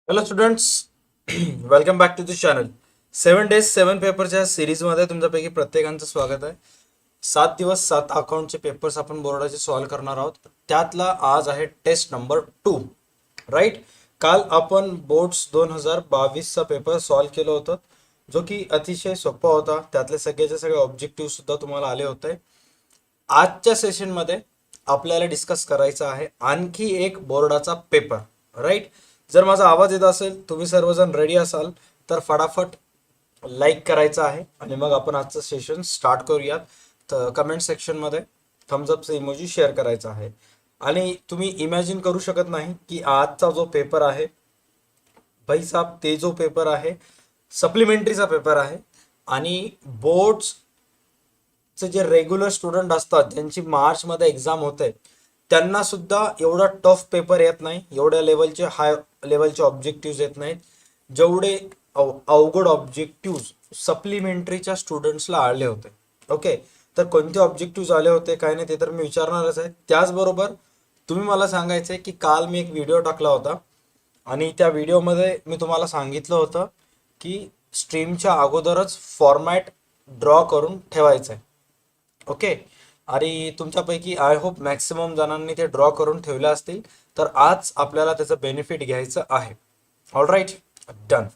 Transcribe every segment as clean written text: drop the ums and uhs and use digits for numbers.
Hello students, welcome back to the channel. 7 days 7 पेपरच्या सिरीजमध्ये तुमच्यापैकी प्रत्येकांचं स्वागत आहे. 7 दिवस 7 अकाउंटचे पेपर्स आपण बोर्डाचे सॉल्व्ह करणार आहोत. त्यातला आज आहे टेस्ट नंबर 2. राईट. काल आपण बोर्ड्स 2022चा पेपर सॉल्व्ह केलं होतं, जो की अतिशय सोपा होता. त्यातले सगळ्याचे सगळे ऑब्जेक्टिव्ह सुद्धा तुम्हाला आले होते. आजच्या सेशनमध्ये आपल्याला डिस्कस करायचा आहे आणखी एक बोर्डाचा पेपर. राईट. जर माझा आवाज येत असेल, तुम्ही सर्वजण रेडी असाल तर फटाफट लाईक करायचं आहे आणि मग आपण आजचं सेशन स्टार्ट करूयात. तर कमेंट सेक्शनमध्ये थम्सअपचं इमोजी शेअर करायचा आहे. आणि तुम्ही इमॅजिन करू शकत नाही की आजचा जो पेपर आहे, भाई साहब, ते जो पेपर आहे सप्लिमेंटरीचा पेपर आहे. आणि बोर्ड्स चे जे रेग्युलर स्टुडंट असतात, ज्यांची मार्चमध्ये एक्झाम होते, त्यांना सुद्धा एवढा टफ पेपर येत नाही. एवढ्या लेवलचे हाय लेवलचे ऑब्जेक्टिव्ह येत नाहीत जेवढे अवघड ऑब्जेक्टिव्ह सप्लिमेंटरीच्या स्टुडंट्सला आले होते. ओके. तर कोणते ऑब्जेक्टिव्ह आले होते काय नाही ते तर मी विचारणारच आहे. त्याचबरोबर तुम्ही मला सांगायचं की काल मी एक व्हिडिओ टाकला होता आणि त्या व्हिडिओमध्ये मी तुम्हाला सांगितलं होतं की स्ट्रीमच्या अगोदरच फॉर्मॅट ड्रॉ करून ठेवायचं आहे. ओके. आणि तुमच्यापैकी आय होप मॅक्सिमम जणांनी ते ड्रॉ करून ठेवले असतील. तर आज आपल्याला त्याचं बेनिफिट घ्यायचं आहे. All right. डन.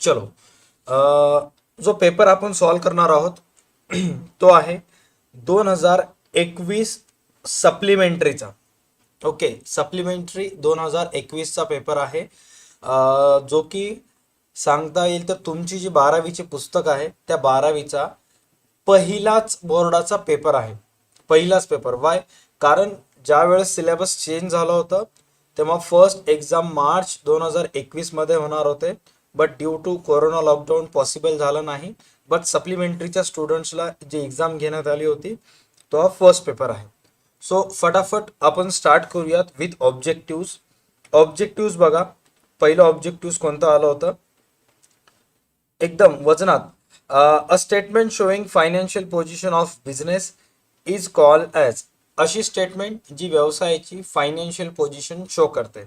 चलो. जो पेपर आपण सॉल्व करणार आहोत तो आहे 2021 सप्लिमेंटरीचा. ओके. सप्लिमेंटरी 2021चा पेपर आहे. जो की सांगता येईल तर तुमची जी 12वीची पुस्तक आहे त्या 12वीचा पहिलाच बोर्डाचा पेपर आहे. पहिलाच पेपर. वाय? कारण ज्या वेळेस सिलेबस चेंज झालं होतं तेव्हा फर्स्ट एक्झाम मार्च 2021 मध्ये होणार होते, but due to corona lockdown possible झालं नाही. बट सप्लिमेंटरीच्या स्टुडंट्सला जी एक्झाम घेण्यात आली होती तो हा फर्स्ट पेपर आहे. सो फटाफट आपण स्टार्ट करूयात विथ ऑब्जेक्टिव्ह. ऑब्जेक्टिव्ह बघा. पहिलं ऑब्जेक्टिव्ह कोणतं आलं होतं एकदम वजनात. A statement showing financial position of business is called as. अशी स्टेटमेंट जी व्यवसायाची फायनान्शियल पोझिशन शो करते.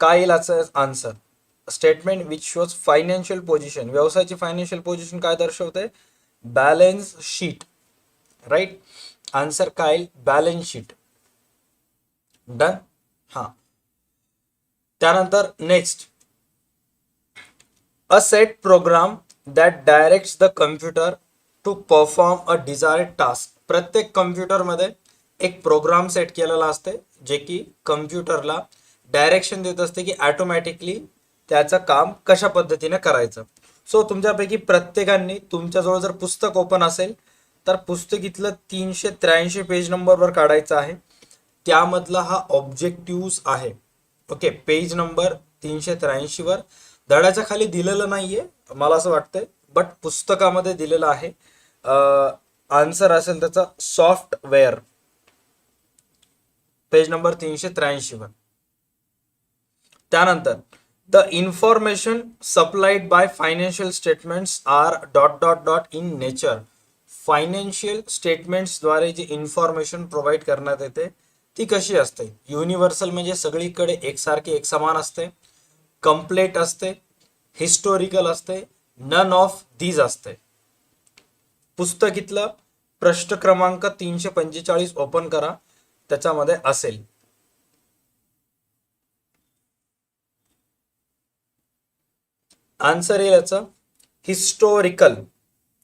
काय येईल याचं answer? Statement which shows financial position. व्यवसायाची फायनान्शियल पोझिशन काय दर्शवते? Balance sheet. राईट. आन्सर काय येईल? Balance sheet. डन. हां. त्यानंतर next, a set program that directs the computer to perform a desired task. प्रत्येक कम्प्युटरमध्ये एक प्रोग्राम सेट केलेला असते जे की कम्प्युटरला डायरेक्शन देत असते की ऑटोमॅटिकली त्याचं काम कशा पद्धतीने करायचं. सो तुमच्यापैकी प्रत्येकाने तुमच्याजवळ जर पुस्तक ओपन असेल तर पुस्तकीतलं 383 पेज नंबरवर काढायचं आहे. त्यामधला हा ऑब्जेक्टिव्ह आहे. ओके. पेज नंबर 383 वर. धड्याच्या खाली दिलेलं नाहीये मला असं वाटतंय, बट पुस्तकामध्ये दिलेलं आहे. आन्सर असेल त्याचा सॉफ्टवेअर. पेज नंबर 383 वर. त्यानंतर the information supplied by financial statements are dot dot dot in nature. Financial स्टेटमेंट्सद्वारे जी इन्फॉर्मेशन प्रोव्हाइड करण्यात येते ती कशी असते? युनिव्हर्सल म्हणजे सगळीकडे एकसारखी एकसमान असते, कंप्लेट असते, हिस्टोरिकल असते, नन ऑफ दीज असते. पुस्तकीतलं पृष्ठ क्रमांक 345 ओपन करा, त्याच्यामध्ये असेल. आन्सर येईल याचं हिस्टोरिकल.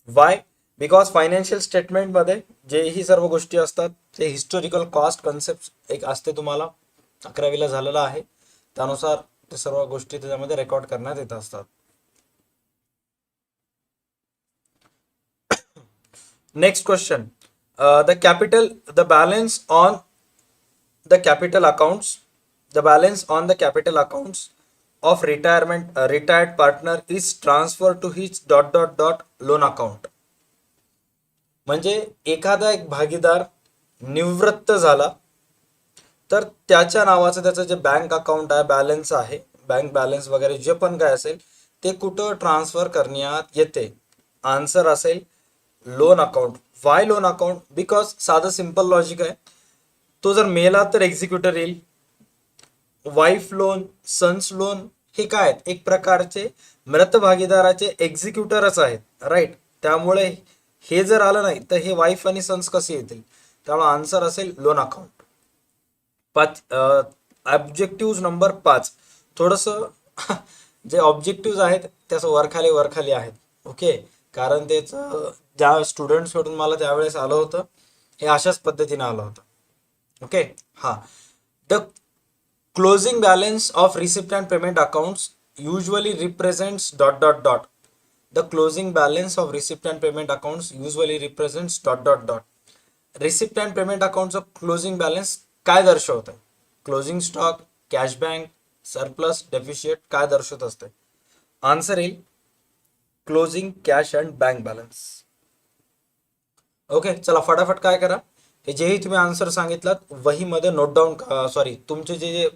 वाय? बिकॉज फायनान्शियल स्टेटमेंटमध्ये जेही सर्व गोष्टी असतात ते हिस्टोरिकल कॉस्ट कन्सेप्ट एक असते, तुम्हाला 11वीला झालेलं आहे. त्यानुसार ते सर्व गोष्टी त्याच्यामध्ये रेकॉर्ड करण्यात येत असतात. Next question. The capital the balance on the capital accounts the balance on the capital accounts of retirement retired partner is transfer to his dot dot dot loan account. म्हणजे एखादा एक भागीदार निवृत्त झाला तर त्याच्या नावाचं त्याचं जे बँक अकाउंट आहे, बॅलन्स आहे, बँक बॅलन्स वगैरे जे पण काय असेल ते कुठं ट्रान्सफर करण्यात येते? आन्सर असेल loan account. Y loan account? Because साधं सिंपल लॉजिक आहे. तो जर मेला तर एक्झिक्युटर येईल, वाईफ लोन, सन्स लोन हे काय आहेत? एक प्रकारचे मृत भागीदाराचे एक्झिक्युटरच आहेत, राईट. त्यामुळे हे जर आलं नाही तर हे वाईफ आणि सन्स कसे येतील? त्यामुळे आन्सर असेल लोन अकाउंट. पाच ऑब्जेक्टिव्ह नंबर 5 थोडस जे ऑब्जेक्टिव्ह आहेत त्याचं वरखाली वरखाली आहेत. ओके, कारण त्याचं ज्या स्टुडंट्सकडून मला त्यावेळेस आलं होतं हे अशाच पद्धतीने आलं होतं. ओके, हा. The closing balance of receipt and payment accounts usually represents dot dot dot. The closing balance of receipt and payment accounts usually represents dot dot dot. Receipt and payment अकाउंटचं क्लोजिंग बॅलन्स काय दर्शवत आहे? Closing stock, cash bank, surplus, deficit काय दर्शवत असते? Answer येईल closing cash and bank balance. Okay, चला फटाफट काय करा, हे जेही तुम्ही आन्सर सांगितलात वहीमध्ये नोट डाऊन, सॉरी तुमचे जे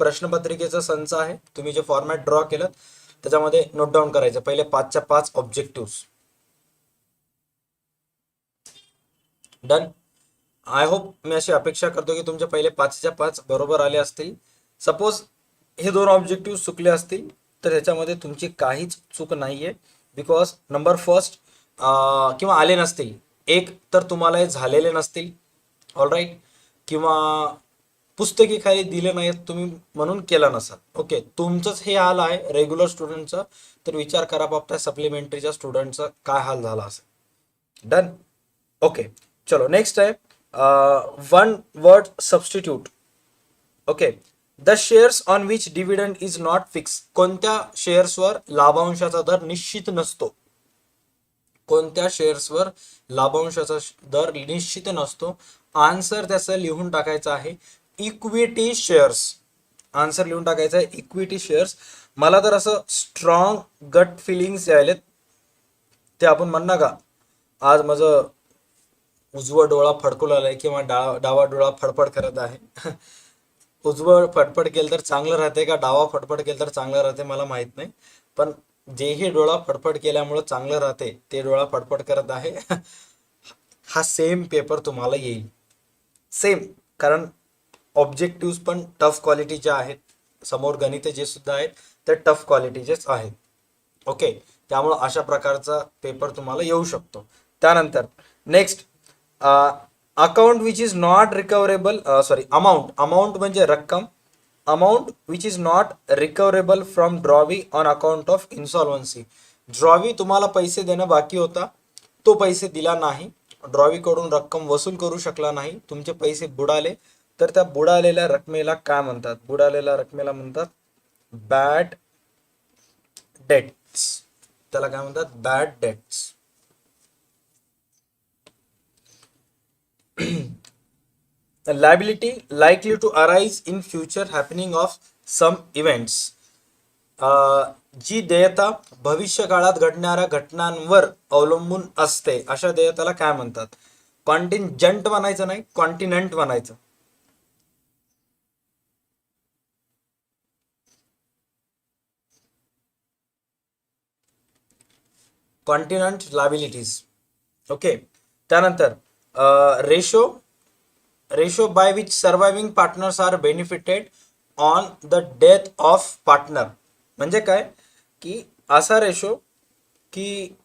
प्रश्नपत्रिकेचा संच आहे, तुम्ही जे फॉर्मॅट ड्रॉ केलं त्याच्यामध्ये नोट डाऊन करायचं पहिले 5च्या 5 ऑब्जेक्टिव्ह. डन. आय होप, मी अशी अपेक्षा करतो की तुमचे पहिले 5च्या 5 बरोबर आले असतील. सपोज हे 2 ऑब्जेक्टिव्ह चुकले असतील तर ह्याच्यामध्ये तुमची काहीच चूक नाहीये, बिकॉज नंबर फर्स्ट किंवा आले नसतील, एक तर तुम्हाला हे झालेले नसतील, ऑल राईट, किंवा पुस्तकी खाली दिले नाहीत तुम्ही म्हणून केला नसाल. ओके, तुमचंच हे हाल आहे रेग्युलर स्टुडंटचं, तर विचार करा बाबा सप्लिमेंटरीच्या स्टुडंटचा काय हाल झाला असेल. डन. ओके, चलो नेक्स्ट आहे one word substitute. Okay, the shares on which dividend is not fix. कोणत्या शेअर्सवर लाभांशाचा दर निश्चित नसतो? कोणत्या शेअर्सवर लाभांशाचा दर निश्चित नसतो? आन्सर त्याचं लिहून टाकायचं आहे इक्विटी शेअर्स. आन्सर लिहून टाकायचं आहे इक्विटी शेअर्स. मला तर असं स्ट्रॉंग गट फिलिंग्स यायलेत, ते आपण म्हणणार का आज माझं उजवा डोळा फडकू लागलाय किंवा डावा डोळा फडफड करत आहे. उजवं फडफड केलं तर चांगलं राहते का डावा फडफड केलं तर चांगलं राहते मला माहित नाही, पण जेही डोळा फडफड केल्यामुळे चांगलं राहते ते डोळा फडफड करत आहे. हा सेम पेपर तुम्हाला येईल, सेम, कारण ऑब्जेक्टिव्ह पण टफ क्वालिटीचे आहेत, समोर गणिते जे सुद्धा आहेत ते टफ क्वालिटीचेच आहेत. ओके, त्यामुळं अशा प्रकारचा पेपर तुम्हाला येऊ शकतो. त्यानंतर next, account which is not recoverable, sorry amount, amount म्हणजे रक्कम, amount which is not recoverable from drawee on account of insolvency. Drawee तुम्हाला पैसे देणं बाकी होता, तो पैसे दिला नाही, ड्रॉवीकडून रक्कम वसूल करू शकला नाही, तुमचे पैसे बुडाले, तर त्या बुडालेल्या रकमेला काय म्हणतात? बुडालेल्या रकमेला म्हणतात बॅड डेट्स. त्याला काय म्हणतात? Bad debts. liability likely to arise in future happening of some events. जी देयता भविष्य काळात घडणाऱ्या घटनांवर अवलंबून असते अशा देयताला काय म्हणतात? कॉन्टिंजंट म्हणायचं नाही, कॉन्टिनेंट म्हणायचं. Contingent liabilities. ओके, त्यानंतर ratio, ratio by which surviving partners are benefited on the death of partner. म्हणजे काय की असा रेशो की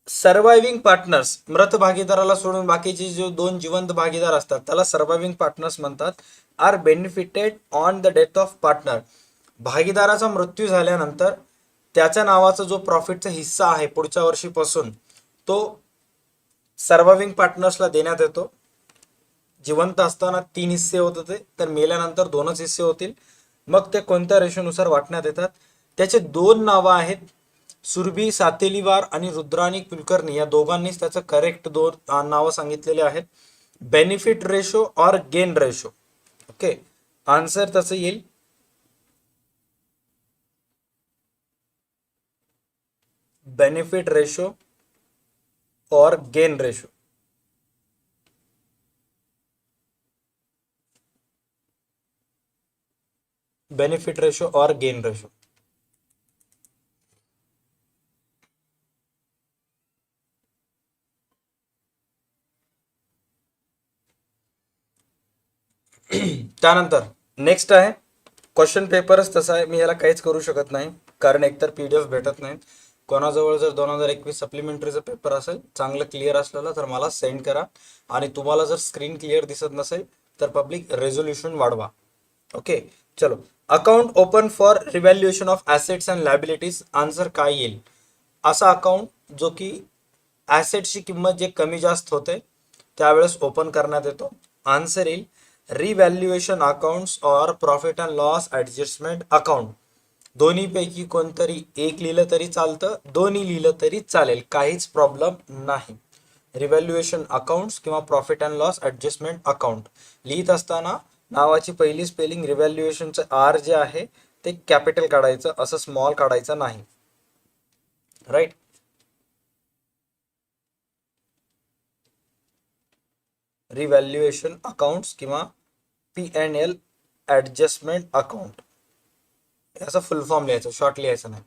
सर्वायव्हिंग पार्टनर्स, मृत भागीदाराला सोडून बाकीचे जो 2 जिवंत भागीदार असतात त्याला सर्वायव्हिंग पार्टनर्स म्हणतात, are benefited on the death of partner. भागीदाराचा मृत्यू झाल्यानंतर त्याच्या नावाचा जो प्रॉफिटचा हिस्सा आहे पुढच्या वर्षीपासून तो सर्वायव्हिंग पार्टनर्सला देण्यात येतो. जिवंत असताना 3 हिस्से होत होते, तर मेल्यानंतर 2च हिस्से होतील. मग ते कोणत्या रेशोनुसार वाटण्यात येतात? त्याचे 2 नावं आहेत, सुरभी सातेलीवार आणि रुद्राणी कुलकर्णी, या दोघांनीच त्याचं करेक्ट 2 नावं सांगितलेले आहेत. बेनिफिट रेशो और गेन रेशो. ओके, आन्सर त्याचं येईल बेनिफिट रेशो और गेन रेशो. बेनिफिट रेशो और गेन रेशो. त्यानंतर नेक्स्ट आहे क्वेश्चन पेपरच तसा आहे, मी याला काहीच करू शकत नाही, कारण एकतर PDF भेटत नाहीत. कोणाजवळ जर 2021 सप्लिमेंटरीचा पेपर असेल चांगलं क्लिअर असलेलं तर मला सेंड करा. आणि तुम्हाला जर स्क्रीन क्लिअर दिसत नसेल तर पब्लिक रेझोल्युशन वाढवा. ओके, चलो. Account open for revaluation of assets and liabilities. Answer काय येईल? असा अकाउंट जो की ॲसेट्सची किंमत जे कमी जास्त होते त्यावेळेस ओपन करण्यात येतो. आन्सर येईल revaluation accounts or profit and loss adjustment account. दोन्हीपैकी कोणतरी एक लिहिलं तरी चालतं, दोन्ही लिहिलं तरी चालेल, काहीच प्रॉब्लेम नाही. रिव्हॅल्युएशन अकाउंट्स किंवा profit and loss adjustment account लिहित असताना नावाची पहिली स्पेलिंग रिव्हॅल्युएशनचं आर जे आहे ते कॅपिटल काढायचं, असं स्मॉल काढायचं नाही. राईट. रिव्हॅल्युएशन अकाउंट्स किंवा P&L ॲडजस्टमेंट अकाउंट याचा फुल फॉर्म लिहायचं, शॉर्ट लिहायचं नाही.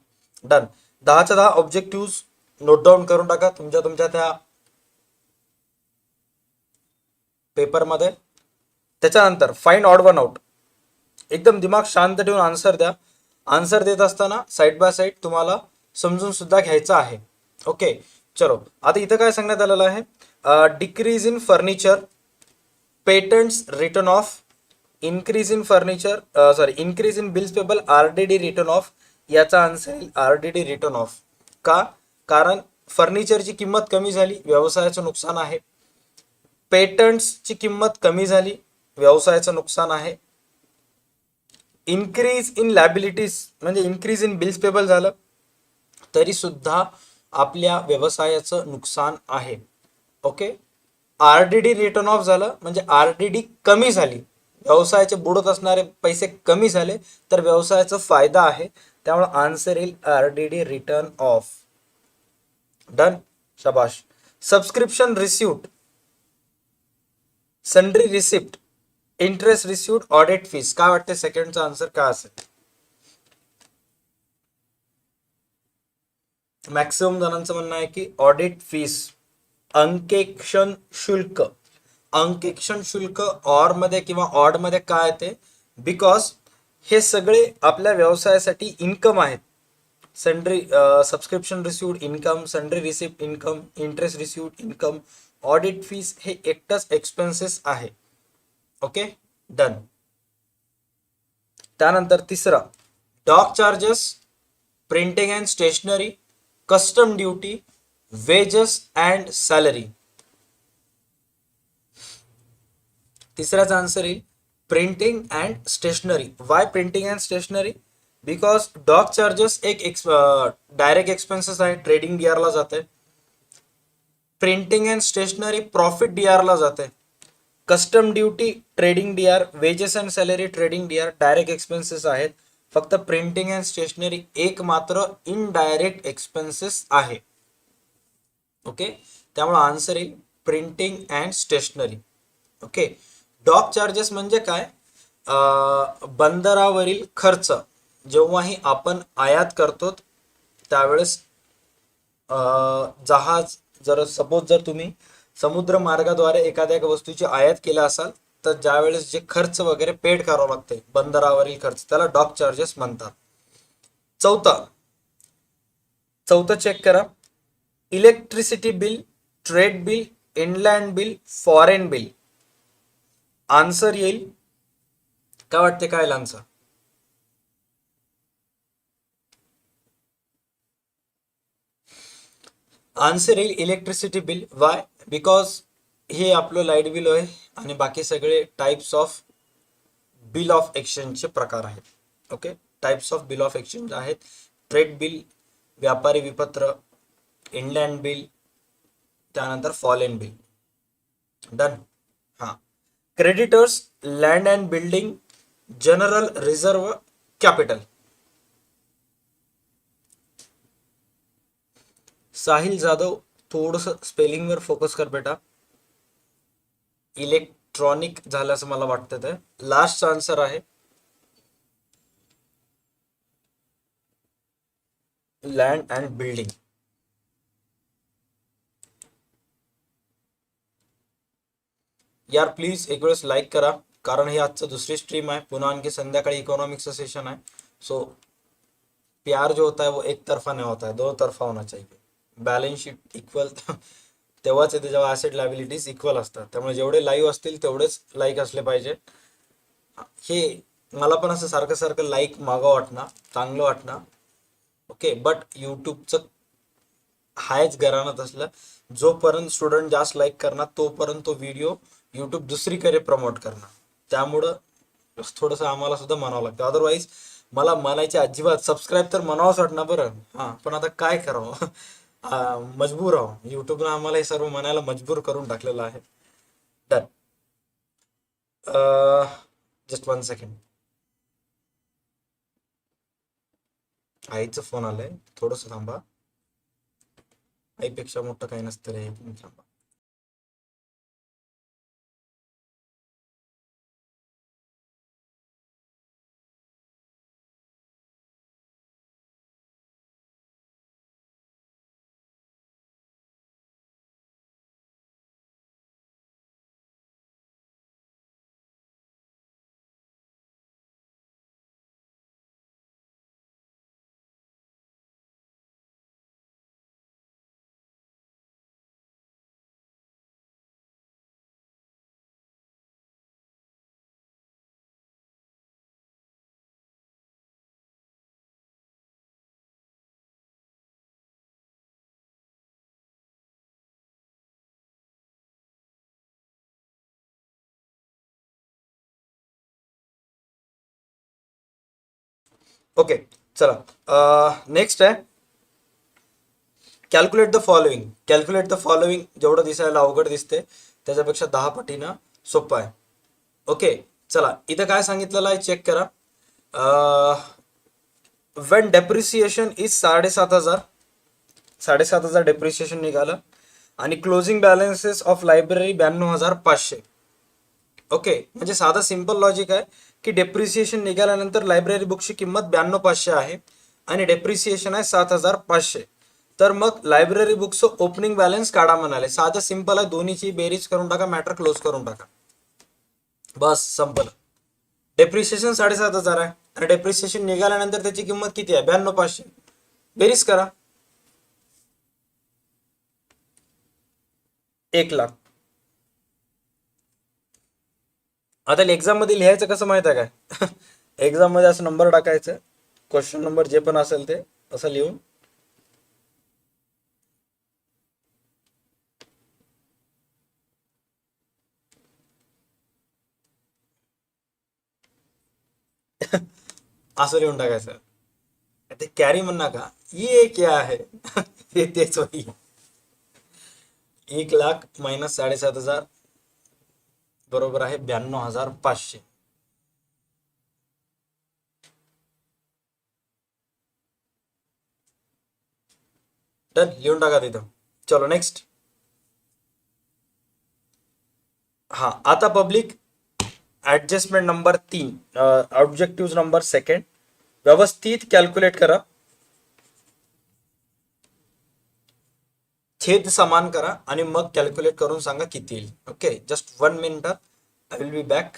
डन. 10च्या 10 ऑब्जेक्टिव्ह नोट डाऊन करून टाका तुमच्या त्या पेपरमध्ये. त्याच्यानंतर फाइंड ऑड वन आउट. एकदम दिमाग शांत ठेवून आन्सर द्या. आन्सर देत असताना साईड बाय साईड तुम्हाला समजून सुद्धा घ्यायचं आहे. ओके, चलो. आता इथं काय सांगण्यात आलेलं आहे? Decrease in furniture, patents return of, increase in furniture increase in bills payable, RDD return of. याचा आन्सर येईल RDD रिटर्न ऑफ. का? कारण फर्निचरची किंमत कमी झाली, व्यवसायाचं नुकसान आहे. पेटंट्सची किंमत कमी झाली, व्यवसायाचं नुकसान आहे. इन्क्रीज इन लॅबिलिटीज म्हणजे इन्क्रीज इन बिल्स पेबल झालं तरी सुद्धा आपल्या व्यवसायाचं नुकसान आहे. ओके. RDD रिटर्न ऑफ झालं म्हणजे RDD कमी झाली, व्यवसायाचे बुडत असणारे पैसे कमी झाले तर व्यवसायाचा फायदा आहे. त्यामुळे आन्सर येईल RDD रिटर्न ऑफ. डन. शाबाश. Subscription received, sundry receipt, interest received, audit fees. काय वाटते सेकंडचा आन्सर काय असेल? मॅक्सिमम जणांचं म्हणणं आहे की ऑडिट फीस. अंकेक्षण शुल्क. अंकेक्षण शुल्क ऑर मध्ये किंवा ऑड मध्ये काय येते? बिकॉज हे सगळे आपल्या व्यवसायासाठी इन्कम आहेत. Sundry subscription received income, sundry receipt income, interest received income, audit fees हे एकटाच एक्सपेन्सेस आहे. Okay, done. त्यानंतर तिसरा dock charges, printing and stationery, custom duty, wages and salary. तिसऱ्याचा आन्सर येईल printing and stationery. Why printing and stationery? Because dock charges एक direct expenses आहे, trading DR ला जाते. Printing and stationery profit DR ला जाते. Custom duty trading DR, wages and salary trading DR direct expenses आहेत. फक्त printing and stationery एक मात्र इनडायरेक्ट एक्सपेन्सेस आहे. ओके, त्यामुळे आन्सर येईल printing and stationery. Okay. Dock charges म्हणजे काय? बंदरावरील खर्च. जेव्हाही आपण आयात करतो त्यावेळेस जहाज जर तुम्ही समुद्र मार्गाद्वारे एखाद्या वस्तूची आयात केला असाल तर ज्यावेळेस जे खर्च वगैरे पेड करावं लागते बंदरावरील खर्च, त्याला डॉक चार्जेस म्हणतात. चौथं चेक करा. Electricity bill, trade bill, inland bill, foreign bill. Answer येईल काय वाटते? काय आन्सर? आन्सर येईल इलेक्ट्रिसिटी बिल. वाय? बिकॉज हे आपलं लाईट बिल आहे आणि बाकी सगळे टाइप्स ऑफ बिल ऑफ एक्सचेंजचे प्रकार आहेत. Okay, types of bill of exchange आहेत. ट्रेड बिल, व्यापारी विपत्र, इनलँड बिल, त्यानंतर फॉरेन बिल. डन. हां. Creditors, land and building, general reserve, capital. Sahil Jadhav, थोडस स्पेलिंग वर फोकस कर बेटा. इलेक्ट्रॉनिक झालं असं मला वाटतं. ते लास्ट आन्सर आहे लँड अँड बिल्डिंग. यार प्लीज एक वेळेस लाईक करा कारण ही आजचं दुसरी स्ट्रीम आहे, पुन्हा आणखी संध्याकाळी इकॉनॉमिक्सचं सेशन आहे. सो प्यार जो होता है वो एक तरफा नहीं होता है, दो तरफा होना चाहिए. बॅलन्स शीट इक्वल तेव्हाच येते जेव्हा ॲसेट लायबिलिटीज इक्वल असतात. त्यामुळे जेवढे लाईव्ह असतील तेवढेच लाईक असले पाहिजे. हे मला पण असं सारखं सारखं लाईक मागं वाटणार, चांगलं वाटणार. ओके, बट यूट्यूबचं हायच घराणं असलं, जोपर्यंत स्टुडंट जास्त लाईक करणार तोपर्यंत तो व्हिडिओ यूट्यूब दुसरीकडे प्रमोट करणार. त्यामुळं थोडंसं आम्हाला सुद्धा म्हणावं लागतं. अदरवाईज मला म्हणायचे अजिबात सबस्क्राईब तर म्हणावंच वाटणार बरं, हां, पण आता काय करावं. मजबूर आहो, यूट्यूबनं आम्हाला हे सर्व म्हणायला मजबूर करून टाकलेलं आहे. डन. Just 1 second. आईचं फोन आलंय, थोडंसं थांबा. आईपेक्षा मोठं काही नसतं रे, थांबा. ओके, चला. नेक्स्ट आहे calculate the following. Calculate the following जेवढं दिसायला अवघड दिसते त्याच्यापेक्षा 10 पटीनं सोपं आहे. ओके, चला इथं काय सांगितलेलं आहे चेक करा. वेन डेप्रिसिएशन इज 7,500, 7,500 डेप्रिसिएशन निघालं आणि closing balances of library 92,500. Okay, म्हणजे साधं सिंपल लॉजिक आहे की डेप्रिसिएशन निघाल्यानंतर लायब्ररी बुकची किंमत 92,500 आहे आणि डेप्रिसिएशन आहे 7,500. तर मग लायब्ररी बुकचं ओपनिंग बॅलन्स काढा म्हणाले. साधं सिंपल आहे, दोन्हीची बेरीज करून टाका, मॅटर क्लोज करून टाका, बस संपलं. डेप्रिसिएशन 7,500 आहे आणि डेप्रिसिएशन निघाल्यानंतर त्याची किंमत किती आहे? 92,500. बेरीज करा, 1,00,000. आता एक्झाम मध्ये लिहायचं कसं माहित आहे काय? एक्झाम मध्ये असं नंबर टाकायचं, क्वेश्चन नंबर जे पण असेल ते असं लिहून असं लिहून टाकायचं. ते कॅरी म्हण नका, ये क्या है. हे तेच होई. 1,00,000 मायनस 7,500 बरोबर आहे 92,500. डन, लिहून टाका तिथं. चलो नेक्स्ट. हा, आता public adjustment number 3, objective number 2 व्यवस्थित कॅल्क्युलेट करा. छेद समान करा आणि मग कॅल्क्युलेट करून सांगा किती येईल. Okay, just 1 minute, I will be back.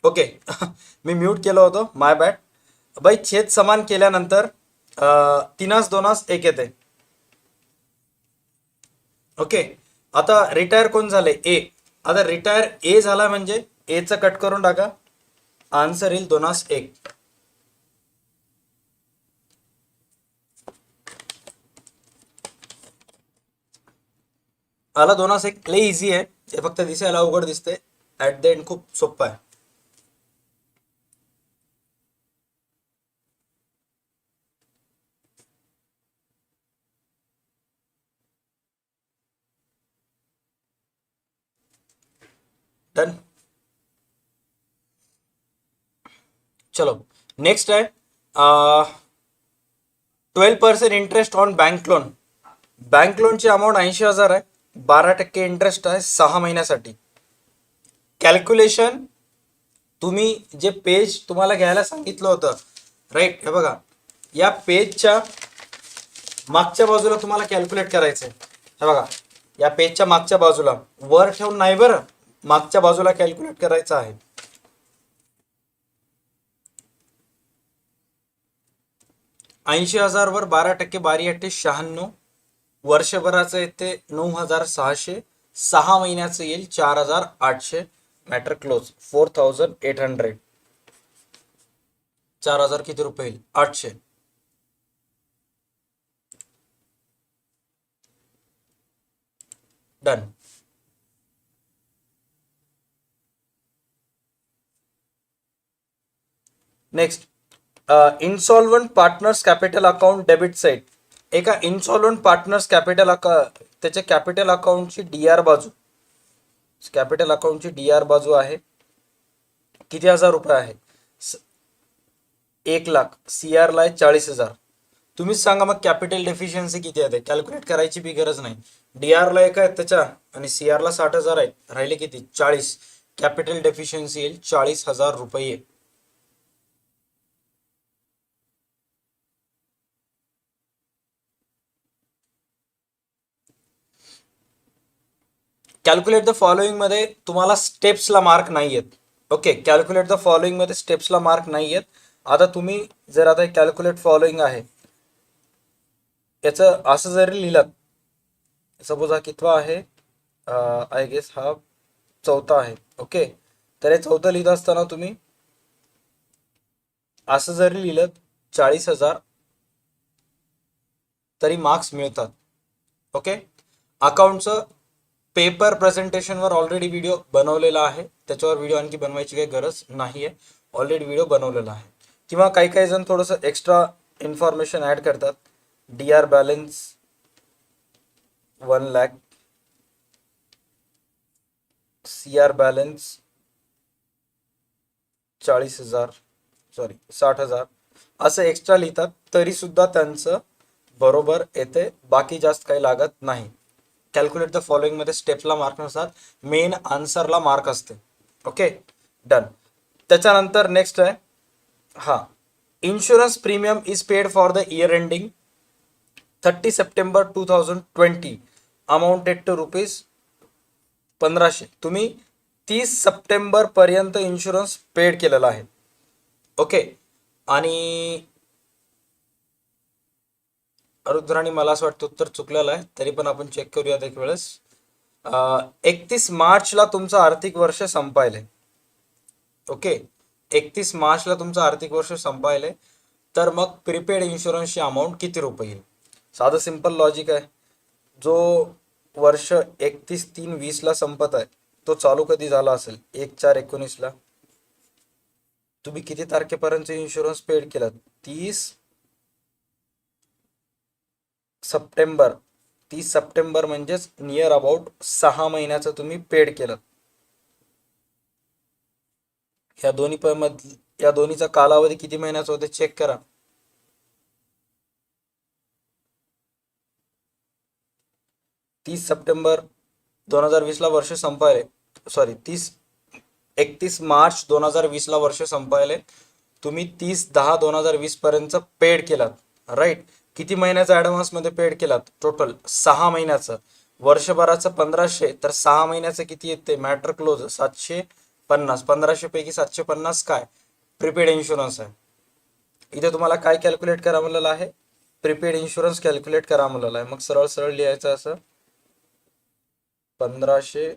Okay. Me mute केलं होतं, माय बॅड. बाई छेद समान केल्यानंतर तीनास दोनास एक येते. ओके. आता रिटायर कोण झाले? ए. आता रिटायर ए झाला म्हणजे एचं कट करून टाका, आन्सर येईल दोनास एक. आला दोनास एक. लय इझी आहे हे, फक्त दिसायला अवघड दिसते, ऍट द एंड खूप सोपं आहे. डन. चलो नेक्स्ट आहे 12% interest on bank loan. Bank लोनची अमाऊंट 80,000 आहे, 12% इंटरेस्ट आहे 6 महिन्यासाठी. कॅल्क्युलेशन तुम्ही जे पेज तुम्हाला घ्यायला सांगितलं होतं, राईट, हे बघा, या पेजच्या मागच्या बाजूला तुम्हाला कॅल्क्युलेट करायचं आहे. हे बघा, या पेजच्या मागच्या बाजूला, वर ठेवून नाही बरं, मागच्या बाजूला कॅल्क्युलेट करायचं आहे. 80,000 वर 12%, 12×8 = 96. वर्षभराचं येते 9,600. 6 महिन्याचं येईल 4,800. Matter close. 4,800. 4,000 किती रुपये येईल? 800. Done. Next, insolvent partners capital account debit side. एका इन्सॉल्वंट पार्टनर्स कॅपिटल त्याच्या कॅपिटल अकाउंटची डीआर बाजू, कॅपिटल अकाउंटची डीआर बाजू आहे किती हजार रुपये आहे? 1,00,000. सीआर ला 40,000. तुम्हीच सांगा मग कॅपिटल डेफिशियन्सी किती आहे? कॅल्क्युलेट करायची बी गरज नाही. डीआर ला एक आहे त्याच्या आणि सीआर ला 60,000 आहे, राहिले किती? 40. कॅपिटल डेफिशियन्सी येईल 40,000 रुपये. कॅल्क्युलेट द फॉलोइंग मध्ये तुम्हाला स्टेप्सला मार्क नाही आहेत. ओके, कॅल्क्युलेट द फॉलोइंग मध्ये स्टेप्सला मार्क नाही आहेत. आता तुम्ही जर आता कॅल्क्युलेट फॉलोइंग आहे याचं असं जरी लिहिलं, सपोज हा कितवा आहे? आय गेस हा चौथा आहे. ओके, तर हे चौथं लिहित असताना तुम्ही असं जरी लिहिलं 40,000 तरी मार्क्स मिळतात. ओके, अकाउंटचं पेपर प्रेझेंटेशनवर ऑलरेडी व्हिडिओ बनवलेला आहे, त्याच्यावर व्हिडिओ आणखी बनवायची काही गरज नाही आहे, ऑलरेडी व्हिडिओ बनवलेला आहे. किंवा काही काही जण थोडंसं एक्स्ट्रा इन्फॉर्मेशन ॲड करतात. DR balance 1,00,000, CR balance 40,000, sorry 60,000, असं एक्स्ट्रा लिहितात, तरी सुद्धा त्यांचं बरोबर येते, बाकी जास्त काही लागत नाही. कॅल्क्युलेट द फॉलोइंग मध्ये स्टेपला मार्क नसतात, मेन आन्सरला मार्क असते. Okay, done. त्याच्यानंतर नेक्स्ट आहे हा, insurance premium is paid for the year ending 30 September 2020, amounted to ₹1500. तुम्ही 30 सप्टेंबर पर्यंत इन्शुरन्स पेड केलेला आहे. ओके, आणि रुद्राणी मला असं वाटतं उत्तर चुकलेलं आहे, तरी पण आपण चेक करूयात एक वेळेस. 31 मार्चला तुमचं आर्थिक वर्ष संपायलंय. ओके, 31 मार्चला तुमचं आर्थिक वर्ष संपायलंय, तर मग प्रीपेड इन्शुरन्सची अमाऊंट किती रुपये येईल? साधं सिंपल लॉजिक आहे. जो वर्ष 31/3/20 संपत आहे, तो चालू कधी झाला असेल? 1/4/19. तुम्ही किती तारखेपर्यंत इन्शुरन्स पेड केला? 30 सप्टेंबर. 30 सप्टेंबर म्हणजेच नियर अबाउट 6 महिन्याचं तुम्ही पेड केलं. या दोन्हीचा कालावधी किती महिन्याचा होते चेक करा. 30 सप्टेंबर 2020 ला वर्ष संपायले, सॉरी 31 मार्च 2020 ला वर्ष संपायले. तुम्ही 30/10/2020 पर्यंत पेड केलात, राईट. किती महिन्याचा ऍडव्हान्स मध्ये पेड केलात? टोटल 6 महिन्याचं. वर्षभराचं 1500, तर 6 महिन्याचं किती येते? Matter close. 50, 1500 पैकी 750 काय प्रीपेड इन्शुरन्स आहे. इथे तुम्हाला काय कॅल्क्युलेट करा म्हणलेलं आहे, प्रीपेड इन्शुरन्स कॅल्क्युलेट करा म्हणलेलं आहे. मग सरळ सरळ लिहायचं असं 1500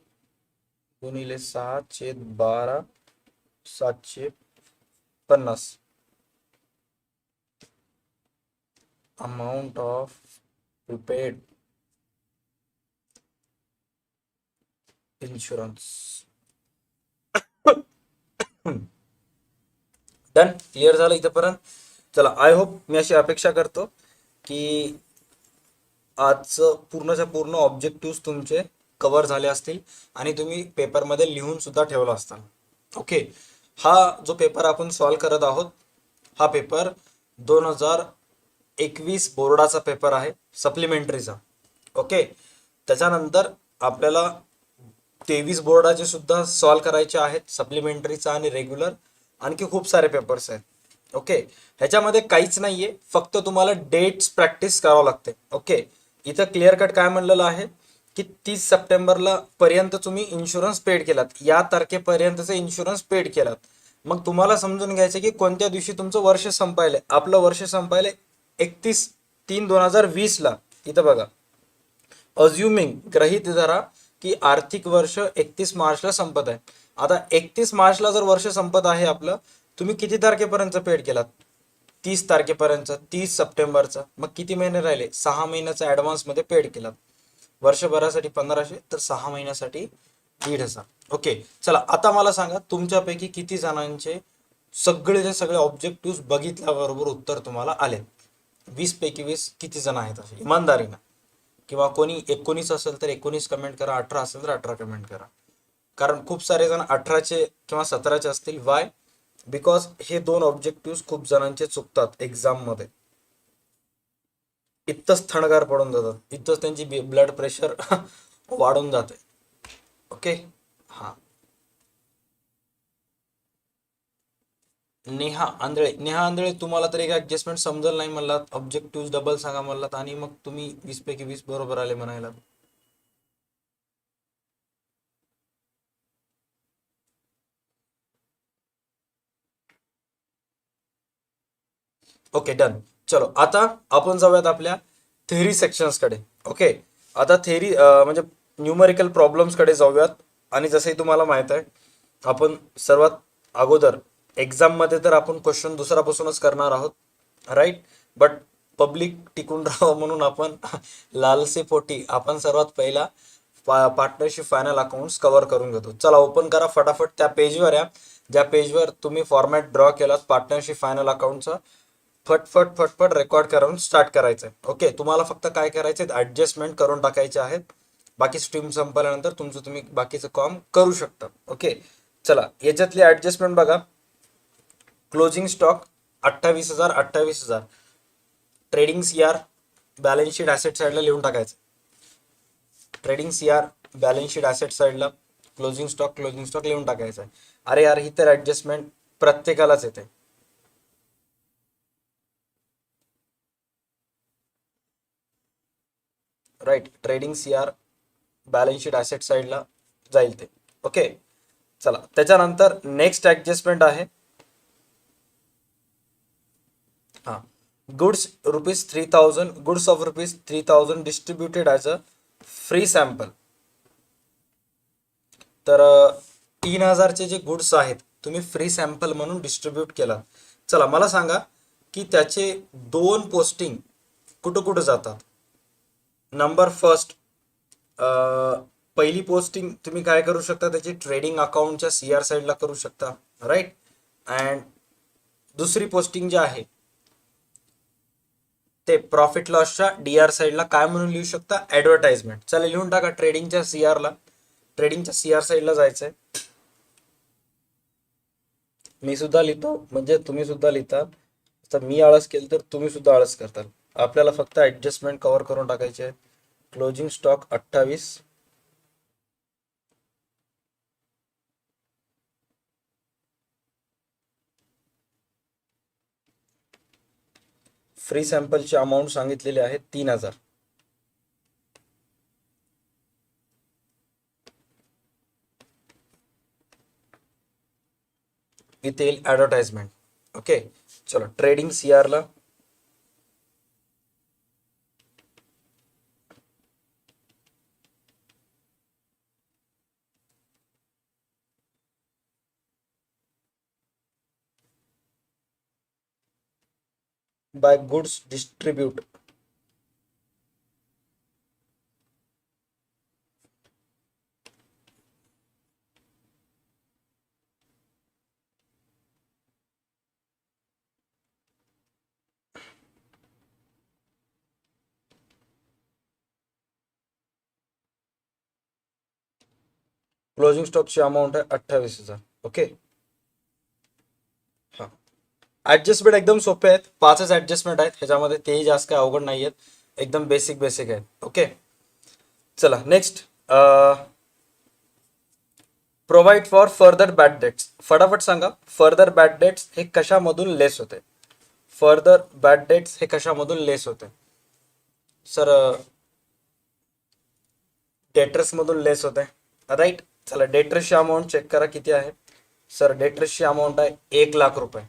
गुणिले 6/12 750 amount of prepaid insurance. Done, clear झालं इथंपर्यंत. चला, आय होप, मी अशी अपेक्षा करतो की आजचं पूर्णच्या पूर्ण ऑब्जेक्टिव्ह तुमचे कव्हर झाले असतील आणि तुम्ही पेपरमध्ये लिहून सुद्धा ठेवला असताल. ओके, हा जो पेपर आपण सॉल्व करत आहोत, हा पेपर 2021 बोर्डाचा पेपर आहे, सप्लिमेंटरीचा. ओके, त्याच्यानंतर आपल्याला 23 बोर्डाचे सुद्धा सॉल्व करायचे आहेत, सप्लिमेंटरीचा आणि रेग्युलर. आणखी खूप सारे पेपर्स आहेत. ओके, ह्याच्यामध्ये काहीच नाहीये, फक्त तुम्हाला डेट्स प्रॅक्टिस करावं लागते. ओके, इथं क्लिअर कट काय म्हणलेलं आहे की 30 सप्टेंबरला पर्यंत तुम्ही इन्शुरन्स पेड केलात, या तारखेपर्यंतचे इन्शुरन्स पेड केलात. मग तुम्हाला समजून घ्यायचं की कोणत्या दिवशी तुमचं वर्ष संपायलंय. आपलं वर्ष संपायलंय 31/3/2020 ला. इथं बघा, अज्युमिंग, गृहीत धरा की आर्थिक वर्ष 31 मार्चला संपत आहे. आता 31 मार्चला जर वर्ष संपत आहे आपलं, तुम्ही किती तारखेपर्यंत पेड केलात? 30 तारखेपर्यंत, 30 सप्टेंबरचा. मग किती महिने राहिले? 6 महिन्याचा ऍडव्हान्स मध्ये पेड केलात. वर्षभरासाठी 1500, तर 6 महिन्यासाठी 1500. ओके, चला आता मला सांगा, तुमच्यापैकी किती जणांचे सगळेचे सगळे ऑब्जेक्टिव्ह बघितल्याबरोबर उत्तर तुम्हाला आले? 20 पैकी 20 किती जण आहेत असे इमानदारीनं? किंवा कोणी 19 असेल तर 19 कमेंट करा, 18 असेल तर 18 कमेंट करा. कारण खूप सारे जण 18चे किंवा 17चे असतील. वाय? बिकॉज हे दोन ऑब्जेक्टिव्ह खूप जणांचे चुकतात एक्झाम मध्ये. इतकंच थंडगार पडून जातात, इतकंच त्यांची ब्लड प्रेशर वाढून जाते. ओके, हा. नेहा आंधळे, तुम्हाला तर एक ऍडजस्टमेंट समजल नाही म्हणलात, ऑब्जेक्टिव्ह डबल सांगा म्हणलात, आणि मग तुम्ही 20 पैकी 20 बरोबर आले म्हणायला. Okay, done. चलो, आता आपण जाऊयात आपल्या थेअरी सेक्शन्स कडे. ओके, आता थेअरी म्हणजे न्यूमरिकल प्रॉब्लेम्स कडे जाऊयात. आणि जसंही तुम्हाला माहित आहे, आपण सर्वात अगोदर एक्झाम मध्ये तर आपण क्वेश्चन दुसरापासूनच करणार आहोत, राईट? बट पब्लिक टिकून राहावं म्हणून आपण लालसे पोटी आपण सर्वात पहिला पार्टनरशिप फायनल अकाउंट्स कव्हर करून घेतो. चला, ओपन करा फटाफट त्या पेजवर या, ज्या पेजवर तुम्ही फॉर्मॅट ड्रॉ केलात पार्टनरशिप फायनल अकाउंटचा. फटफट फटफट रेकॉर्ड करून स्टार्ट करायचंय. ओके, तुम्हाला फक्त काय करायचंय, ऍडजस्टमेंट करून टाकायचे आहेत. बाकी स्ट्रीम संपल्यानंतर तुमचं तुम्ही बाकीचं काम करू शकता. ओके, चला, याच्यातली ऍडजस्टमेंट बघा. Closing stock 28,000 28,000. Trading CR balance sheet asset साईडला लिहून टाकायचं. Trading CR balance sheet asset साईडला, क्लोजिंग स्टॉक लिहून टाकायचं आहे. अरे यार, ही तर ऍडजस्टमेंट प्रत्येकालाच येते. Right, trading CR balance sheet asset साईडला जाईल ते. ओके, चला, त्याच्यानंतर नेक्स्ट ऍडजस्टमेंट आहे, हा, goods ₹3,000, goods of ₹3,000 distributed as a free sample. तर 3,000चे जे गुड्स आहेत तुम्ही फ्री सॅम्पल म्हणून डिस्ट्रीब्यूट केला. चला, मला सांगा की त्याचे 2 पोस्टिंग कुठं कुठं जातात. नंबर फर्स्ट, पहिली पोस्टिंग तुम्ही काय करू शकता, त्याची ट्रेडिंग अकाउंटच्या सीआर साईडला करू शकता, राईट? अँड दुसरी पोस्टिंग जी आहे ते प्रॉफिट लॉसच्या डीआर साईडला काय म्हणून लिहू शकता, ऍडव्हर्टाइजमेंट. चला, लिहून टाका ट्रेडिंगच्या सीआरला. ट्रेडिंगच्या सीआर साईडला जायचंय. मी सुद्धा लिहितो म्हणजे तुम्ही सुद्धा लिहिता. तर मी आळस केलं तर तुम्ही सुद्धा आळस करताल. आपल्याला फक्त ऍडजस्टमेंट कव्हर करून टाकायचे आहे. क्लोजिंग स्टॉक 28, फ्री सॅम्पलची अमाऊंट सांगितलेली आहे 3,000. इथे येईल ॲडव्हर्टाइजमेंट. ओके, चलो ट्रेडिंग CR ला बाय गुड्स डिस्ट्रीब्यूट. क्लोजिंग स्टॉकची अमाऊंट आहे 28,000. ओके, हा ऍडजस्टमेंट एकदम सोपे आहेत, 5च ऍडजस्टमेंट आहेत ह्याच्यामध्ये, तेही जास्त काही अवघड नाही आहेत, एकदम बेसिक बेसिक आहेत. ओके, चला next. Provide for further bad debts. फटाफट सांगा, फर्दर बॅड डेट्स हे कशामधून लेस होते? फर्दर बॅड डेट्स हे कशामधून लेस होते? सर डेटर्स मधून लेस होते, राईट. चला डेटर्सची अमाऊंट चेक करा किती आहे. सर डेटर्सची अमाऊंट आहे 1,00,000 रुपये.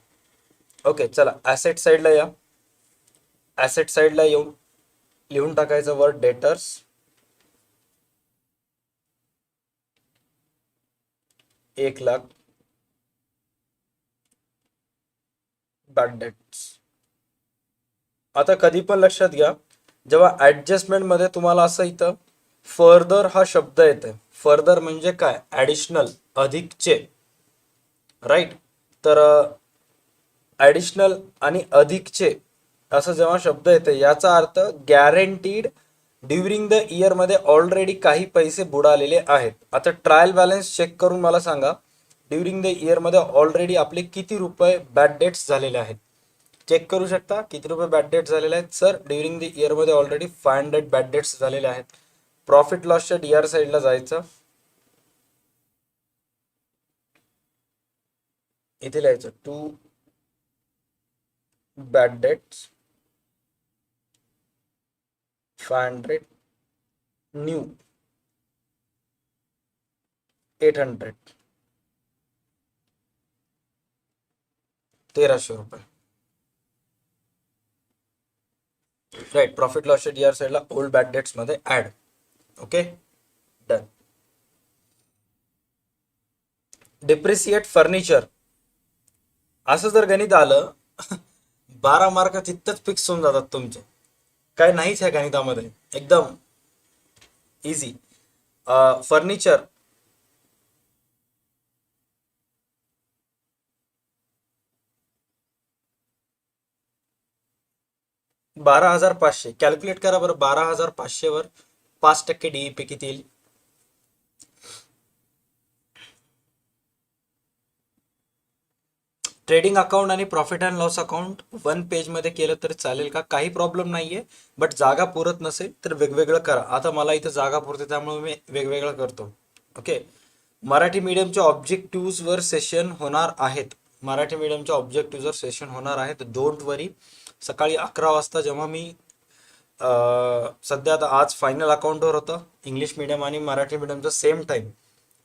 ओके, चला ॲसेट साईडला या. ॲसेट साईडला येऊन लिहून टाकायचं वर्ड डेटर्स. 1,00,000 bad dates. आता कधी पण लक्षात घ्या, जेव्हा ऍडजस्टमेंट मध्ये तुम्हाला असं इथं फर्दर हा शब्द येते, फर्दर म्हणजे काय? ॲडिशनल, अधिकचे, राईट. तर ॲडिशनल आणि अधिकचे असं जेव्हा शब्द येते, याचा अर्थ गॅरंटीड ड्युरिंग द इयरमध्ये ऑलरेडी काही पैसे बुडालेले आहेत. आता ट्रायल बॅलन्स चेक करून मला सांगा, ड्युरिंग द इयरमध्ये ऑलरेडी आपले किती रुपये बॅड डेट्स झालेले आहेत? चेक करू शकता किती रुपये बॅड डेट्स झालेले आहेत. सर ड्युरिंग द इयरमध्ये ऑलरेडी 500 बॅड डेट्स झालेले आहेत. प्रॉफिट लॉसच्या DR साईडला जायचं, इथे लिहायचं 2 बॅड डेट्स 500 न्यू 800 1,300 रुपये, राईट. प्रॉफिट लॉसच्या DR साईडला ओल्ड बॅड डेट्स मध्ये add. Okay, done. Depreciate furniture. असं जर गणित आलं 12 मार्क तिथंच फिक्स होऊन जातात तुमचे, काय नाहीच ह्या गणितामध्ये, एकदम इझी. फर्निचर 12,500. कॅल्क्युलेट करा बरं, 12,500 वर 5% DEP किती येईल? ट्रेडिंग अकाउंट आणि profit and loss account 1 page मध्ये केलं तर चालेल का? काही प्रॉब्लेम नाहीये, बट जागा पुरत नसेल तर वेगवेगळं करा. आता मला इथं जागा पुरते त्यामुळे मी वेगवेगळं करतो. ओके, मराठी मीडियमच्या ऑब्जेक्टिव्ह वर सेशन होणार आहेत. मराठी मीडियमच्या ऑब्जेक्टिव्ह वर सेशन होणार आहेत, डोंट वरी. सकाळी 11 वाजता जेव्हा मी सध्या आता आज फायनल अकाउंटवर होतं इंग्लिश मीडियम आणि मराठी मीडियमचं सेम टाइम.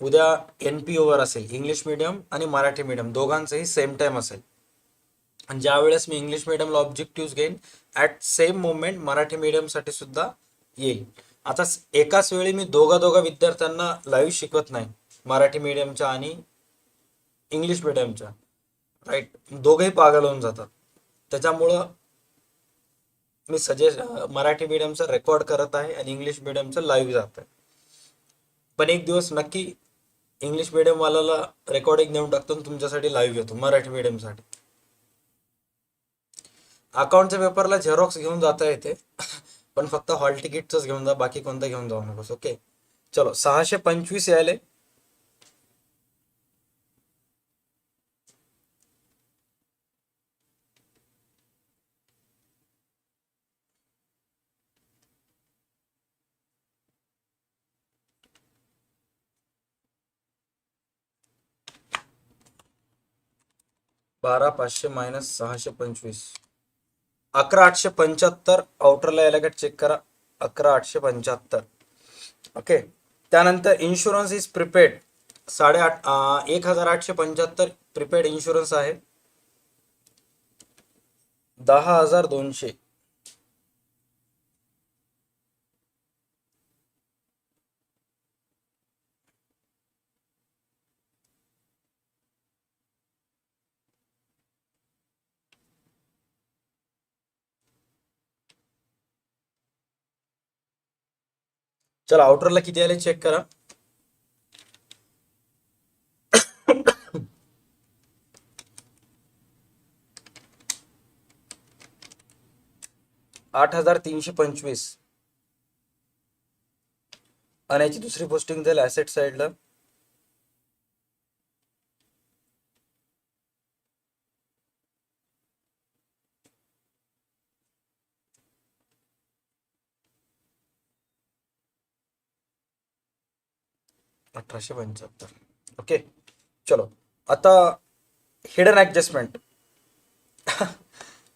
उद्या NPO वर असेल, इंग्लिश मीडियम आणि मराठी मीडियम दोघांचंही सेम टाइम असेल. आणि ज्या वेळेस मी इंग्लिश मीडियमला ऑब्जेक्टिव्ह घेईन, ॲट सेम मोमेंट मराठी मीडियमसाठी सुद्धा येईल. आता एकाच वेळी मी दोघा विद्यार्थ्यांना लाईव्ह शिकवत नाही, मराठी मीडियमच्या आणि इंग्लिश मीडियमच्या, राईट. दोघेही पागल होऊन जातात. त्याच्यामुळं मी मराठी मीडियमचं रेकॉर्ड करत आहे आणि इंग्लिश मीडियमचं लाईव्ह जात आहे. पण एक दिवस नक्की इंग्लिश मीडियम वाल्याला रेकॉर्डिंग देऊन टाकतो आणि तुमच्यासाठी लाईव्ह येतो मराठी मीडियमसाठी. अकाउंटच्या पेपरला झेरॉक्स घेऊन जाता येते पण फक्त हॉल तिकीटच घेऊन जा, बाकी कोणतं घेऊन जाऊ नकोस. ओके, चलो 625 यायले. $12,500 मायनस 625, 11,875. आउटरला यायला का चेक करा, 11,875. ओके, त्यानंतर इन्शुरन्स इज प्रिपेड. साडेआठ 1875 प्रीपेड इन्शुरन्स आहे. 10,200. चला आउटरला किती आले चेक करा. 8,325. आणि याची दुसरी पोस्टिंग जाईल ऍसेट साइडला. $1,875. ओके चलो आता हिडन ऍडजस्टमेंट.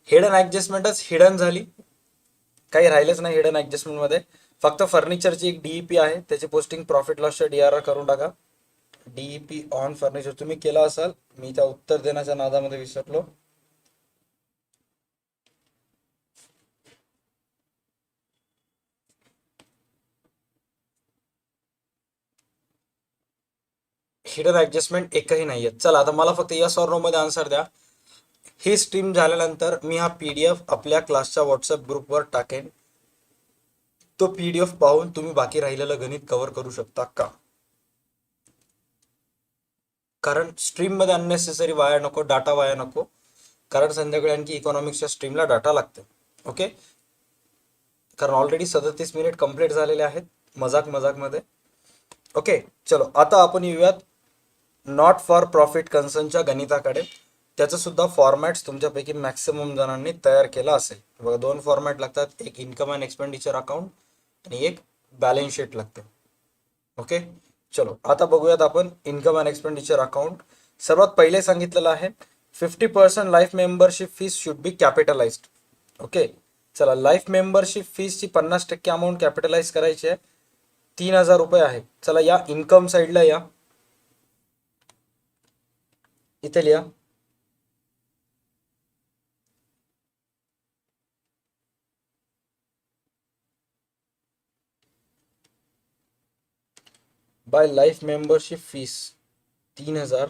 हिडन ऍडजस्टमेंटच हिडन झाली, काही राहिलंच नाही हिडन ऍडजस्टमेंट मध्ये. फक्त फर्निचरची एक डीईपी आहे, त्याची पोस्टिंग प्रॉफिट लॉसच्या डीआरआर करून टाका. डीईपी ऑन फर्निचर तुम्ही केला असाल, मी त्या उत्तर देण्याच्या नादामध्ये विसरलो. हिडन ऍडजस्टमेंट एकही नाहीये. चला आता मला फक्त यस ऑर नो मध्ये आन्सर द्या. ही स्ट्रीम झाल्यानंतर मी हा पीडीएफ आपल्या क्लासच्या व्हॉट्सअप ग्रुपवर टाकेन. तो पीडीएफ पाहून तुम्ही बाकी राहिलेलं गणित कव्हर करू शकता का? कारण स्ट्रीम मध्ये अननेसेसरी वाया नको, डाटा वाया नको, कारण संध्याकाळी आणखी इकॉनॉमिक्सच्या स्ट्रीमला डाटा लागते. ओके, कारण ऑलरेडी 37 मिनिट कंप्लीट झालेले आहेत मजाक मध्ये. ओके चलो आता आपण येऊयात नॉट फॉर प्रॉफिट कन्सर्नच्या गणिताकडे. त्याचं सुद्धा फॉर्मॅट्स तुमच्यापैकी मॅक्सिमम जणांनी तयार केला असेल. बघा 2 फॉर्मॅट लागतात, एक इन्कम अँड एक्सपेंडिचर अकाउंट आणि एक बॅलन्स शीट लागते. ओके चलो आता बघूयात आपण इन्कम अँड एक्सपेंडिचर अकाउंट. सर्वात पहिले सांगितलेलं आहे 50% life membership fees should be capitalised. Okay चला लाईफ मेंबरशिप फीसची 50% अमाऊंट कॅपिटलाइज करायची आहे, 3,000 रुपये आहे. चला या इन्कम साईडला या, इथे लिहा by life membership fees 3,000.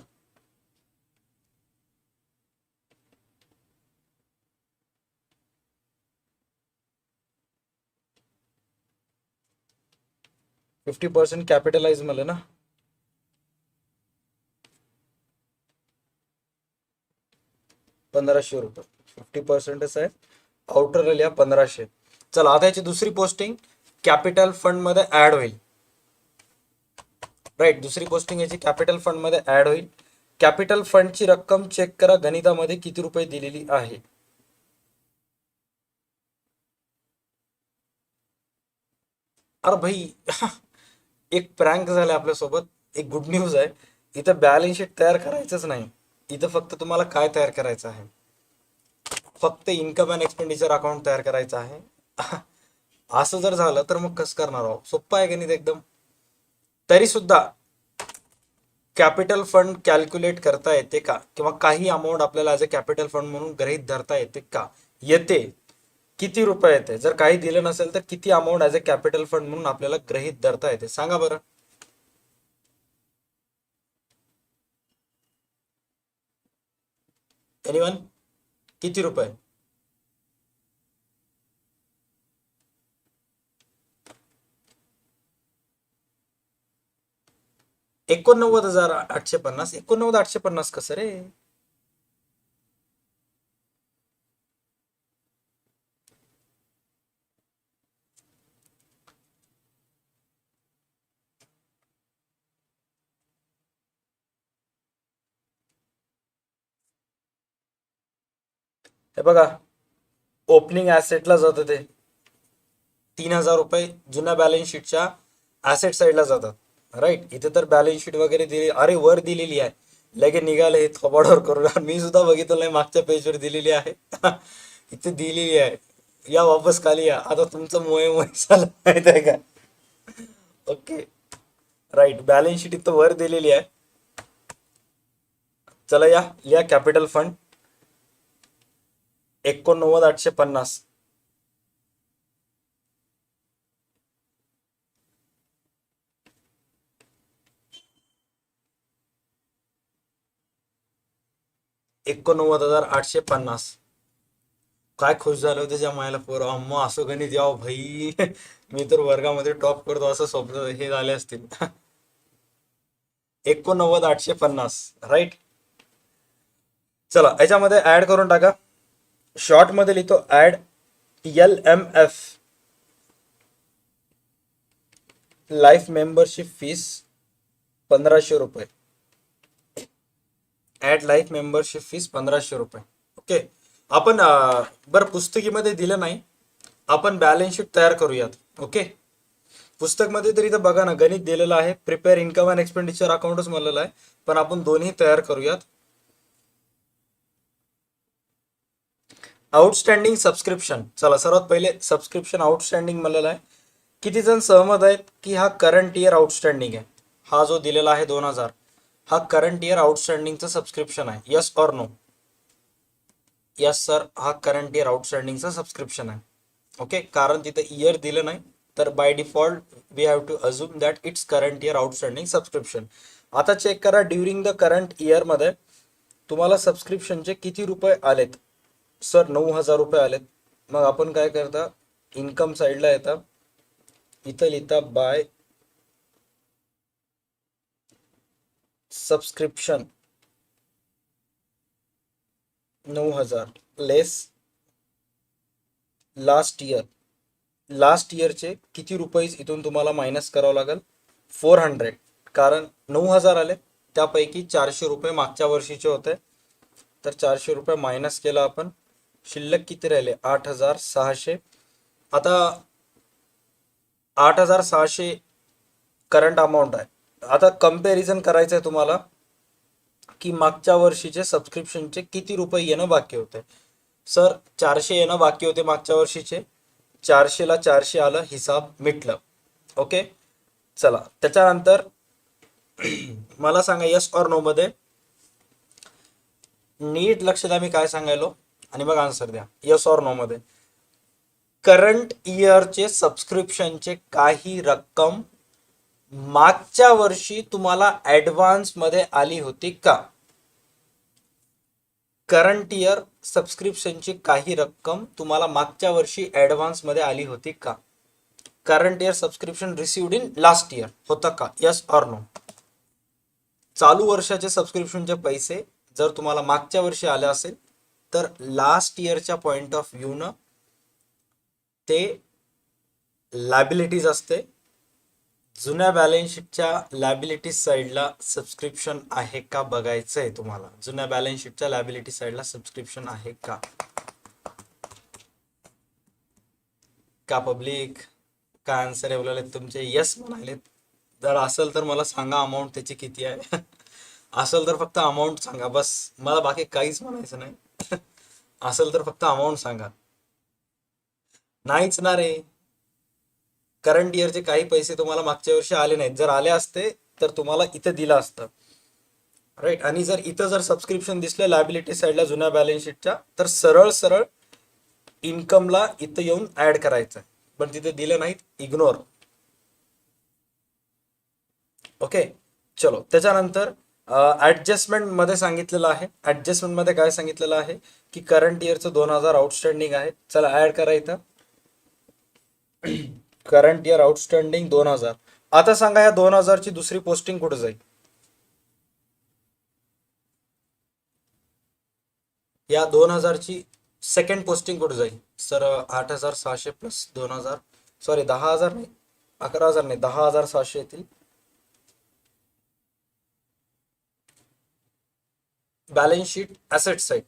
%50 capitalise मला ना, ₹1,500. 50% आहे, आउटर लिहा 1,500. चला आता याची दुसरी पोस्टिंग कॅपिटल फंड मध्ये ऍड होईल. राईट, दुसरी पोस्टिंग याची कॅपिटल फंड मध्ये ऍड होईल. कॅपिटल फंडची रक्कम चेक करा गणितामध्ये किती रुपये दिलेली आहे. अरे भाई एक प्रँक झालं आपल्यासोबत. एक गुड न्यूज आहे, इथं बॅलन्स शीट तयार करायचंच नाही. इथं फक्त तुम्हाला काय तयार करायचं आहे, फक्त इन्कम अँड एक्सपेंडिचर अकाउंट तयार करायचं आहे. असं जर झालं तर मग कसं करणार आहोत? सोप्पं आहे गणित एकदम. तरी सुद्धा कॅपिटल फंड कॅल्क्युलेट करता येते का, किंवा काही अमाऊंट आपल्याला ॲज अ कॅपिटल फंड म्हणून गृहीत धरता येते का? येते. किती रुपये येते? जर काही दिलं नसेल तर किती amount as a capital fund म्हणून आपल्याला गृहीत धरता येते सांगा बरं. एनीवन? किती रुपये? 89,850. 89,850 कसं रे? हे बघा ओपनिंग ऍसेटला जातं ते 3,000 रुपये जुन्या बॅलन्स शीटच्या ऍसेट साईडला जातात. राईट, इथे तर बॅलन्स शीट वगैरे दिली, अरे वर दिलेली आहे, लगे निघाले हे थोबाडवर करून. मी सुद्धा बघितलं नाही, मागच्या पेजवर दिलेली आहे. इथे दिलेली आहे. या वापस खाली या, आता तुमचं मोये मोये झालं माहित आहे का? ओके राईट, बॅलन्स शीट इथं वर दिलेली आहे. चला या लिहा कॅपिटल फंड 89,850. $89,850. काय खुश झालं होतं त्या मायला पोरं, अम्मा असं गणित यावं भाई. मी तर वर्गामध्ये टॉप करतो असं स्वप्न हे झाले असतील. 89,850 राईट. चला याच्यामध्ये ऍड करून टाका. शॉर्ट मध्ये लिहितो add LMF life membership fees 1,500 रुपये. ऍड लाईफ मेंबरशिप फीस 1,500 रुपये. ओके. आपण बरं पुस्तकीमध्ये दिलं नाही, आपण बॅलन्स शीट तयार करूयात. ओके. पुस्तकमध्ये तरी इथं बघा ना गणित दिलेलं आहे, प्रिपेअर इन्कम अँड एक्सपेंडिचर अकाउंटच म्हणलेलं आहे, पण आपण दोन्ही तयार करूयात. Outstanding subscription. चला सर्वात पहिले सबस्क्रिप्शन आउटस्टँडिंग म्हणलेलं आहे. किती जण सहमत आहेत की हा करंट इयर आउटस्टँडिंग आहे? हा जो दिलेला आहे 2,000, हा करंट इयर आउटस्टँडिंगचं सबस्क्रिप्शन आहे. Yes or no? Yes sir, हा करंट इयर आउटस्टँडिंगचं सबस्क्रिप्शन आहे. ओके, कारण तिथं इयर दिलं नाही, तर by default we have to assume that it's current year outstanding subscription. आता चेक करा ड्युरिंग द करंट इयरमध्ये तुम्हाला सबस्क्रिप्शनचे किती रुपये आलेत. सर 9,000 रुपये आलेत. मग आपण काय करता, इन्कम साईडला येता, इथं लिहिता बाय सबस्क्रिप्शन 9,000 लेस लास्ट इयर. लास्ट इयरचे किती रुपये इथून तुम्हाला मायनस करावं लागेल? 400. कारण 9,000 आले, त्यापैकी 400 रुपये मागच्या वर्षीचे होते, तर 400 रुपये मायनस केला आपण. शिल्लक किती राहिले? 8,600. आता 8,600 करंट अमाऊंट आहे. आता कम्पॅरिझन करायचं आहे तुम्हाला की मागच्या वर्षीचे सबस्क्रिप्शनचे किती रुपये येणं बाकी होते. सर 400 येणं बाकी होते मागच्या वर्षीचे. 400ला 400 आलं, हिसाब मिटलं. ओके. चला त्याच्यानंतर मला सांगा यस ऑर नो मध्ये, नीट लक्ष द्या मी काय सांगायलो आणि मग आन्सर द्या. यस ऑर नो मध्ये करंट इयरचे सबस्क्रिप्शनचे काही रक्कम मागच्या वर्षी तुम्हाला ऍडव्हान्स मध्ये आली होती का? करंट इयर सबस्क्रिप्शनची काही रक्कम तुम्हाला मागच्या वर्षी ऍडव्हान्स मध्ये आली होती का? Current year subscription received in last year होतं का? Yes or no? चालू वर्षाचे सबस्क्रिप्शनचे पैसे जर तुम्हाला मागच्या वर्षी आले असेल तर लास्ट इयरच्या पॉइंट ऑफ व्ह्यूनं ते लायबिलिटीज असते. जुन्या बॅलन्स शीटच्या लायबिलिटी साईडला सबस्क्रिप्शन आहे का बघायचं आहे तुम्हाला. जुन्या बॅलन्स शीटच्या लायबिलिटी साईडला सबस्क्रिप्शन आहे का? का पब्लिक काय आन्सर आहे तुमचे? यस म्हणाले. जर असेल तर मला सांगा अमाऊंट त्याची किती आहे. असेल तर फक्त अमाऊंट सांगा बस, मला बाकी काहीच म्हणायचं नाही. असेल तर फक्त अमाऊंट सांगा. नाहीच ना रे, करंट इयरचे काही पैसे तुम्हाला मागच्या वर्षी आले नाहीत. जर आले असते तर तुम्हाला इथं दिलं असतं, राईट. आणि जर इथं जर सबस्क्रिप्शन दिसलं लायबिलिटी साईडला जुन्या बॅलन्स शीटच्या, तर सरळ सरळ इन्कमला इथं येऊन ऍड करायचं, पण तिथे दिलं नाहीत, इग्नोर. ओके. चलो त्याच्यानंतर ऍडजस्टमेंट मध्ये सांगितलेलं आहे. ऍडजस्टमेंट मध्ये काय सांगितलेलं आहे की करंट इयरचं 2,000 आउटस्टँडिंग आहे. चला ऍड करा इथं. Current year outstanding 2,000. आता सांगा या 2,000 ची दुसरी पोस्टिंग कुठे जाईल? या 2,000 ची सेकंड पोस्टिंग कुठे जाईल? सर 8,600 प्लस 2,000, सॉरी 10,000 नाही, 11,000 नाही, 10,600 येतील. Balance sheet asset side.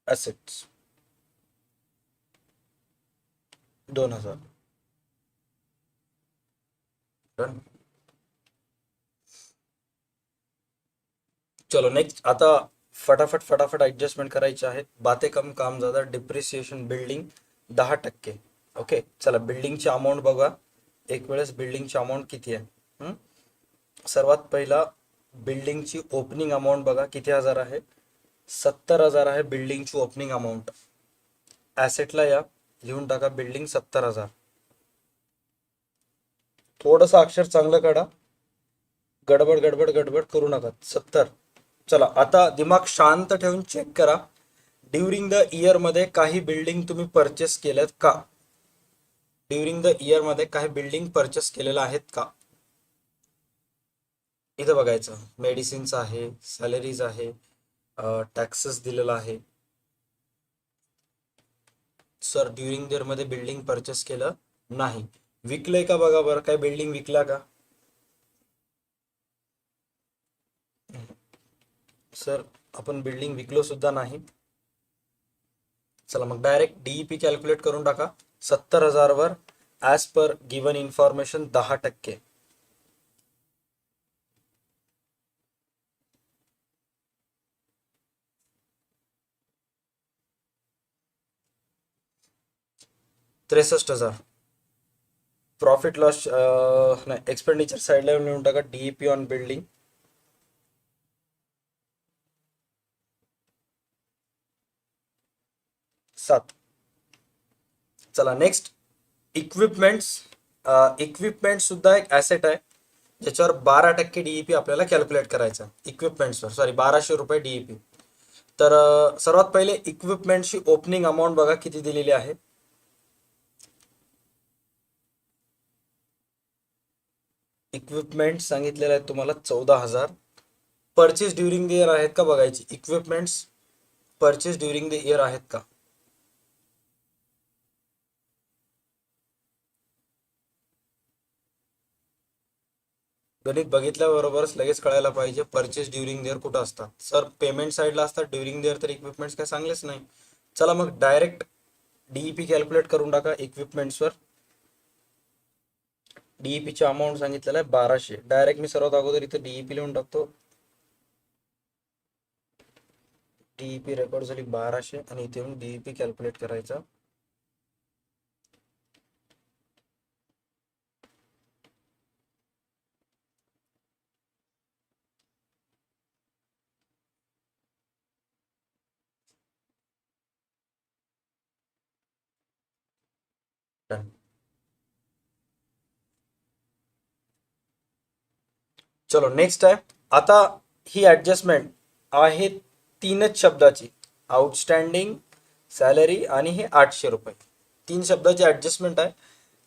Assets 2,000. चलो नेक्स्ट. आता फटाफट फटाफट ऍडजस्टमेंट करायचे आहेत. बाते कम काम ज्यादा. Depreciation building 10%. ओके चला बिल्डिंगची अमाऊंट बघा एक वेळेस. बिल्डिंगची अमाऊंट किती आहे? सर्वात पहिला बिल्डिंगची ओपनिंग अमाऊंट बघा किती हजार आहे. 70,000 आहे बिल्डिंगची ओपनिंग अमाऊंट. ऍसेटला या लिहून टाका बिल्डिंग 70,000. थोडस अक्षर चांगलं काढा. गडबड गडबड गडबड करू नका. 70. चला आता दिमाग शांत ठेवून चेक करा. ड्युरिंग द इयर मध्ये काही बिल्डिंग तुम्ही परचेस केल्यात का? ड्युरिंग द इयर मध्ये काही बिल्डिंग परचेस केलेल्या आहेत का? इथं बघायचं. मेडिसिन्स आहे, सॅलरीज आहे, टॅक्सेस दिलेला आहे. सर ड्युरिंग द इयर मध्ये बिल्डिंग परचेस केलं नाही. विकलंय का बघा बरं. काय बिल्डिंग विकला का? सर आपण बिल्डिंग विकलो सुद्धा नाही. चला मग डायरेक्ट डीईपी कॅल्क्युलेट करून टाका. 70,000 वर as per given information 10%. $63,000. Profit loss नाही एक्सपेंडिचर साईडला लिहून टाका. DEP on building 7. चला नेक्स्ट इक्विपमेंट्स. इक्विपमेंट सुद्धा एक ऍसेट आहे ज्याच्यावर 12% डीईपी आपल्याला कॅल्क्युलेट करायचा. इक्विपमेंट्सवर सॉरी ₹1200 डीईपी. तर सर्वात पहिले इक्विपमेंटची ओपनिंग अमाऊंट बघा किती दिलेली आहे. इक्विपमेंट सांगितलेले आहेत तुम्हाला 14,000. परचेस ड्युरिंग द इयर आहेत का बघायची. Equipments purchase during the year आहेत का? गणित बघितल्याबरोबरच लगेच कळायला पाहिजे परचेस ड्युरिंग द इयर कुठं असतात. सर पेमेंट साईडला असतात ड्युरिंग द इयर, तर इक्विपमेंट्स काय चांगलेच नाही. चला मग डायरेक्ट डीईपी कॅल्क्युलेट करून टाका इक्विपमेंट्सवर. डीईपीची अमाऊंट सांगितलेलं आहे 1200. डायरेक्ट मी सर्वात अगोदर इथे डीईपी लिहून टाकतो. डीईपी रेकॉर्ड झाली 1200 आणि इथे येऊन डीईपी कॅल्क्युलेट करायचा. Done. चलो नेक्स्ट आहे. आता ही ऍडजस्टमेंट आहे 3च शब्दाची. आउटस्टँडिंग, सॅलरी आणि हे ₹800. 3 शब्दाची ऍडजस्टमेंट आहे.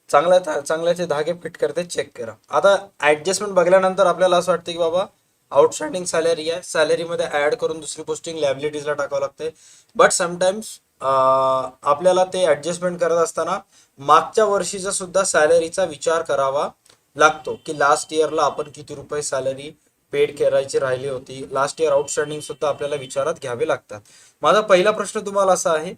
चांगल्याचे धागे फिट करते चेक करा. आता ऍडजस्टमेंट बघल्यानंतर आपल्याला असं वाटतं की बाबा आउटस्टँडिंग सॅलरी आहे, सॅलरीमध्ये ऍड करून दुसरी पोस्टिंग लायबिलिटीजला टाकावं लागते. बट समटाइम्स आपल्याला ते ऍडजस्टमेंट करत असताना मागच्या वर्षीचा सुद्धा सॅलरीचा विचार करावा लागतो की लास्ट इयरला आपण किती रुपये सॅलरी पेड करायची राहिली होती. लास्ट इयर आउटस्टँडिंग सुद्धा आपल्याला विचारात घ्यावे लागतात. माझा पहिला प्रश्न तुम्हाला असा आहे,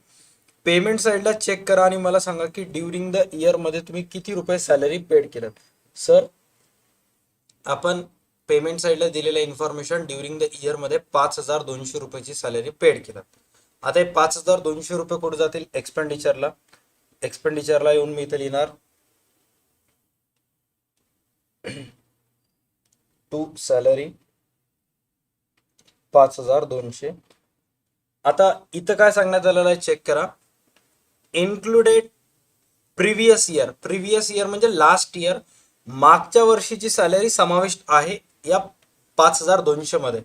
पेमेंट साईडला चेक करा आणि मला सांगा की ड्युरिंग द इयर मध्ये तुम्ही किती रुपये सॅलरी पेड केलं. सर आपण पेमेंट साईडला दिलेल्या इन्फॉर्मेशन ड्युरिंग द इयर मध्ये ₹5,200 सॅलरी पेड केलं. आता हे ₹5,200 कुठे जातील? एक्सपेंडिचरला. एक्सपेंडिचरला येऊन मी इथे लिहिणार टू सॅलरी 5,200. आता इथं काय सांगण्यात आलेलं आहे चेक करा. Included previous year. Previous year म्हणजे लास्ट इयर, मागच्या वर्षीची सॅलरी समाविष्ट आहे या 5,200 मध्ये.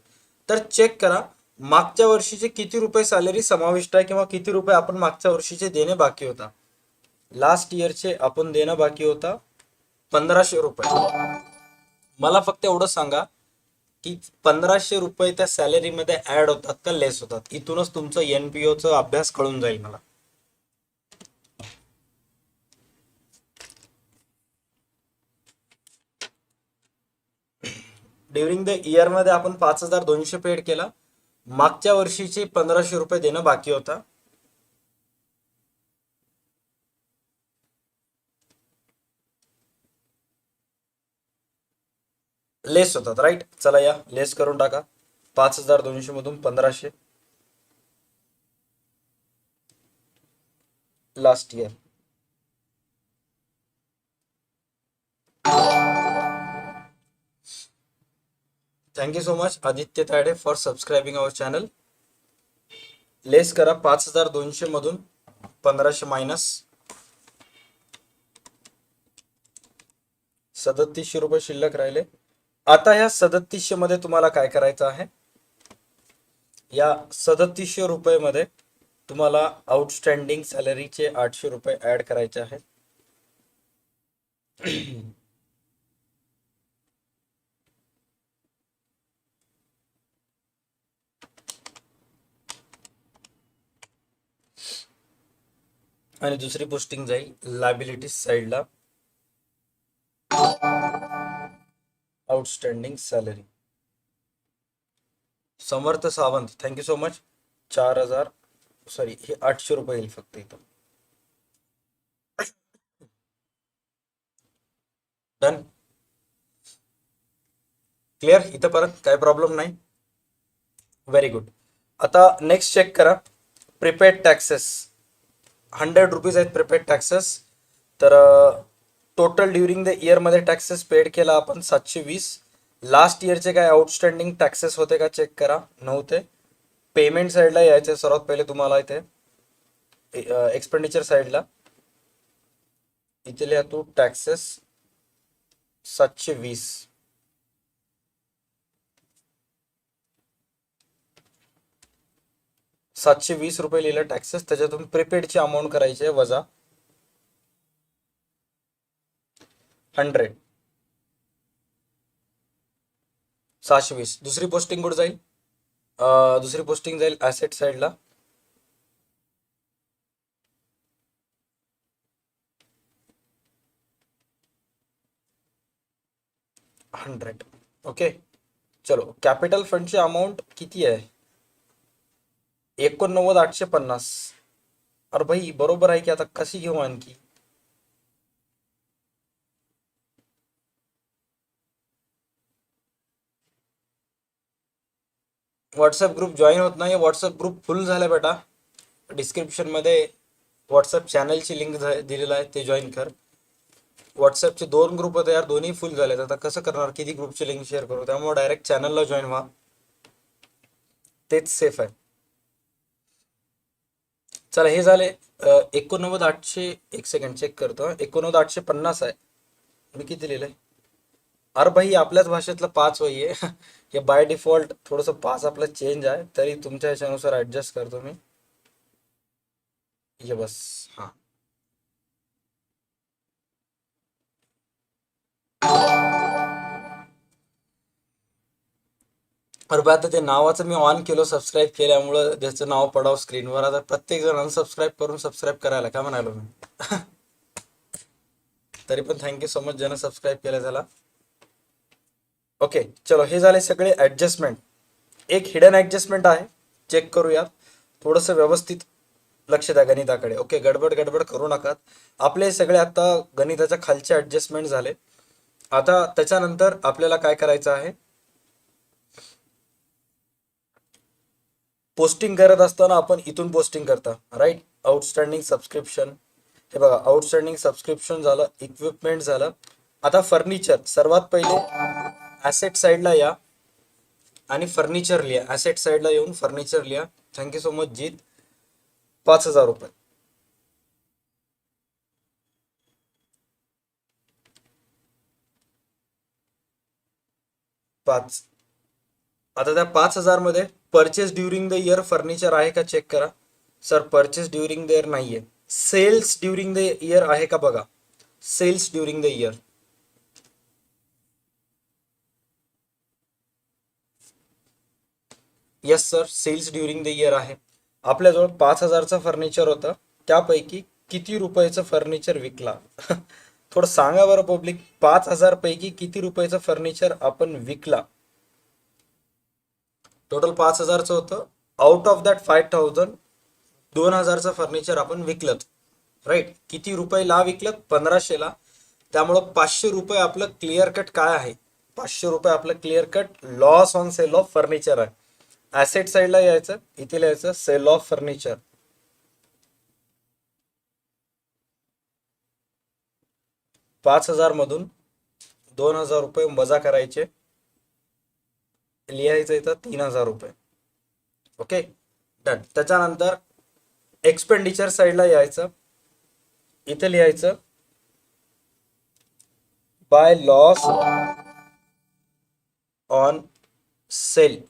तर चेक करा मागच्या वर्षीचे किती रुपये सॅलरी समाविष्ट आहे किंवा किती रुपये आपण मागच्या वर्षीचे देणे बाकी होता. लास्ट इयरचे आपण देणं बाकी होता ₹1,500. मला फक्त एवढं सांगा की ₹1,500 त्या सॅलरीमध्ये ऍड होतात का लेस होतात. इथूनच तुमचं एनपीओचा अभ्यास कळून जाईल मला. ड्युरिंग द इयर मध्ये आपण 5,200 पेड केला, मागच्या वर्षीचे ₹1,500 देणं बाकी होता. लेस होतात राईट. चला या लेस करून टाका. 5200 मधून 1500 last year. Thank you so much Aditya Tayde for subscribing our channel. Less करा 5200 मधून 1500 मायनस 3700 रुपये शिल्लक राहिले. आता ह्या 3700 मध्ये तुम्हाला काय करायचं आहे, या 3700 रुपये मध्ये तुम्हाला आउटस्टँडिंग सॅलरीचे 800 रुपये ऍड करायचे आहेत. आणि दुसरी पोस्टिंग जाईल लायबिलिटी साइडला, outstanding salary. Samarth Sawant thank you so much. 4000 sorry हे 800 रुपये येईल फक्त इथं. डन. क्लिअर इथंपर्यंत काय प्रॉब्लेम नाही. Very good. आता नेक्स्ट चेक करा. प्रिपेड टॅक्सेस 100 रुपीज आहेत प्रिपेड टॅक्सेस. तर टोटल ड्युरिंग द इयर मध्ये टॅक्सेस पेड केला आपण 720. लास्ट इयरचे काय आउटस्टँडिंग टॅक्सेस होते का चेक करा. नव्हते. पेमेंट साईडला यायचे सर्वात पहिले तुम्हाला. इथे एक्सपेंडिचर साईडला इथे लिहा तू टॅक्सेस 720. ₹720 लिहिलं टॅक्सेस. त्याच्यातून प्रिपेडची अमाऊंट करायची आहे वजा 100. 620. दुसरी पोस्टिंग कुठे जाईल? दुसरी पोस्टिंग जाईल ऍसेट साइडला. $100. ओके. चलो कॅपिटल फंडची अमाऊंट किती आहे? 89,850. अरे भाई बरोबर आहे की. आता कशी घेऊ आणखी? व्हॉट्सअप ग्रुप जॉईन होत नाही. व्हॉट्सअप ग्रुप फुल झालाय बेटा. डिस्क्रिप्शन मध्ये व्हॉट्सअप चॅनलची लिंक दिलेला आहे, ते जॉईन कर. व्हॉट्सअपचे 2 ग्रुप होते यार, दोन्ही फुल झालेत. आता कसं करणार? किती ग्रुपची लिंक शेअर करू? त्यामुळे डायरेक्ट चॅनलला जॉईन व्हा, तेच सेफ आहे. चला हे झाले 89,800. एक सेकंड चेक करतो. 89,850 आहे. मी किती लिहिलंय? अरे भाई आपल्याच भाषेतलं 5 वही आहे. हे बाय डिफॉल्ट थोडंसं 5 आपलं चेंज आहे, तरी तुमच्या ह्याच्यानुसार ऍडजस्ट करतो मी. ये बस. हा अरे आता ते नावाचं मी ऑन केलं, सबस्क्राईब केल्यामुळं ज्याचं नाव पडावं स्क्रीनवर. आता प्रत्येक जण अनसबस्क्राईब करून सबस्क्राईब करायला काय म्हणालो मी. तरी पण थँक्यू सो मच ज्यानं सबस्क्राईब केलं त्याला. ओके चलो हे झाले सगळे ऍडजस्टमेंट. एक हिडन ऍडजस्टमेंट आहे, चेक करूयात. थोडंसं व्यवस्थित लक्ष द्या गणिताकडे. ओके गडबड गडबड करू नका. आपले सगळे आता गणिताच्या खालचे ऍडजस्टमेंट झाले. आता त्याच्यानंतर आपल्याला काय करायचं आहे, पोस्टिंग करत असताना आपण इथून पोस्टिंग करता राईट. आउटस्टँडिंग सबस्क्रिप्शन, हे बघा आउटस्टँडिंग सबस्क्रिप्शन झालं, इक्विपमेंट झालं. आता फर्निचर. सर्वात पहिले ऍसेट साइडला या आणि फर्निचर लिहा. ऍसेट साइडला येऊन फर्निचर लिहा. थँक्यू सो मच जीत. 5,000 रुपये. पाच. आता त्या 5,000 मध्ये purchase during the year furniture आहे का चेक करा. Sir purchase during the year नाहीये. सेल्स ड्युरिंग द इयर आहे का बघा. Sales during the year. Yes sir sales during the year आहे. आपल्याजवळ 5,000चं फर्निचर होतं, त्यापैकी किती रुपयाचं फर्निचर विकला? थोडं सांगा बरं पब्लिक. 5,000 पैकी किती रुपयाचं फर्निचर आपण विकला? टोटल 5,000चं होतं. आउट ऑफ दॅट 5,000 2,000चं फर्निचर आपण विकलं राईट. किती रुपयाला विकलं? 1,500ला. त्यामुळं 500 रुपये आपलं क्लिअर कट काय आहे? 500 रुपये आपलं clear cut loss on sale of furniture आहे. ऍसेट साईडला यायचं, इथे लिहायचं सेल ऑफ फर्निचर. 5,000 मधून 2,000 रुपये वजा करायचे, लिहायचं इथं 3,000 रुपये. Okay done. त्याच्यानंतर एक्सपेंडिचर साईडला यायचं, इथे लिहायचं by loss on sale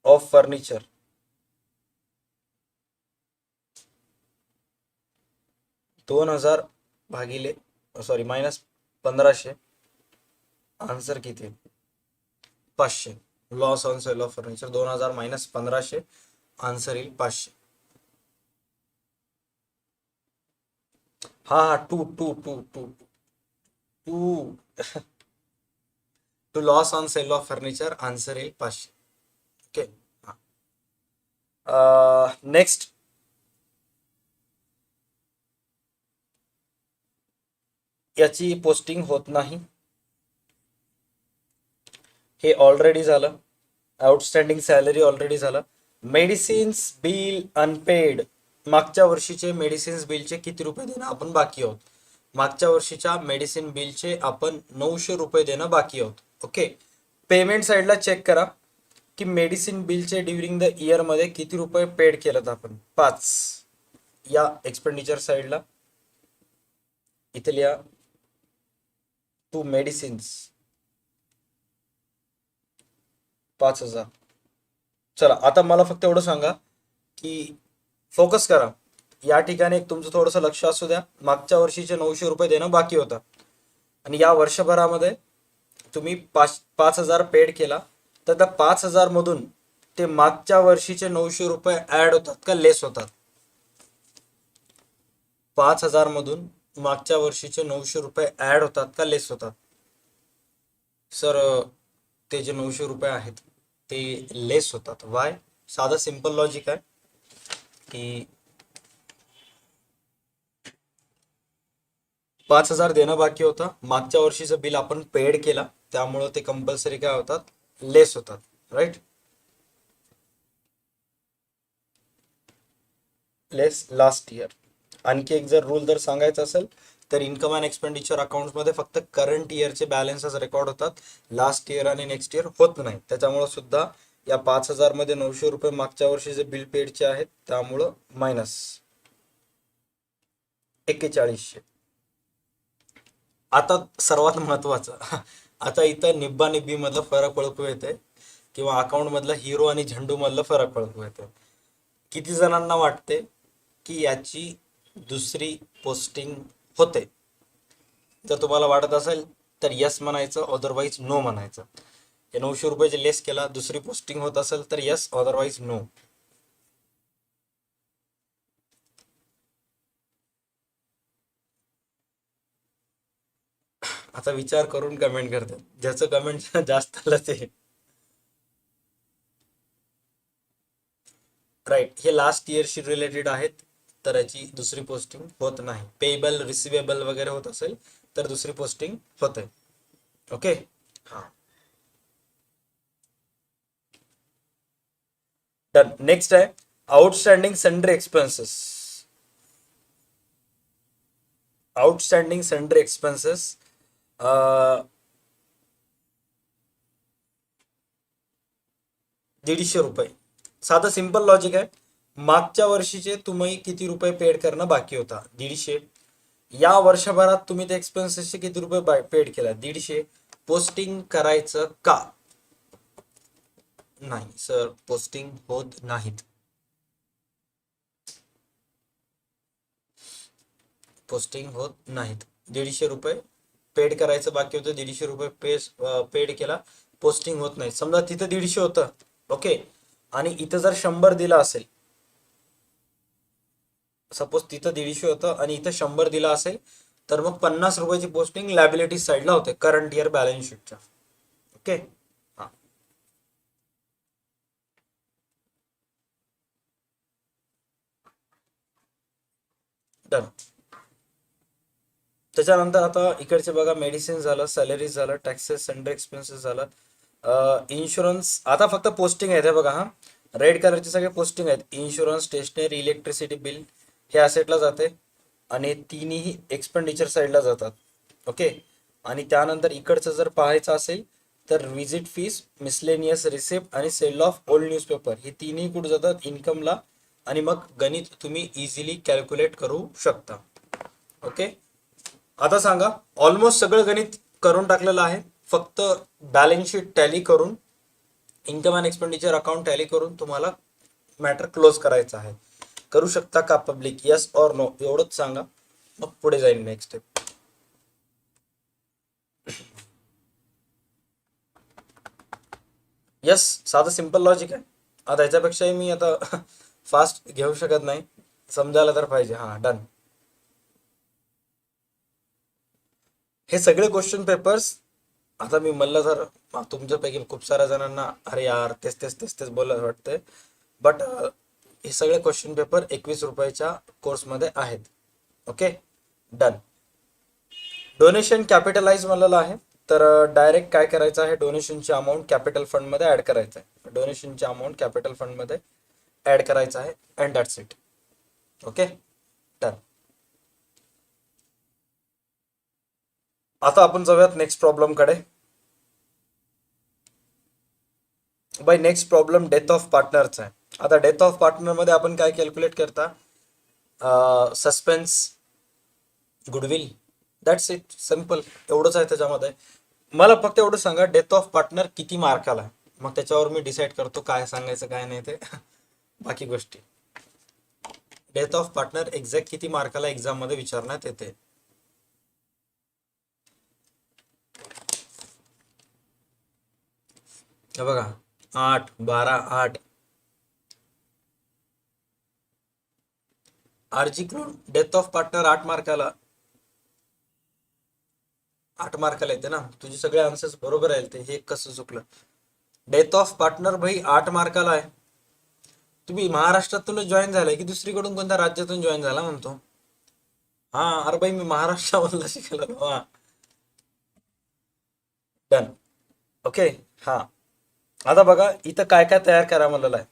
of furniture. 2,000 भागिले सॉरी मायनस 1,500, आन्सर किती? 500. Loss on sale of furniture 2,000 minus 1,500, answer येईल 500. हा to to to to to to loss on sale of furniture, answer येईल 500. ओके. नेक्स्ट याची पोस्टिंग होत नाही, हे already झालं. आउटस्टँडिंग सॅलरी ऑलरेडी झालं. मेडिसिन्स बिल अनपेड, मागच्या वर्षीचे मेडिसिन्स बिलचे किती रुपये देणं आपण बाकी आहोत? मागच्या वर्षीच्या मेडिसिन बिलचे आपण 900 रुपये देणं बाकी आहोत. ओके. पेमेंट साईडला चेक करा की मेडिसिन बिलचे ड्युरिंग द इयर मध्ये किती रुपये पेड केलं आपण. 5. या एक्सपेंडिचर साईडला इथे लिहा टू मेडिसिन्स 5,000. चला आता मला फक्त एवढं सांगा की फोकस करा या ठिकाणी, एक तुमचं थोडंसं लक्ष असू द्या. मागच्या वर्षीचे 900 रुपये देणं बाकी होता आणि या वर्षभरामध्ये तुम्ही 5,000 पेड केला, तर त्या 5,000 मधून ते मागच्या वर्षीचे 900 रुपये ऍड होतात का लेस होतात? 5,000 मधून मागच्या वर्षीचे 900 रुपये ऍड होतात का लेस होतात? सर ते जे 900 रुपये आहेत ते लेस होतात. वाय? साधा सिंपल लॉजिक आहे की 5,000 देणं बाकी होतं, मागच्या वर्षीचं बिल आपण पेड केला, त्यामुळं ते कंपल्सरी काय होतात? लेस होतात. राईट? लेस लास्ट इयर. आणखी एक जर रूल जर सांगायचा असेल तर इन्कम अँड एक्सपेंडिचर अकाउंट मध्ये फक्त करंट इयरचे बॅलन्सेस रेकॉर्ड होतात, लास्ट इयर आणि नेक्स्ट इयर होत नाही. त्याच्यामुळे सुद्धा या 5,000 मध्ये 900 रुपये मागच्या वर्षीचे बिल पेडचे आहेत, त्यामुळं मायनस 4100. आता सर्वात महत्वाचं आता इथं निब्बा निब्बी मधलं फरक ओळखू येते किंवा अकाउंट मधला हिरो आणि झेंडू मधलं फरक ओळखू येते. किती जणांना वाटते की याची दुसरी पोस्टिंग होते? जर तुम्हाला वाटत असेल तर यस म्हणायचं, अदरवाईज नो म्हणायचं. हे 900 रुपये लेस केला, दुसरी पोस्टिंग होत असेल तर यस, अदरवाईज नो. आता विचार करून कमेंट करते, ज्याचं कमेंट जास्त आलं ते. राईट. हे लास्ट इयरशी रिलेटेड आहेत, तर याची दुसरी पोस्टिंग होत नाही. पेएबल रिसिवेबल वगैरे होत असेल तर दुसरी पोस्टिंग होते. ओके. हा डन. नेक्स्ट आहे outstanding sundry expenses. Outstanding sundry expenses 150 रुपये. साधं सिंपल लॉजिक आहे. मागच्या वर्षीचे तुम्ही किती रुपये पेड करणं बाकी होता? 150. या वर्षभरात तुम्ही त्या एक्सपेन्सेसचे किती रुपये पेड केला? 150. पोस्टिंग करायचं का? नाही सर, पोस्टिंग होत नाहीत. पोस्टिंग होत नाहीत. 150 रुपये पेड करायचं बाकी होतं, 150 रुपये पेड केला, पोस्टिंग होत नाही. समजा तिथं 150 होतं, ओके, आणि इथं जर 100 दिला असेल, सपोज तिथं 150 होतं आणि इथं 100 दिला असेल, तर मग 50 रुपयाची पोस्टिंग लायबिलिटी साईडला होते करंट इयर बॅलन्स शीटच्या. ओके. हा डन. त्याच्यानंतर आता इकडचे बघा, मेडिसिन झालं, सॅलरीज झालं, टॅक्सेस, सन्ड्री एक्सपेन्सेस झालं, इन्शुरन्स आता फक्त पोस्टिंग आहेत हे बघा हा. रेड कलरचे सगळे पोस्टिंग आहेत. इन्शुरन्स, स्टेशनरी, इलेक्ट्रिसिटी बिल हे असेटला जाते आणि तिन्ही एक्सपेंडिचर साईडला जातात. ओके. आणि त्यानंतर इकडचं जर पाहायचं असेल तर विजिट फीस, मिसलेनियस रिसिप्ट आणि सेल ऑफ ओल्ड न्यूजपेपर हे तिन्ही कुठे जातात इन्कमला. आणि मग गणित तुम्ही इझिली कॅल्क्युलेट करू शकता. ओके. आता सांगा, ऑलमोस्ट सगळं गणित करून टाकलेलं आहे. फक्त बॅलन्स शीट टॅली करून, income and expenditure account tally करून तुम्हाला मॅटर क्लोज करायचा आहे. करू शकता का पब्लिक? येस ऑर नो एवढंच सांगा, मग पुढे जाईल नेक्स्ट स्टेप. यस, साधं सिंपल लॉजिक आहे. आता ह्याच्यापेक्षाही मी आता फास्ट घेऊ शकत नाही, समजायला तर पाहिजे. हां, डन. हे सगळे क्वेश्चन पेपर्स आता मी म्हणलं तर तुमच्यापैकी खूप साऱ्या जणांना अरे यार तेच तेच तेच तेच बोलायला वाटतंय. बट हे सगळे क्वेश्चन पेपर 21 रुपयाच्या कोर्समध्ये आहेत. Okay, done. डोनेशन कॅपिटलाइज म्हणलेलं आहे. तर डायरेक्ट काय करायचं आहे, डोनेशनची अमाऊंट कॅपिटल फंडमध्ये ॲड करायचं आहे. डोनेशनची अमाऊंट कॅपिटल फंडमध्ये ॲड करायचं आहे and that's it. Okay, done. आता आपण जाऊयात नेक्स्ट प्रॉब्लेमकडे. By next problem death of पार्टनरचा आहे. आता डेथ ऑफ पार्टनरमध्ये आपण काय कॅल्क्युलेट करता, suspense, goodwill, that's it, simple एवढंच आहे त्याच्यामध्ये. मला फक्त एवढं सांगा डेथ ऑफ पार्टनर किती मार्काला आहे, मग त्याच्यावर मी डिसाईड करतो काय सांगायचं काय नाही ते बाकी गोष्टी. डेथ ऑफ पार्टनर एक्झॅक्ट किती मार्काला एक्झाम मध्ये विचारण्यात येते. हे बघा 8, 12, 8. आरजी क्लोन डेथ ऑफ पार्टनर 8 मार्काला येते ना. तुझे सगळे आन्सर्स बरोबर आहेत, ते हे कसं चुकलं. डेथ ऑफ पार्टनर भाई 8 मार्काला आहे. तुम्ही महाराष्ट्रातूनच जॉईन झालाय की दुसरीकडून कोणत्या राज्यातून जॉईन झाला म्हणतो. हा, अरे भाई मी महाराष्ट्रामधला शिकलो. हा, डन. ओके. हा, आता बघा इथं काय काय तयार करा म्हणलेलं आहे.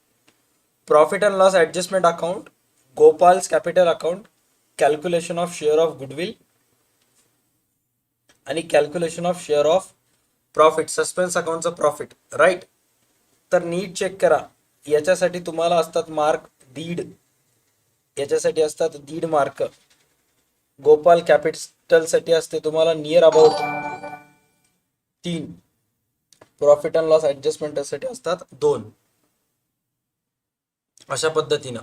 Profit and loss adjustment account, Gopal's capital account, calculation of share of goodwill आणि calculation of share of profit, suspense अकाउंटचा प्रॉफिट, राईट. तर नीट चेक करा. याच्यासाठी तुम्हाला असतात मार्क 1.5, याच्यासाठी असतात 1.5 मार्क. गोपाल कॅपिटल साठी असते तुम्हाला near about 3. Profit and loss adjustment साठी असतात 2. अशा पद्धतीनं.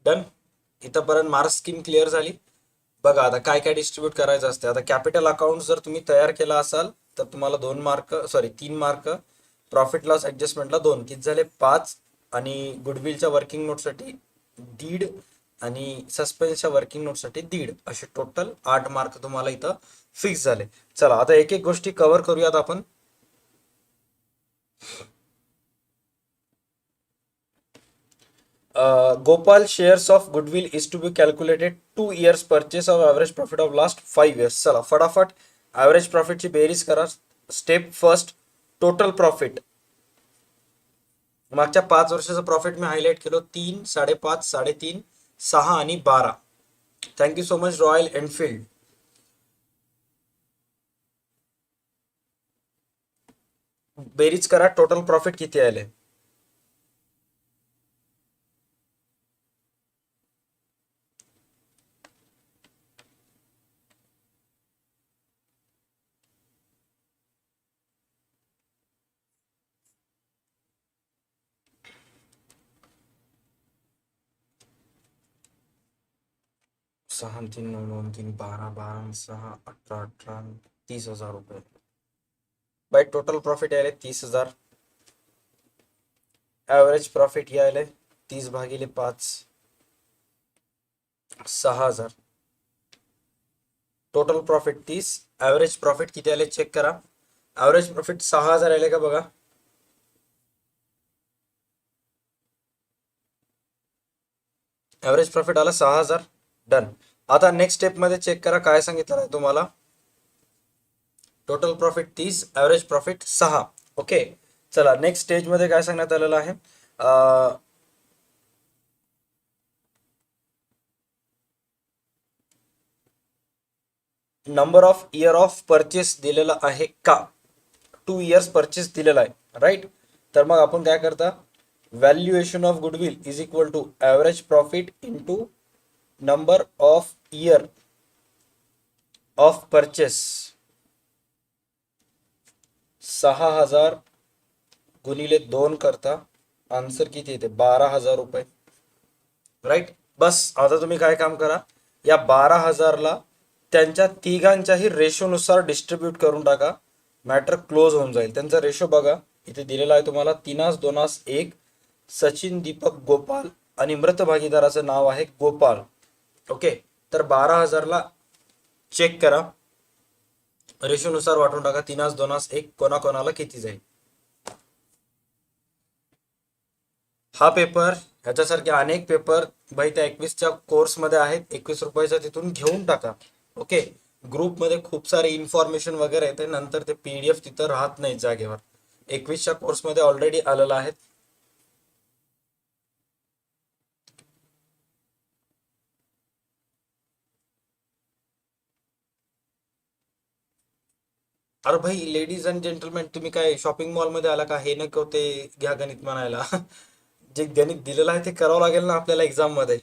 डन. इथंपर्यंत मार्क स्कीम क्लिअर झाली. बघा आता काय काय डिस्ट्रीब्यूट करायचं असते. आता कॅपिटल अकाउंट जर तुम्ही तयार केला असाल तर तुम्हाला 2 mark, sorry 3 mark. Profit loss ऍडजस्टमेंटला 2, किती झाले 5. आणि गुडविलच्या वर्किंग नोटसाठी 1.5 आणि सस्पेन्सच्या वर्किंग नोटसाठी 1.5, असे टोटल 8 मार्क तुम्हाला इथं फिक्स झाले. चला आता एक एक गोष्टी कव्हर करूयात आपण. Gopal shares of goodwill is to be calculated 2 years purchase of average profit of last 5 years. चला फटाफट ॲव्हरेज प्रॉफिटची बेरीज करा. Step first, total profit. मागच्या 5 वर्षाचं प्रॉफिट मी हायलाइट केलं, 3, 5.5, 3.5, 6 आणि 12. Thank you so much royal Enfield. बेरीज करा, टोटल प्रॉफिट किती आले. सहा 3, 9, 9, 3, 12, 12, 6, 18, 18, 30,000 रुपये. बाय टोटल प्रॉफिट यायले 30,000. ॲव्हरेज प्रॉफिट यायले 30/5, 6,000. टोटल प्रॉफिट 30, ॲव्हरेज प्रॉफिट किती आले चेक करा. ॲव्हरेज प्रॉफिट 6,000 आले का बघा. ॲव्हरेज प्रॉफिट आला 6,000. डन. आता नेक्स्ट स्टेपमध्ये चेक करा काय सांगितलं आहे तुम्हाला. Total profit 30, average profit 6. Okay. चला नेक्स्ट स्टेजमध्ये काय सांगण्यात आलेलं आहे. Number of year of purchase दिलेला आहे का. 2 इयर्स परचेस दिलेला आहे राईट. तर मग आपण काय करता, valuation of goodwill is equal to average profit into number of year of purchase. 6,000 गुणिले 2 करता आन्सर किती येते, 12,000 रुपये राईट. बस आता तुम्ही काय काम करा, या 12,000ला त्यांच्या तिघांच्याही रेशोनुसार डिस्ट्रीब्यूट करून टाका. मॅटर क्लोज होऊन जाईल. त्यांचा रेशो बघा इथे दिलेला आहे तुम्हाला, 3:2:1. सचिन, दीपक, गोपाल आणि मृत भागीदाराचं नाव आहे गोपाल. ओके. तर 12,000ला चेक करा, रेशोनुसार वाटून टाका. 3:2:1 कोणाकोणाला किती जाईल. हा पेपर, ह्याच्यासारखे अनेक पेपर भाई त्या 21च्या कोर्समध्ये आहेत. 21 रुपयाचा तिथून घेऊन टाका. ओके. ग्रुपमध्ये खूप सारे इन्फॉर्मेशन वगैरे येते, नंतर ते PDF तिथं राहत नाही जागेवर. 21च्या कोर्समध्ये ऑलरेडी आलेला आहे. अरे भाई, लेडीज अँड जेंटलमॅन, तुम्ही काय शॉपिंग मॉलमध्ये आला का. हे नको ते घ्या गणित म्हणायला. जे गणित दिलेलं आहे ते करावं लागेल ना आपल्याला एक्झाम मध्ये.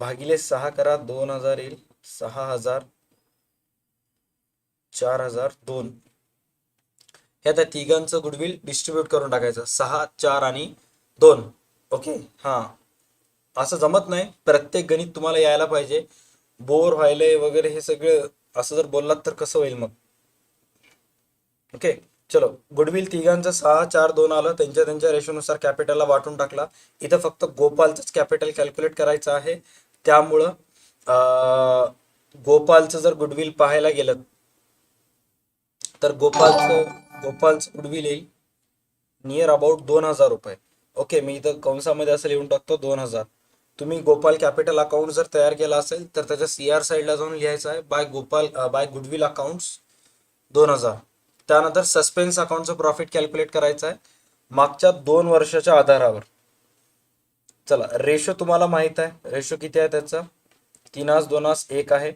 भागिले 6 करा, 2,000 येईल. 6,000, 4,000, 2. ह्या त्या तिघांचं गुडविल डिस्ट्रीब्यूट करून टाकायचं. 6, 4 आणि 2. ओके. हा, असं जमत नाही. प्रत्येक गणित तुम्हाला यायला पाहिजे. बोर व्हायलंय वगैरे हे सगळं असं जर बोललात तर कसं होईल मग. ओके. चलो, गुडविल तिघांचं 6, 4, 2 आलं. त्यांच्या त्यांच्या रेशोनुसार कॅपिटलला वाटून टाकला. इथं फक्त गोपालचंच कॅपिटल कॅल्क्युलेट करायचं आहे. त्यामुळं गोपालचं जर गुडविल पाहायला गेलं तर गोपालचं गुडविल येईल नियर अबाउट 2,000 रुपये. ओके. मी इथं कंसामध्ये असं लिहून टाकतो 2,000. तुम्ही गोपाल कॅपिटल अकाउंट जर तयार केला असेल तर त्याच्या CR साईडला जाऊन लिहायचं आहे बाय गुडविल अकाउंट्स 2,000. त्यानंतर सस्पेन्स अकाउंटचं प्रॉफिट कॅल्क्युलेट करायचं आहे मागच्या 2 वर्षाच्या आधारावर. चला, रेशो तुम्हाला माहित आहे. रेशो किती आहे त्याचा, 3:2:1 आहे.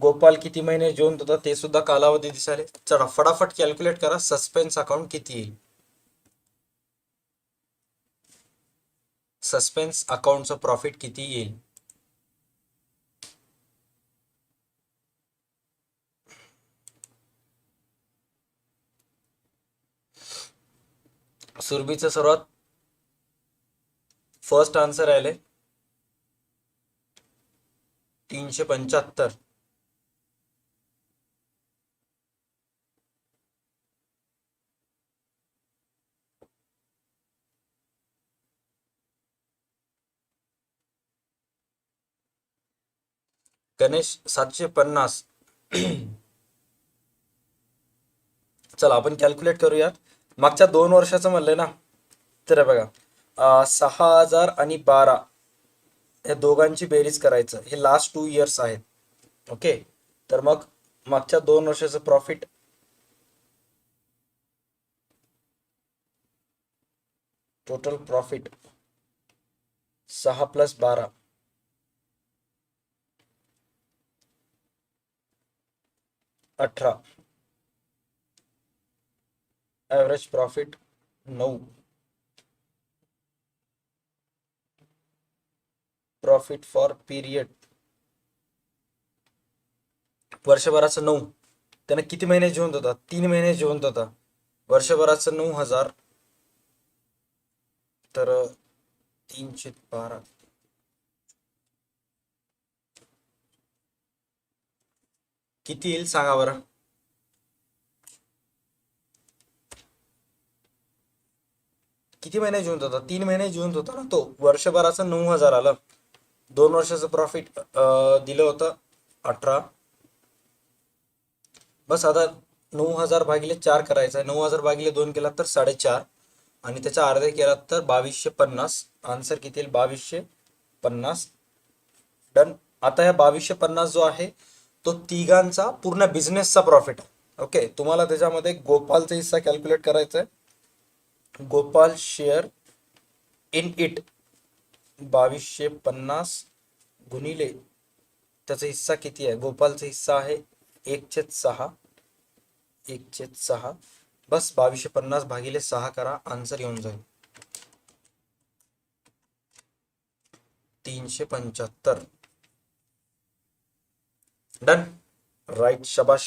गोपाल किती महिने जिवंत होता ते सुद्धा कालावधी दिसायला. चला फटाफट कॅल्क्युलेट करा, सस्पेन्स अकाउंट किती येईल. सस्पेन्स अकाउंटचं प्रॉफिट किती येईल. सुरभीचं सर्वात फर्स्ट आन्सर आले 375. गणेश 750. चला आपण कॅल्क्युलेट करूयात. मागच्या 2 वर्षाचं म्हणलंय ना, तर बघा 6,000 आणि 12 या दोघांची बेरीज करायचं. हे लास्ट 2 इयर्स आहेत. ओके. तर मग मागच्या 2 वर्षाचं profit total profit 6 + 12 18. Average profit 9. Profit for period वर्षभराचं 9. त्यानं किती महिने जिवंत होता, 3 महिने जिवंत होता. वर्षभराचं 9,000 तर 312 किती येईल सांगा बरं. किती महिने जिवंत होता, 3 महिने जिवंत होता ना तो. वर्षभराचं 9,000 आलं. 2 वर्षाचं प्रॉफिट दिलं होतं 18. बस आता 9,000 भागिले 4 करायचा आहे. 9,000 भागिले 2 केला तर 4.5 आणि त्याच्या अर्धे केला तर 2250. आन्सर किती येईल? 2250. डन. आता ह्या 2250 जो आहे तो तिघांचा पूर्ण बिझनेसचा प्रॉफिट आहे. ओके, तुम्हाला त्याच्यामध्ये गोपालचा हिस्सा कॅल्क्युलेट करायचा आहे. गोपाल शेअर इन इट 2250 गुणिले त्याचा हिस्सा किती आहे? गोपालचा हिस्सा आहे 1/6. 1/6. बस 2250 भागिले 6 करा, आन्सर येऊन जाईल 375. डन. राईट, शबाश.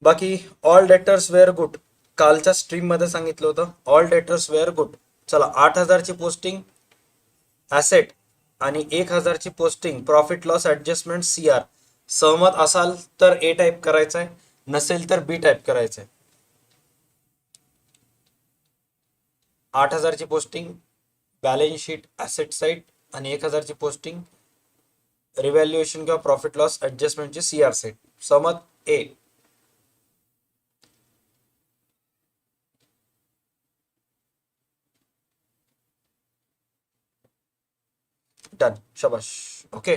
बाकी ऑल डेटर्स वेअर गुड. कालच्या स्ट्रीम मध्ये सांगितलं होतं ऑल डेटर्स वेअर गुड. चला, 8,000ची पोस्टिंग ॲसेट आणि 1,000ची posting profit loss adjustment CR. सहमत असाल तर ए टाईप करायचं आहे, नसेल तर बी टाईप करायचं आहे. 8,000ची posting balance sheet asset side आणि 1,000ची पोस्टिंग रिव्हॅल्युएशन किंवा प्रॉफिट लॉस ऍडजस्टमेंटची CR साईड. सहमत? ए. डन, शबाश. ओके,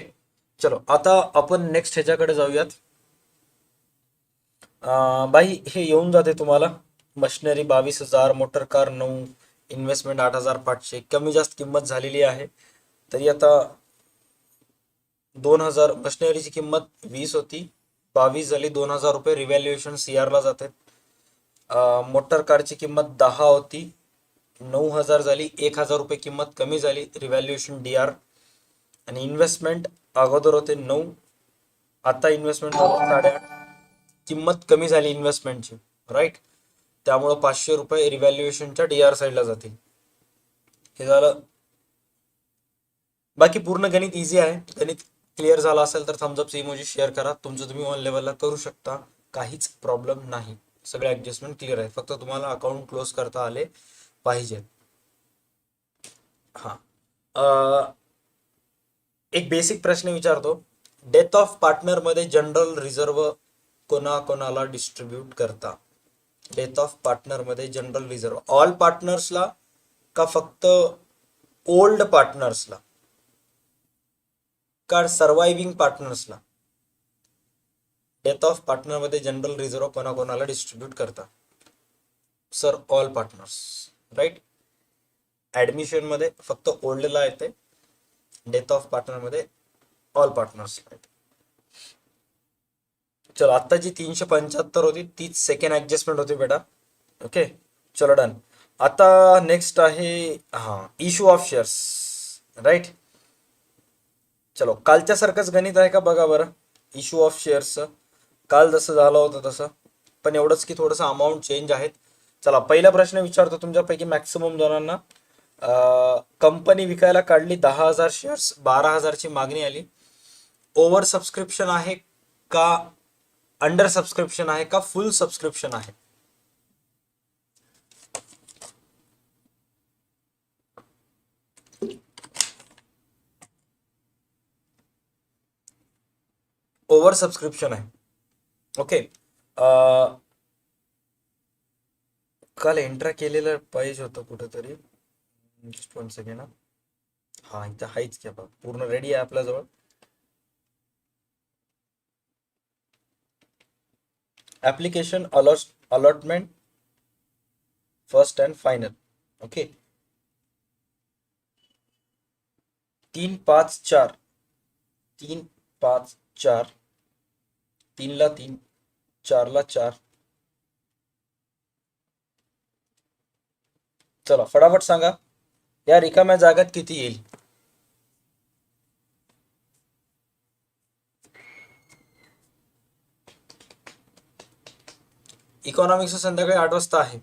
चलो आता आपण नेक्स्ट ह्याच्याकडे जाऊयात. बाई हे येऊन जाते तुम्हाला. Machinery 22,000, motor car 9, investment 8,500. कमी जास्त किंमत झालेली आहे. तरी आता 2,000 मशिनरीची किंमत 20 होती, 22 झाली, 2,000 रुपये रिव्हॅल्युएशन CR ला जाते. मोटर कारची किंमत 10 होती, 9,000 झाली, 1,000 रुपये किंमत कमी झाली, रिव्हॅल्युएशन DR. आणि इन्व्हेस्टमेंट अगोदर होते 9, आता इन्व्हेस्टमेंट 8.5, किंमत कमी झाली इन्व्हेस्टमेंटची, राईट. त्यामुळं 500 रुपये रिव्हॅल्युएशनच्या DR साईडला जातील. हे झालं. बाकी पूर्ण गणित इझी आहे. गणित क्लिअर झाला असेल तर थम्सअप इमोजी शेअर करा. तुमचं तुम्ही ऑन लेवलला करू शकता, काहीच प्रॉब्लेम नाही. सगळे ऍडजस्टमेंट क्लिअर आहे, फक्त तुम्हाला अकाउंट क्लोज करता आले पाहिजे. हा, एक बेसिक प्रश्न विचारतो. डेथ ऑफ पार्टनर मध्ये जनरल रिझर्व कोणाकोणाला डिस्ट्रीब्यूट करता? डेथ ऑफ पार्टनर मध्ये जनरल रिझर्व ऑल पार्टनर्सला का फक्त ओल्ड पार्टनर्सला का सर्वायव्हिंग पार्टनर्सला? डेथ ऑफ पार्टनर मध्ये जनरल रिझर्व कोणाकोणाला डिस्ट्रीब्यूट करता? Sir, all partners, right. Admission मध्ये फक्त ओल्डला येते, डेथ ऑफ पार्टनर मध्ये ऑल पार्टनर्स. चलो, आता जी 375 होती तीच सेकंड ऍडजस्टमेंट होती बेटा. ओके, चलो डन. आता नेक्स्ट आहे इश्यू ऑफ शेअर्स, राईट. चलो, कालच्या सारखंच गणित आहे का बघा बरं. इश्यू ऑफ शेअर्सचं काल जसं झालं होतं तसं, पण एवढंच की थोडंसं अमाऊंट चेंज आहेत. चला, पहिला प्रश्न विचारतो तुमच्यापैकी मॅक्सिमम जणांना. कंपनी विकायला काढली 10,000 शेअर्स, 12,000ची मागणी आली. ओव्हर सबस्क्रिप्शन आहे का अंडर सबस्क्रिप्शन आहे का फुल सबस्क्रिप्शन आहे? ओव्हर सबस्क्रिप्शन आहे. ओके, काल एंट्रा केलेलं पाहिजे होतं कुठेतरी. Just 1 second. हा, इथं हायच की, पूर्ण रेडी आहे आपल्याजवळ. Application allotment first and final. Okay, 354 354 3 ला 3, 4 ला 4. चला फटाफट सांगा, या रिकाम्या जागात किती येईल? इकॉनॉमिक्स संध्याकाळी 8 वाजता आहे.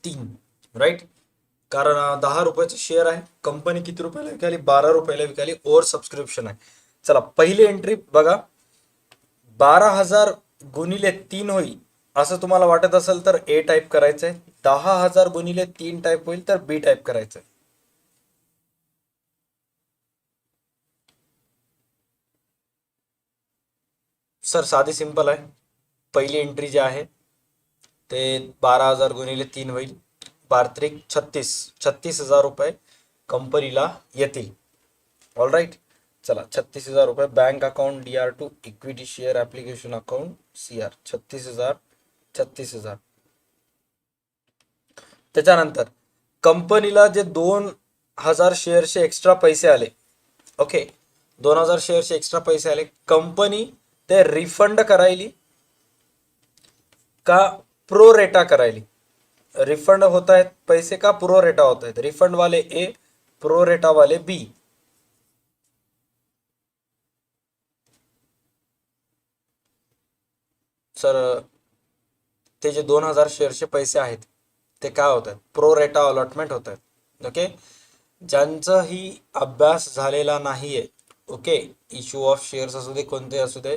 तीन, राईट. कारण 10 रुपयाचे शेअर आहे. कंपनी किती रुपयाला विकाली? 12 रुपयाला विकाली. ओव्हर सबस्क्रिप्शन आहे. चला, पहिली एंट्री बघा. 12,000 गुणिले 3 होईल असं तुम्हाला वाटत असेल तर ए टाईप करायचंय. 10,000 गुणिले 3 टाईप होईल तर बी टाईप करायचंय. सर साधी सिंपल आहे. पहिली एंट्री जी आहे ते 12,000 गुणिले 3 होईल. पार्त्रिक 36,000 रुपये कंपनीला येतील. All right. चला 36,000 रुपये bank account DR2 equity share application account CR 36,000 36,000. त्याच्यानंतर कंपनीला जे 2,000 शेअरचे एक्स्ट्रा पैसे आले. ओके, 2,000 शेअरचे एक्स्ट्रा पैसे आले. कंपनी ते रिफंड करायली का प्रो रेटा करायली? रिफंड होत आहेत पैसे का प्रो रेटा होत आहेत? रिफंड वाले ए, प्रो रेटा वाले बी. सर ते जे 2,000 शेअरचे पैसे आहेत ते काय होत आहेत? प्रो रेटा अलॉटमेंट होत आहेत. ओके, ज्यांचाही अभ्यास झालेला नाहीये, ओके, इश्यू ऑफ शेअर्स असू दे कोणते असू दे,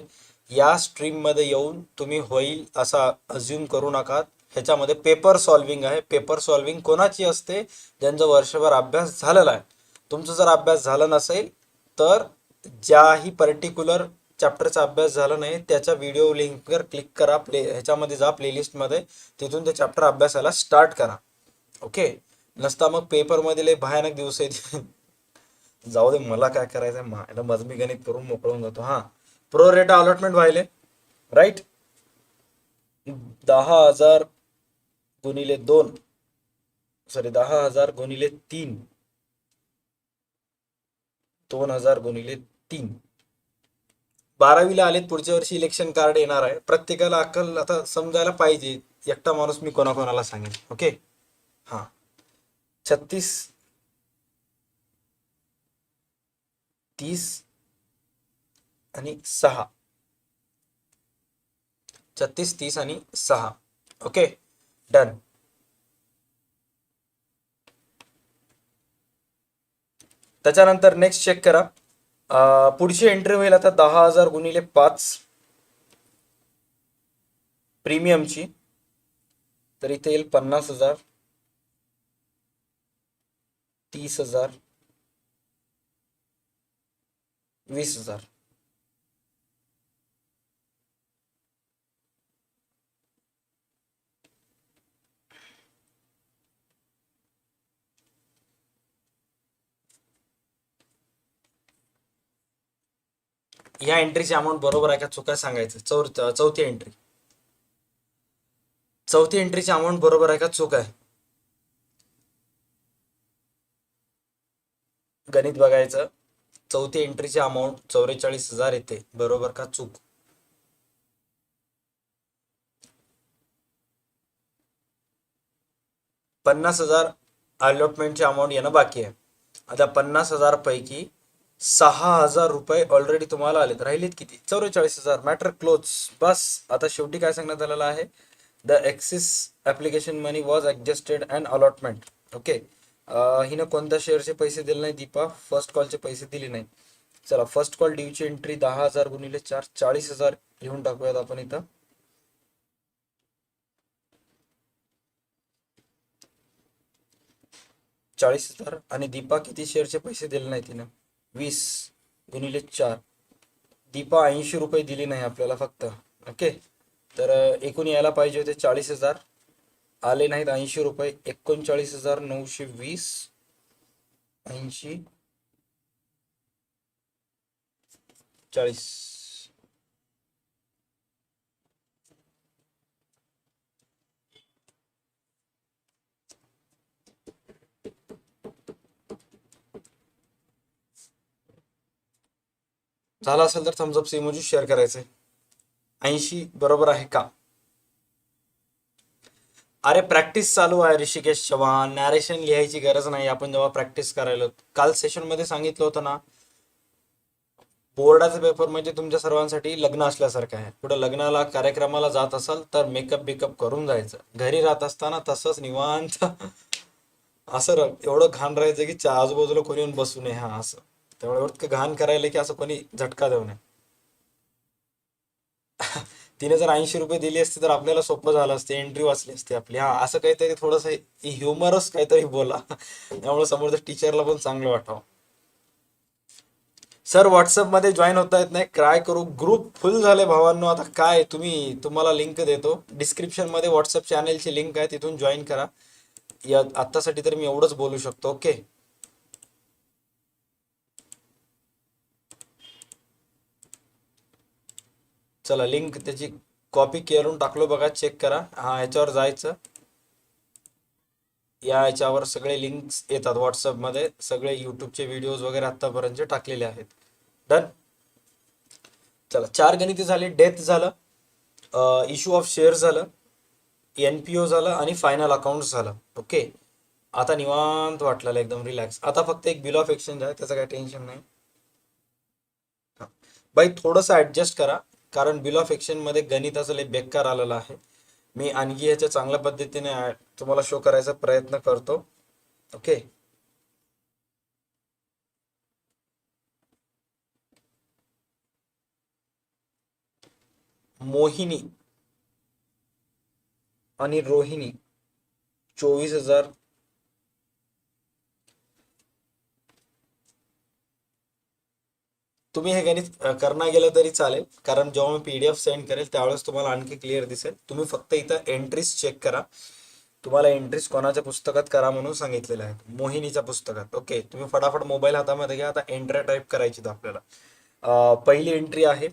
या स्ट्रीम मध्ये येऊन तुम्ही होईल असा अज्युम करू नका. ह्याच्यामध्ये पेपर सॉल्विंग आहे. पेपर सॉल्विंग कोणाची असते? ज्यांचा वर्षभर अभ्यास झालेला आहे. तुमचा जर अभ्यास झाला नसेल तर ज्याही पर्टिक्युलर चॅप्टरचा अभ्यास झाला नाही त्याच्या व्हिडिओ लिंकवर क्लिक करा. ह्याच्यामध्ये जा प्लेलिस्टमध्ये, तिथून ते चॅप्टर अभ्यासाला स्टार्ट करा. ओके, नसता मग पेपरमध्ये लय भयानक दिवस आहेत. जाऊ दे, मला काय करायचंय, मला मजमी गणित करून मोकळून जातो. हा, प्रो रेटा अलॉटमेंट व्हायले, राईट. 10,000 गुणिले 2, सॉरी 10,000 गुणिले 3, 2,000 गुणिले 3. 12वीला आलेत, पुढच्या वर्षी इलेक्शन कार्ड येणार आहे. प्रत्येकाला अक्कल आता समजायला पाहिजे. एकटा माणूस मी कोणाकोणाला सांगेन. ओके, हा, 36, 30 आणि 6. 36, 30 आणि 6. Okay, done. त्याच्यानंतर नेक्स्ट चेक करा. पुढची एंट्री होईल आता 10,000 गुणिले 5 प्रीमियमची. तर इथे येईल 50,000, 30,000, 20,000. या एंट्रीची अमाऊंट बरोबर आहे का चुका सांगायचं. चौथी एंट्री, चौथी एंट्रीची अमाऊंट बरोबर आहे का चूक आहे? गणित बघायचं. चौथी एंट्रीची अमाऊंट 44,000 येते, बरोबर का चूक? $50,000 अलॉटमेंटची अमाऊंट येणं बाकी आहे. आता 50,000 पैकी 6,000 रुपये ऑलरेडी तुम्हाला आलेत. राहिलेत किती? 44,000. Matter close. बस आता शेवटी काय सांगण्यात आलेलं आहे? The excess application money was adjusted and allotment. Okay, हिनं कोणत्या शेअरचे पैसे दिले नाही? दीपा फर्स्ट कॉलचे पैसे दिले नाही. चला, फर्स्ट कॉल ड्यूची एंट्री 10,000 गुणिले 4, 40,000 लिहून टाकूयात आपण इथं. 40,000. आणि दीपा किती शेअरचे पैसे दिले नाही तिनं? 20 गुणिले 4. दीपा 80 रुपये दिली नाही आपल्याला फक्त. ओके, तर एकूण यायला पाहिजे होते 40,000, आले नाहीत 80 रुपये. 39,920, 80, 40. झाला असेल तर थम्स अप इमोजी शेअर करायचे. 80 बरोबर आहे का? अरे प्रॅक्टिस चालू आहे ऋषिकेश चव्हाण. नॅरेशन लिहायची गरज नाही. आपण जेव्हा प्रॅक्टिस करायला काल सेशन मध्ये सांगितलं होतं ना, बोर्डाचा पेपर म्हणजे तुमच्या सर्वांसाठी लग्न असल्यासारखं आहे. पुढे लग्नाला कार्यक्रमाला जात असाल तर मेकअप बिकअप करून जायचं. घरी राहत असताना तसंच निवांत असं एवढं घाण राहायचं की आजूबाजूला कोणी येऊन बसू नये. हा, असं तेवढं एवढं घाण करायला की असं कोणी झटका देऊ नये. तिने जर 80 रुपये दिली असते तर आपल्याला सोपं झालं असते, एंट्री वाचली असते आपली. हा, असं काहीतरी थोडंसं ह्युमरस काहीतरी बोला. त्यामुळे समोरच्या टीचरला पण चांगलं वाटावं. सर व्हॉट्सअप मध्ये जॉईन होता येत नाही, काय करू? ग्रुप फुल झाले भावांनो. आता काय, तुम्हाला लिंक देतो डिस्क्रिप्शन मध्ये, व्हॉट्सअप चॅनलची लिंक आहे, तिथून जॉईन करा. या आत्तासाठी तर मी एवढंच बोलू शकतो. ओके, चला लिंक त्याची कॉपी करून टाकलो बघा, चेक करा. हा, याच्यावर जायचं. याच्यावर सगळे लिंक्स येतात व्हॉट्सअपमध्ये, सगळे यूट्यूबचे व्हिडिओज वगैरे आत्तापर्यंत टाकलेले आहेत. डन. चला, 4 गणिते झाले, डेथ झालं, इश्यू ऑफ शेअर झालं, एनपीओ झालं आणि फायनल अकाउंट झालं. ओके, आता निवांत वाटलेलं, एकदम रिलॅक्स. आता फक्त एक बिल ऑफ एक्सचेंज आहे, त्याचं काही टेन्शन नाही. हा. बाई थोडंसं ऍडजस्ट करा, कारण बिल ऑफ एक्सचेंज मध्ये गणिताचं लय बेकार आलेलं आहे. मी आणखी ह्याच्या चांगल्या पद्धतीने तुम्हाला शो करायचा प्रयत्न करतो. ओके, मोहिनी आणि रोहिणी 24,000. तुम्ही हे गणित करणं गेलं तरी चालेल, कारण जेव्हा मी पीडीएफ सेंड करेल त्यावेळेस तुम्हाला आणखी क्लिअर दिसेल. तुम्ही फक्त इथं एंट्रीज चेक करा. तुम्हाला एंट्रीज कोणाच्या पुस्तकात करा म्हणून सांगितलेलं आहे, मोहिनीच्या पुस्तकात. ओके, तुम्ही फटाफट मोबाईल हातामध्ये घ्या. आता एंट्री टाईप करायची आपल्याला. पहिली एंट्री आहे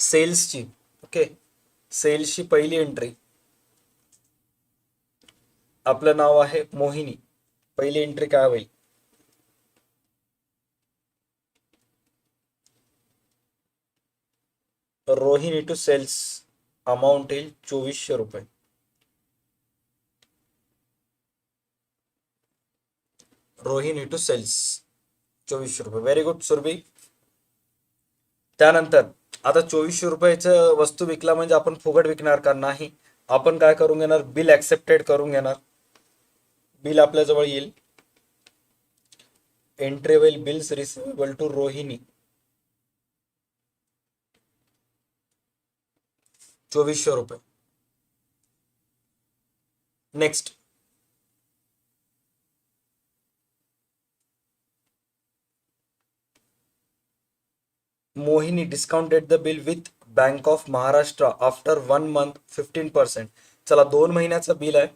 सेल्सची. ओके, सेल्सची पहिली एंट्री, आपलं नाव आहे मोहिनी. पहिली एंट्री काय होईल? रोहिणी टू सेल्स, अमाऊंट येईल 2400 रुपये. रोहिणी टू सेल्स 2400 रुपये. Very good Surabhi. त्यानंतर आता 2400 रुपयाचं वस्तू विकला म्हणजे आपण फुकट विकणार का? नाही. आपण काय करून घेणार? बिल ऍक्सेप्टेड करून घेणार. बिल आपल्या जवळ येईल. एंट्री होईल बिल्स रिसिवेबल टू रोहिणी 2400 रुपये. Next, Mohini discounted the bill with bank of Maharashtra after 1 month 15%. चला, 2 महिन्याचं बिल आहे.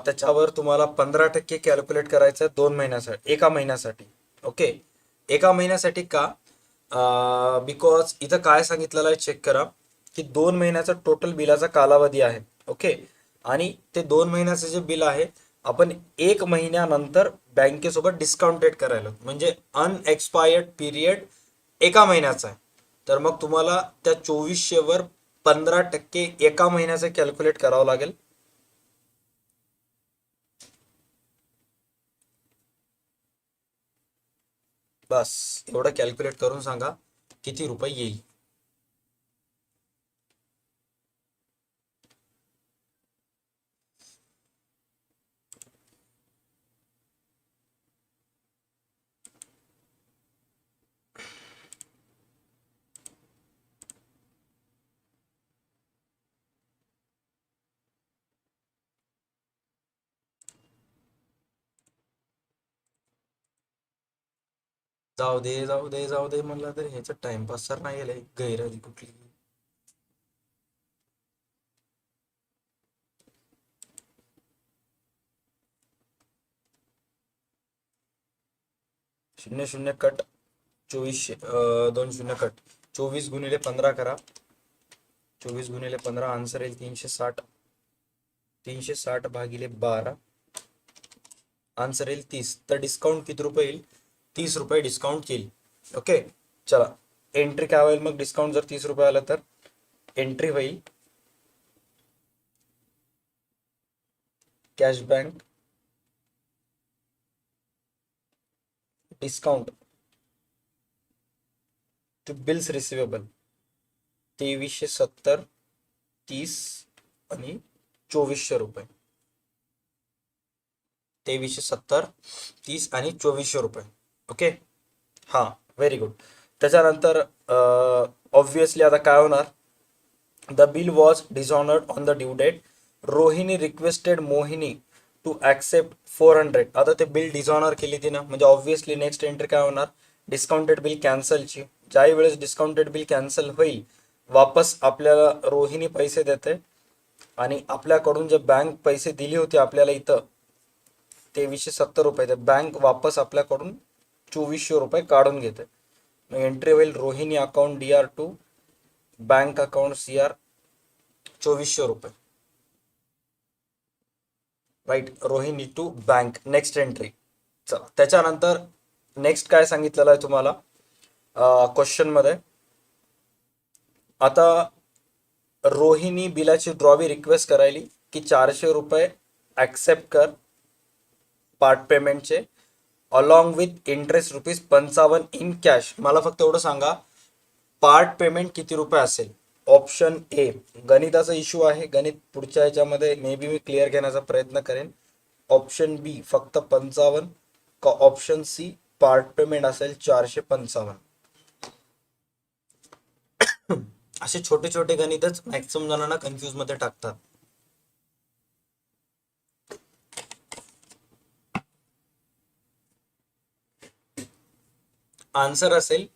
त्याच्यावर तुम्हाला 15% कॅल्क्युलेट करायचं आहे 2 महिन्यासाठी, एका महिन्यासाठी. ओके, एका महिन्यासाठी का? बिकॉज इथं काय सांगितलेलं आहे चेक करा, की 2 महिन्याचा टोटल बिलाचा कालावधी आहे. ओके, आणि ते 2 महिन्याचं जे बिल आहे आपण 1 महिन्यानंतर बँकेसोबत डिस्काउंटेड करायला, म्हणजे अनएक्सपायर्ड पिरियड 1 महिन्याचा आहे. तर मग तुम्हाला त्या 2400 वर 15% एका महिन्याचं कॅल्क्युलेट करावं लागेल. बस एवढं कॅल्क्युलेट करून सांगा किती रुपये येईल. जाऊ दे जाऊ दे जाऊ दे म्हणलं तरी ह्याचं टाइमपास तर नाही गेलाय, गैराजी कुठली. 0 0 कट 2400, 2 0 कट 24 × 15 करा. 24 × 15 आन्सर येईल 360. 360/12 आन्सर येईल 30. तर डिस्काउंट किती रुपये येईल? 30 रुपये डिस्काउंट येईल. ओके, चला एंट्री काय होईल मग? डिस्काउंट जर 30 रुपये आलं तर एंट्री होईल cash bank discount to bills receivable 2370, 30 आणि 2400 रुपये. 2370, 30 आणि 2400 रुपये. ओके, हां, व्हेरी गुड. त्याच्यानंतर ऑब्व्हियसली आता काय होणार? The bill was dishonoured on the due date. Rohini requested Mohini to accept 400. आता ते बिल डिसऑनर केली तिनं, म्हणजे ऑब्व्हियसली नेक्स्ट एंट्री काय होणार, डिस्काउंटेड बिल कॅन्सलची. ज्याही वेळेस डिस्काउंटेड बिल कॅन्सल होईल, वापस आपल्याला रोहिणी पैसे देते आणि आपल्याकडून जे बँक पैसे दिली होती आपल्याला इथं 2370 रुपये, ते बँक वापस आपल्याकडून 2400 रुपये काढून घेते. मग एंट्री होईल Rohini account DR to bank account CR 2400 रुपये. Right, Rohini to bank. Next entry. चला, त्याच्यानंतर नेक्स्ट काय सांगितलेलं आहे तुम्हाला क्वेश्चन मध्ये. आता रोहिणी बिलाची ड्रॉवी रिक्वेस्ट करायली की 400 रुपये ऍक्सेप्ट कर पार्ट पेमेंटचे along with interest ₹55 in cash. मला फक्त एवढं सांगा, पार्ट पेमेंट किती रुपये असेल. ऑप्शन ए, गणिताचा इश्यू आहे, गणित पुढच्या ह्याच्यामध्ये मे बी मी क्लिअर घेण्याचा प्रयत्न करेन. ऑप्शन बी फक्त 55 का ऑप्शन सी पार्ट पेमेंट असेल 455. असे छोटे छोटे गणितच मॅक्सिमम जणांना कन्फ्युज मध्ये टाकतात. आन्सर असेल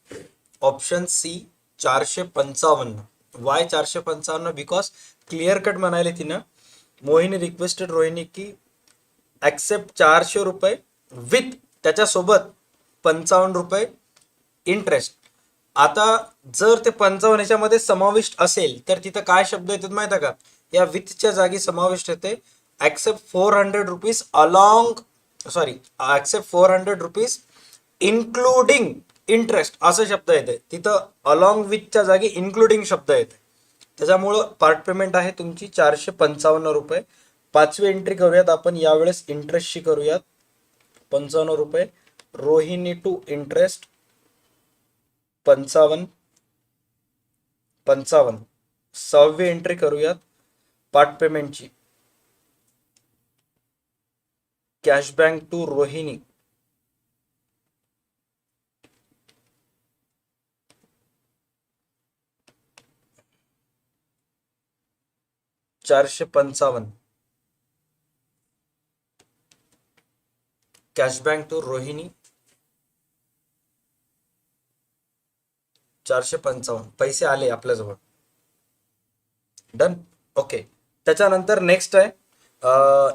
option C 455. Why 455? Because clear cut म्हणाले तिनं, मोहिनी रिक्वेस्टेड रोहिणी की ऍक्सेप्ट 400 रुपये विथ त्याच्यासोबत 55 रुपये इंटरेस्ट. आता जर ते 55 याच्यामध्ये समाविष्ट असेल तर तिथं काय शब्द येतात माहिती आहे का, या विथच्या जागी समाविष्ट येते accept 400 rupees along, sorry accept 400 rupees including interest असं शब्द येते. तिथं अलॉंग विथच्या जागी इन्क्लुडिंग शब्द येते. त्याच्यामुळं पार्ट पेमेंट आहे तुमची 455 रुपये. पाचवी एंट्री करूयात आपण यावेळेस इंटरेस्टची करूयात. 55 रुपये रोहिणी टू इंटरेस्ट 55. सहावी एंट्री करूयात पार्ट पेमेंटची. Cash bank to Rohini 455. Cash bank to Rohini 455. पैसे आले आपल्याजवळ. डन. ओके. त्याच्यानंतर नेक्स्ट आहे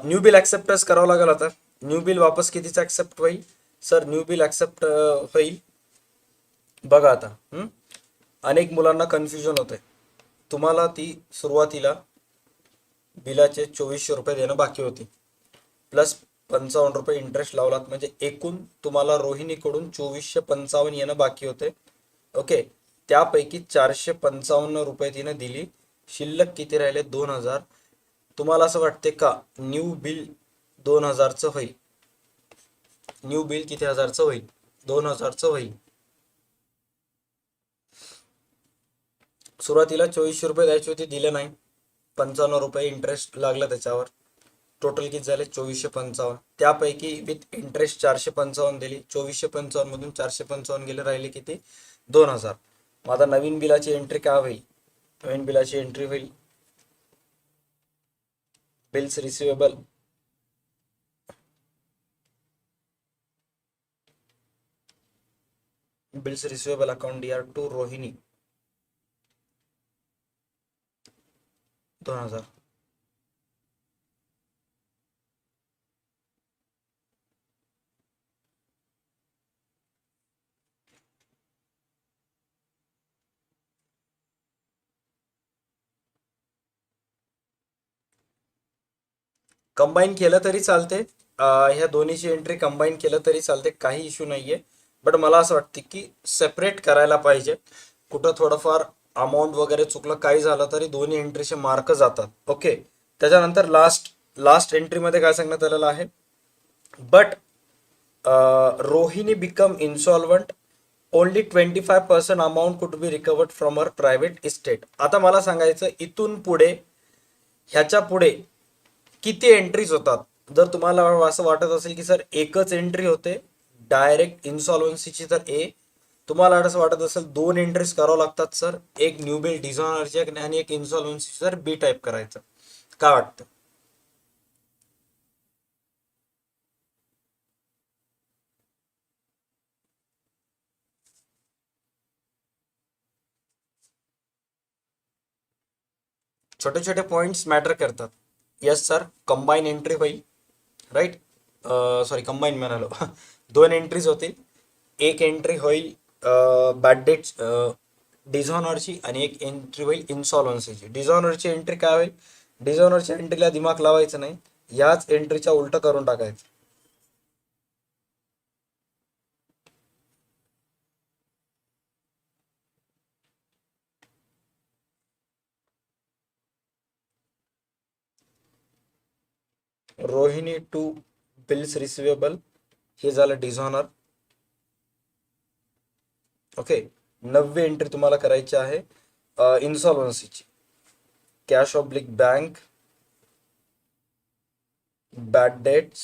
न्यू बिल ऍक्सेप्टन्स करावं लागेल. आता न्यू बिल वापस कितीचं ऍक्सेप्ट होईल सर? न्यू बिल ऍक्सेप्ट होईल बघा. आता अनेक मुलांना कन्फ्युजन होतंय. तुम्हाला ती सुरुवातीला बिलाचे 2400 रुपये देणं बाकी होती, प्लस 55 रुपये इंटरेस्ट लावलात, म्हणजे एकूण तुम्हाला रोहिणीकडून 2455 येणं बाकी होते. ओके, त्यापैकी 455 रुपये तिने दिली, शिल्लक किती राहिले? 2000. तुम्हाला असं वाटते का न्यू बिल 2000चं होईल? न्यू बिल किती हजारचं होईल? 2000चं होईल. सुरुवातीला 2400 रुपये द्यायचे होते, दिले नाही, 55 रुपये इंटरेस्ट लागला त्याच्यावर. टोटल किती झाले? 2455. त्यापैकी विथ इंटरेस्ट 455 दिली. 2455 मधून 455 गेले, राहिले किती? 2000. मग आता नवीन बिलाची एंट्री काय होईल? नवीन बिलाची एंट्री होईल bills receivable account DR to Rohini 2000. Combine केलं तरी चालते, ह्या दोन्हीची एंट्री कंबाईन केलं तरी चालते, काही इश्यू नाहीये. बट मला असं वाटते की सेपरेट करायला पाहिजे. कुठं थोडंफार अमाऊंट वगैरे चुकलं, काही झालं तरी दोन्ही एंट्रीचे मार्क जातात. ओके. त्याच्यानंतर लास्ट एंट्रीमध्ये काय सांगण्यात आलेलं आहे? But Rohini become insolvent, only 25% amount could be recovered from our private estate. आता मला सांगायचं, इथून पुढे ह्याच्या पुढे किती एंट्रीज होतात? जर तुम्हाला असं वाटत असेल की सर एकच एंट्री होते डायरेक्ट इन्सॉल्वन्सीची, तर ए. तुम्हाला असं वाटत असेल 2 एंट्रीज करावं लागतात सर, एक न्यू बिल डिझॉनरची आणि एक इन्सॉल्व्हन्सी सर बी टाईप करायचं, काय वाटतं? छोटे छोटे पॉइंट्स मॅटर करतात. येस सर, कंबाईन एंट्री होईल, राईट. सॉरी, कंबाईन म्हणालो. 2 एंट्रीज होतील. एक एंट्री होईल बॅड डेट्स डिझॉनरची आणि एक एंट्री होईल इन्सॉल्व्हन्सीची. डिझॉनरची एंट्री काय होईल? डिझॉनरच्या एंट्रीला दिमाग लावायचं नाही, याच एंट्रीच्या उलट करून टाकायचं. रोहिणी टू बिल्स रिसिवेबल हे झालं डिझॉनर. ओके. 90 एंट्री तुम्हाला करायची आहे इन्सॉल्व्हन्सीची. Cash oblique bank, bad debts,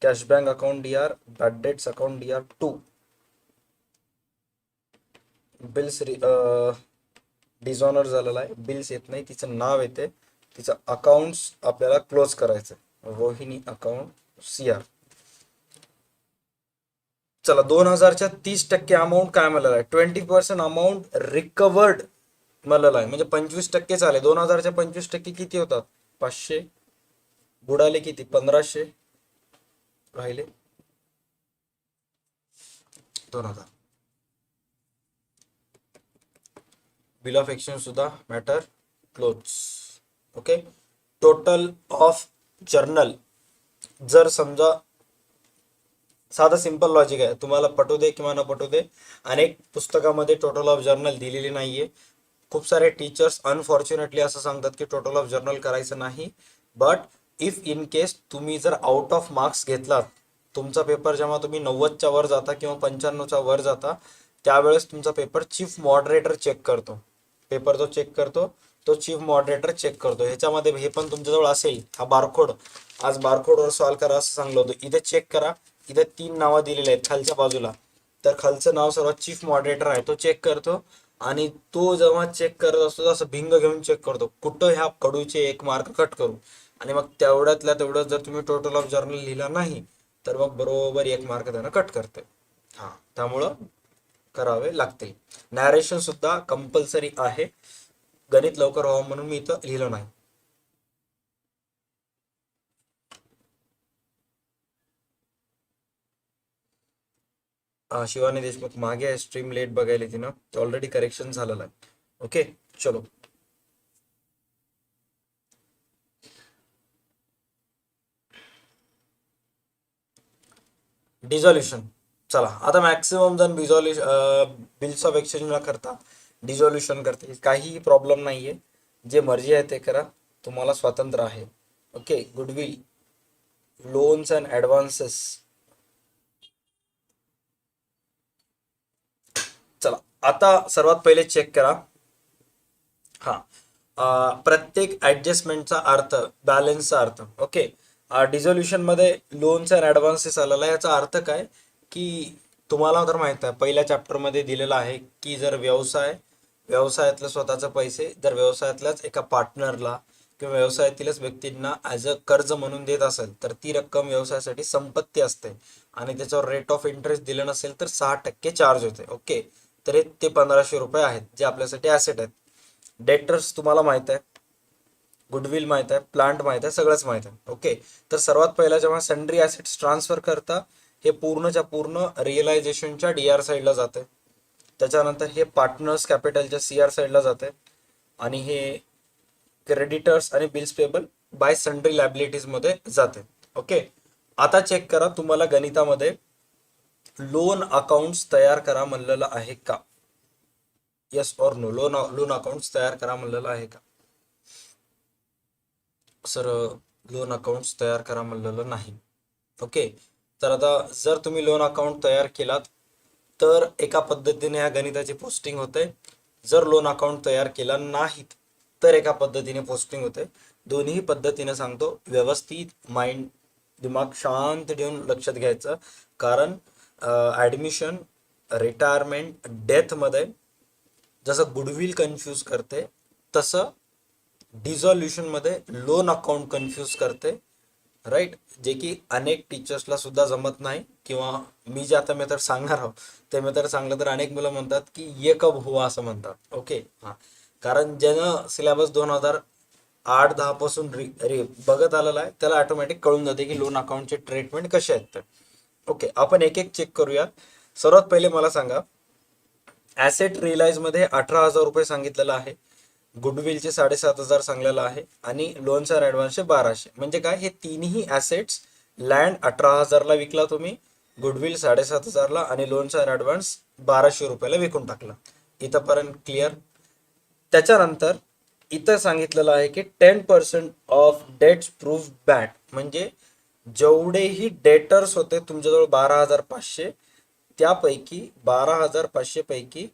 cash bank account D R, bad debts account D R 2, bills dishonour झालेला आहे, बिल्स येत नाही, तिचं नाव येते, तिचं अकाउंट्स आपल्याला क्लोज करायचं, रोहिणी अकाउंट सी आर. चला, 2000च्या 30% अमाऊंट काय म्हणलेला आहे? 20% अमाऊंट रिकवर्ड म्हणलेला आहे, म्हणजे 25% झाले. 2000च्या 25% किती होतात? 500. बुडाले किती? 1500. राहिले 2000. बिल ऑफ एक्सचेंज सुद्धा matter close. Okay. Total of journal, जर समजा साधं सिंपल लॉजिक आहे, तुम्हाला पटू दे किंवा न पटू दे, अनेक पुस्तकामध्ये टोटल ऑफ जर्नल दिलेली नाहीये. खूप सारे टीचर्स अनफॉर्च्युनेटली असं सांगतात की टोटल ऑफ जर्नल करायचं नाही. बट इफ इन केस तुम्ही जर आउट ऑफ मार्क्स घेतलात, तुमचा पेपर जेव्हा तुम्ही 90च्या वर जाता किंवा 95च्या वर जाता, त्यावेळेस तुमचा पेपर चीफ मॉडरेटर चेक करतो. पेपर जो चेक करतो तो चीफ मॉडरेटर चेक करतो. ह्याच्यामध्ये हे पण तुमच्याजवळ असेल, हा बारकोड, आज बारकोडवर सॉल्व करा असं सांगलं होतं. इथे चेक करा, इथे 3 नावं दिलेली आहेत खालच्या बाजूला. तर खालचं नाव सर्वात चीफ मॉडरेटर आहे, तो चेक करतो. आणि तो जेव्हा चेक करत असतो असं भिंग घेऊन चेक करतो, कुठं ह्या कडूचे 1 मार्क कट करू. आणि मग तेवढ्यातल्या तेवढं जर तुम्ही टोटल ऑफ जर्नल लिहिला नाही, तर मग बरोबर 1 मार्क त्यानं कट करते. हा, त्यामुळं करावे लागतील. नॅरेशन सुद्धा कंपल्सरी आहे. गणित लवकर व्हावं म्हणून मी इथं लिहिलं नाही. शिवानी देशमुख मागे आहे, स्ट्रीम लेट बघायला तिनं, ऑलरेडी करेक्शन झालेलं आहे. ओके, चलो. डिझॉल्युशन. चला, आता मॅक्सिमम जण बिल्स ऑफ एक्सचेंज न करता डिझॉल्युशन करते. काहीही प्रॉब्लेम नाहीये, जे मर्जी आहे ते करा, तुम्हाला स्वातंत्र्य आहे. Okay. Goodwill, loans and advances. चला, आता सर्वात पहिले चेक करा. हा, प्रत्येक ऍडजस्टमेंटचा अर्थ, बॅलन्सचा अर्थ. ओके. डिझोल्युशन मध्ये लोन्स अँड ऍडव्हान्सेस आलेला आहे. याचा अर्थ काय की तुम्हाला तर माहित आहे, पहिल्या चॅप्टर मध्ये दिलेला आहे की जर व्यवसायातले स्वतःचे पैसे जर व्यवसायातल्याच एका पार्टनरला किंवा व्यवसायातीलच व्यक्तींना ॲज अ कर्ज म्हणून देत असेल, तर ती रक्कम व्यवसायासाठी संपत्ती असते आणि त्याच्यावर रेट ऑफ इंटरेस्ट दिलं नसेल तर 6% चार्ज होते. ओके. तर ते 1500 रुपये आहेत जे आपल्यासाठी ॲसेट आहेत. डेटर्स तुम्हाला माहित आहे, गुडविल माहित आहे, प्लांट माहित आहे, सगळंच माहित आहे. ओके. तर सर्वात पहिला जेव्हा सन्ड्री ॲसेट्स ट्रान्सफर करता, हे पूर्णच्या पूर्ण रिअलायझेशनच्या डीआर साईडला जाते. त्याच्यानंतर हे पार्टनर्स कॅपिटलच्या सीआर साईडला जाते. आणि हे क्रेडिटर्स आणि bills payable by sundry liabilities मध्ये जाते. ओके. आता चेक करा, तुम्हाला गणितामध्ये लोन अकाउंट्स तयार करा म्हणलेलं आहे का? Yes or no? Loan accounts तयार करा म्हणलेलं आहे का सर? लोन अकाउंट्स तयार करा म्हणलेलं नाही. ओके. तर आता जर तुम्ही लोन अकाउंट तयार केलात तर एका पद्धतीने ह्या गणिताची पोस्टिंग होते. जर लोन अकाउंट तयार केला नाहीत तर एका पद्धतीने पोस्टिंग होते. दोन्ही पद्धतीने सांगतो, व्यवस्थित माइंड, दिमाग शांत ठेवून लक्षात घ्यायचं. कारण ऍडमिशन, रिटायरमेंट, डेथ मध्ये जसं गुडविल कन्फ्यूज करते, तसं डिझॉल्युशन मध्ये लोन अकाउंट कन्फ्यूज करते. राईट, जे की अनेक टीचर्सला सुद्धा जमत नाही, किंवा मी जे आता मेथड सांगणार आहोत ते मेथड सांगलं तर अनेक मुलं म्हणतात की ये कब हुआ असं म्हणतात. ओके, हां, कारण ज्यानं सिलेबस 2008-10 पासून बघत आलेला आहे त्याला ऑटोमॅटिक कळून जाते की लोन अकाउंटचे ट्रीटमेंट कसे आहेत ते. ओके, आपण एक एक चेक करूया. सर्वात पहिले मला सांगा, ऍसेट रिअलाइज मध्ये 18,000 रुपये सांगितलेलं आहे, गुडविलचे 7,500 सांगलेलं आहे, आणि लोनचा ऍडव्हान्सचे 1,200. म्हणजे काय, हे तिन्ही ऍसेट्स, लँड 18,000ला विकला तुम्ही, गुडविल 7,500ला, आणि लोनचा ऍडव्हान्स 1,200 रुपयाला विकून टाकला. इथंपर्यंत क्लिअर? त्याच्यानंतर इथं सांगितलेलं आहे की 10% ऑफ डेट्स प्रूफ बॅट, म्हणजे जेवढेही डेटर्स होते तुमच्याजवळ 12,500, त्यापैकी 12,500 पैकी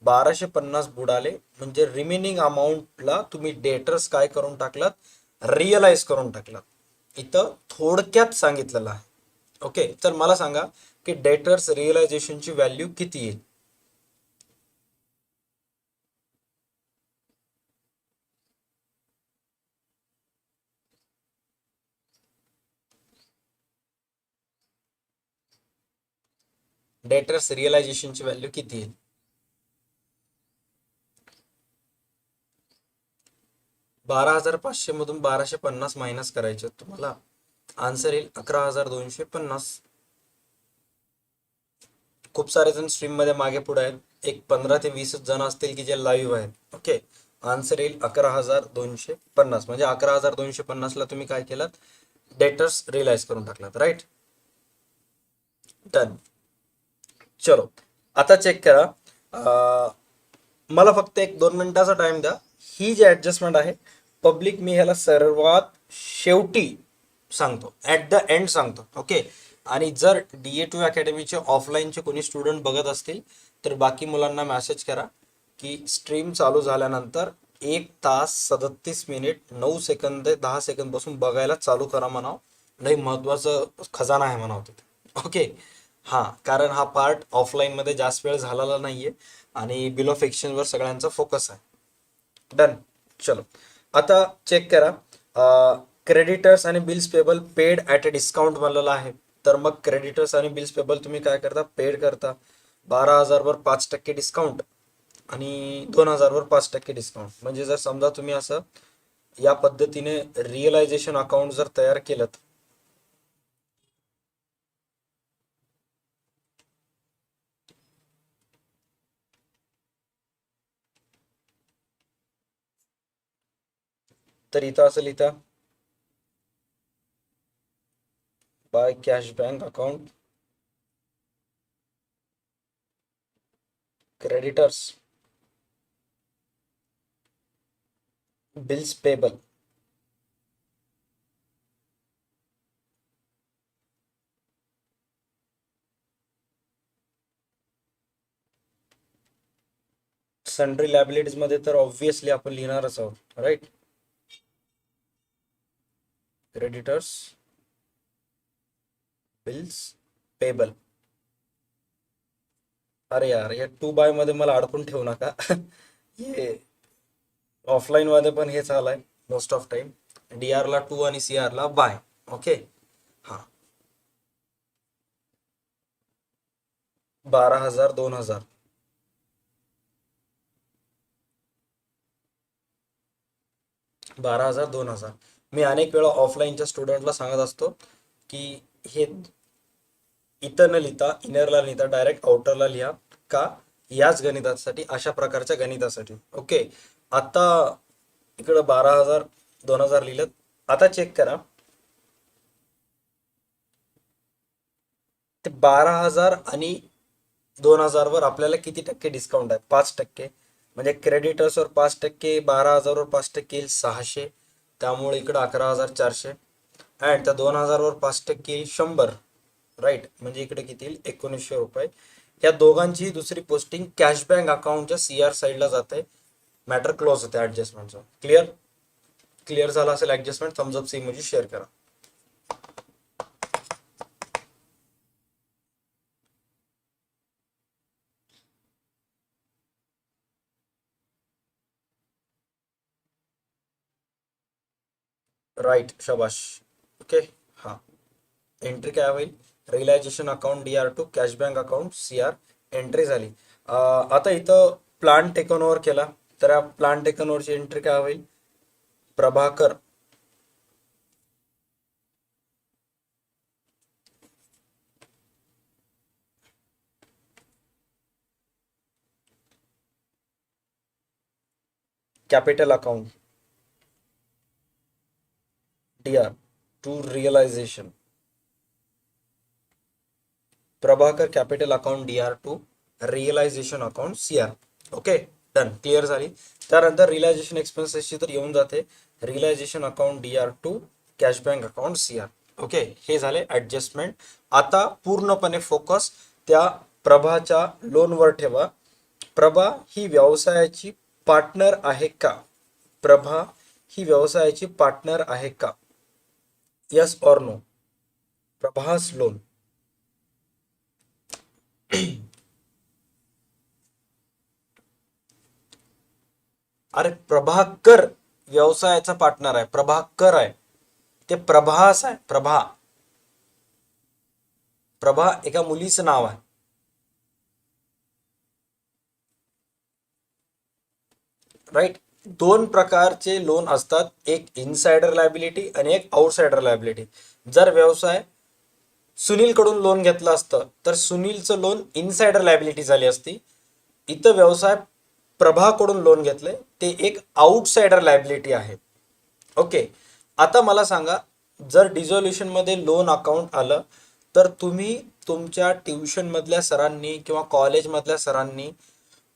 1,250 बुडाले, म्हणजे रिमेनिंग अमाऊंटला तुम्ही डेटर्स काय करून टाकलात, रिअलाइज करून टाकलात. इथं थोडक्यात सांगितलेलं आहे. ओके, तर मला सांगा की डेटर्स रिअलायझेशनची व्हॅल्यू किती येईल. डेटर्स रिअलायझेशनची व्हॅल्यू किती येईल? 12,500 मधून 1,250 मायनस करायचे तुम्हाला, आन्सर येईल 11,250. खूप सारे जण स्ट्रीम मध्ये मागे पुढे आहेत, एक 15 ते 20 जण असतील की जे लाईव्ह आहेत. ओके, आन्सर येईल 11,250. म्हणजे 11,250 ला तुम्ही काय केलात, डेटर्स रिअलाइज करून टाकलात. Right, done. चलो, आता चेक करा. मला फक्त 1-2 मिनिटाचा टाइम द्या. ही जी ऍडजस्टमेंट आहे पब्लिक, मी ह्याला सर्वात शेवटी सांगतो, ऍट द एंड सांगतो. ओके, आणि जर DA2 अकॅडमीचे ऑफलाईनचे कोणी स्टुडंट बघत असतील तर बाकी मुलांना मेसेज करा की स्ट्रीम चालू झाल्यानंतर 1 तास 37 मिनिट 9 सेकंद 10 सेकंद पासून बघायला चालू करा म्हणावं. लई महत्वाचं खजाना आहे म्हणावं तिथे. ओके, हां, कारण हा पार्ट ऑफलाईनमध्ये जास्त वेळ झालेला नाहीये आणि बिल ऑफ एक्सचेंजवर सगळ्यांचा फोकस आहे. डन. चलो, आता चेक करा. क्रेडिटर्स आणि bills payable paid at a discount बनलेला आहे. तर मग क्रेडिटर्स आणि बिल्स पेबल तुम्ही काय करता, पेड करता. 12,000वर 5% डिस्काउंट आणि 2,000वर 5% डिस्काउंट. म्हणजे जर समजा तुम्ही असं या पद्धतीने रिअलायझेशन अकाउंट जर तयार केलं, तर इथं असं लिहिता, by cash bank account, creditors, bills payable, sundry liabilities मध्ये तर ऑब्व्हियसली आपण लिहिणारच आहोत. Right, creditors, bills payable. अरे यार, या 2 बाय मध्ये मला अडकून ठेवू नका. हे ऑफलाईन मध्ये पण हेच आलाय मोस्ट ऑफ टाइम, DR ला 2 आणि CR ला बाय. ओके, हा, 12,000 2,000, 12,000 2,000. मी अनेक वेळा ऑफलाईनच्या स्टुडंटला सांगत असतो की हे इथं न लिहिता इनरला लिहिता डायरेक्ट आउटरला लिहा. का, याच गणितासाठी, अशा प्रकारच्या गणितासाठी. ओके, आता इकडं 12,000 2,000 लिहिलं. आता चेक करा, ते 12,000 आणि 2,000 वर आपल्याला किती टक्के डिस्काउंट आहे, 5%. म्हणजे क्रेडिटर्सवर 5%, 12,000वर 5% येईल 600. त्यामुळे इकडं 11,400. अँड त्या 2,000वर 5% येईल 100. राईट, म्हणजे इकडे किती येईल 1,900 रुपये. या दोघांची दुसरी पोस्टिंग कॅशबँक अकाउंटच्या CR साईडला जाते. मॅटर क्लोज होते ऍडजस्टमेंटचा. क्लिअर? क्लिअर झाला असेल ऍडजस्टमेंट, थम्स अप सी म्हणजे शेअर करा. राईट, शबाश. ओके. हा, एंट्री काय होईल? Realisation account DR2, cash bank account CR entry झाली. आता इथं प्लांट टेकन ओव्हर केला, तर या प्लांट टेकन ओव्हरची एंट्री काय होईल? Prabhakar capital account DR2 realisation. Prabhakar capital account DR2 realisation account CR. Okay, done, clear झाली. त्यानंतर रिअलायझेशन एक्सपेन्सेसची तर येऊन जाते realisation account DR2 cash bank account CR. Okay, हे झाले ऍडजस्टमेंट. आता पूर्णपणे फोकस त्या प्रभाच्या लोनवर ठेवा. प्रभा ही व्यवसायाची पार्टनर आहे का? प्रभा ही व्यवसायाची पार्टनर आहे का? Yes or no? Prabhas loan. अरे प्रभाकर व्यवसायाचा पार्टनर आहे, प्रभाकर आहे, ते प्रभास आहे. प्रभा, प्रभा एका मुलीचं नाव आहे. राईट. दोन प्रकारचे लोन असतात, एक इनसाइडर लायबिलिटी आणि एक आउटसाइडर लायबिलिटी. जर व्यवसाय सुनील कडून लोन घेतलं असतं तर सुनीलचं लोन इनसाइडर लायबिलिटी झाली असती. इथं व्यवसाय प्रभाकडून लोन घेतलंय, ते एक आउटसाइडर लायबिलिटी आहे. ओके, आता मला सांगा, जर डिझोल्युशन मध्ये लोन अकाउंट आलं तर तुम्ही तुमच्या ट्युशन मधल्या सरांनी किंवा कॉलेज मधल्या सरांनी